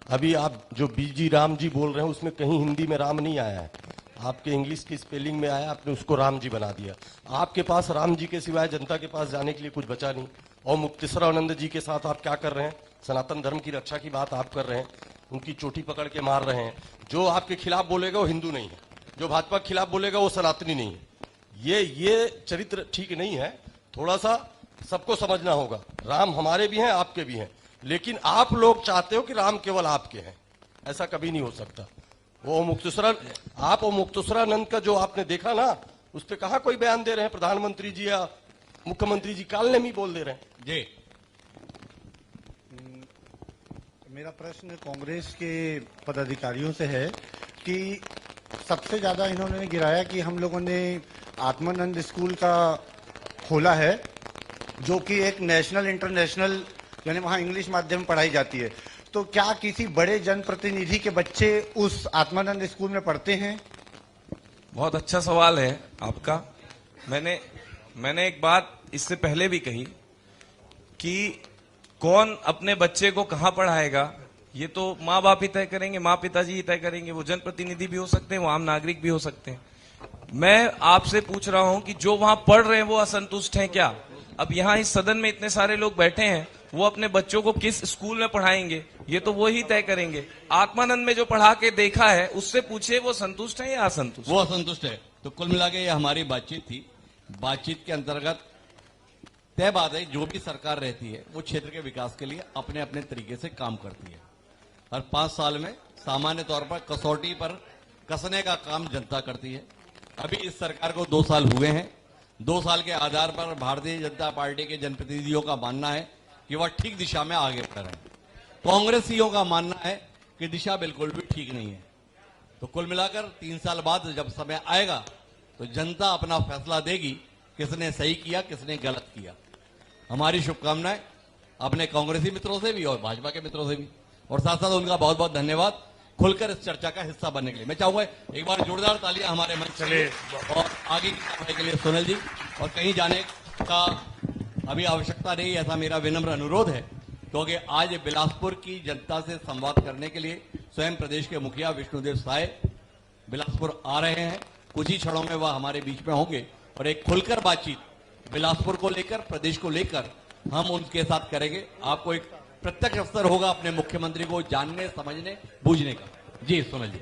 अभी आप जो बीजी राम जी बोल रहे हैं उसमें कहीं हिंदी में राम नहीं आया है, आपके इंग्लिश की स्पेलिंग में आया, आपने उसको राम जी बना दिया। आपके पास राम जी के सिवाय जनता के पास जाने के लिए कुछ बचा नहीं। और मुक्तेश्वर आनंद जी के साथ आप क्या कर रहे हैं? सनातन धर्म की रक्षा की बात आप कर रहे हैं। उनकी चोटी पकड़ के मार रहे हैं। जो आपके खिलाफ बोलेगा वो हिंदू नहीं है, जो भाजपा के खिलाफ बोलेगा वो सनातनी नहीं है। ये चरित्र ठीक नहीं है। थोड़ा सा सबको समझना होगा। राम हमारे भी हैं, आपके भी हैं, लेकिन आप लोग चाहते हो कि राम केवल आपके हैं। ऐसा कभी नहीं हो सकता। वो मुक्तेश्वरानंद का जो आपने देखा ना, उस पर कहा कोई बयान दे रहे हैं प्रधानमंत्री जी या मुख्यमंत्री जी, कालने में बोल दे रहे हैं। जी मेरा प्रश्न कांग्रेस के पदाधिकारियों से है कि सबसे ज्यादा इन्होंने गिराया कि हम लोगों ने आत्मानंद स्कूल का खोला है, जो कि एक नेशनल इंटरनेशनल यानी वहां इंग्लिश माध्यम पढ़ाई जाती है। तो क्या किसी बड़े जनप्रतिनिधि के बच्चे उस आत्मानंद स्कूल में पढ़ते हैं? बहुत अच्छा सवाल है आपका। मैंने एक बात इससे पहले भी कही कि कौन अपने बच्चे को कहां पढ़ाएगा ये तो माँ बाप ही तय करेंगे, माँ पिताजी ही तय करेंगे। वो जनप्रतिनिधि भी हो सकते हैं, वो आम नागरिक भी हो सकते हैं। मैं आपसे पूछ रहा हूं कि जो वहां पढ़ रहे हैं वो असंतुष्ट हैं क्या? अब यहाँ इस सदन में इतने सारे लोग बैठे हैं, वो अपने बच्चों को किस स्कूल में पढ़ाएंगे ये तो वो ही तय करेंगे। आत्मानंद में जो पढ़ा के देखा है उससे पूछिए वो संतुष्ट है या असंतुष्ट? वो असंतुष्ट है। तो कुल मिला के ये हमारी बातचीत थी। बातचीत के अंतर्गत तय बात है, जो भी सरकार रहती है वो क्षेत्र के विकास के लिए अपने अपने तरीके से काम करती है। हर 5 साल में सामान्य तौर पर कसौटी पर कसने का काम जनता करती है। अभी इस सरकार को 2 साल हुए हैं। 2 साल के आधार पर भारतीय जनता पार्टी के जनप्रतिनिधियों का मानना है कि वह ठीक दिशा में आगे बढ़ रहे हैं। कांग्रेसियों का मानना है कि दिशा बिल्कुल भी ठीक नहीं है। तो कुल मिलाकर 3 साल बाद जब समय आएगा तो जनता अपना फैसला देगी, किसने सही किया, किसने गलत किया। हमारी शुभकामनाएं अपने कांग्रेसी मित्रों से भी और भाजपा के मित्रों से भी, और साथ साथ उनका बहुत बहुत धन्यवाद खुलकर इस चर्चा का हिस्सा बनने के लिए। मैं चाहूंगा एक बार जोरदार तालियां हमारे मंच के लिए और आगे की कार्रवाई के लिए सोनल जी। और कहीं जाने का अभी आवश्यकता नहीं, ऐसा मेरा विनम्र अनुरोध है, क्योंकि आज बिलासपुर की जनता से संवाद करने के लिए स्वयं प्रदेश के मुखिया विष्णुदेव साय बिलासपुर आ रहे हैं। कुछ ही क्षणों में वह हमारे बीच में होंगे और एक खुलकर बातचीत बिलासपुर को लेकर, प्रदेश को लेकर हम उनके साथ करेंगे। आपको एक प्रत्यक्ष अवसर होगा अपने मुख्यमंत्री को जानने, समझने, बूझने का। जी सोनल जी।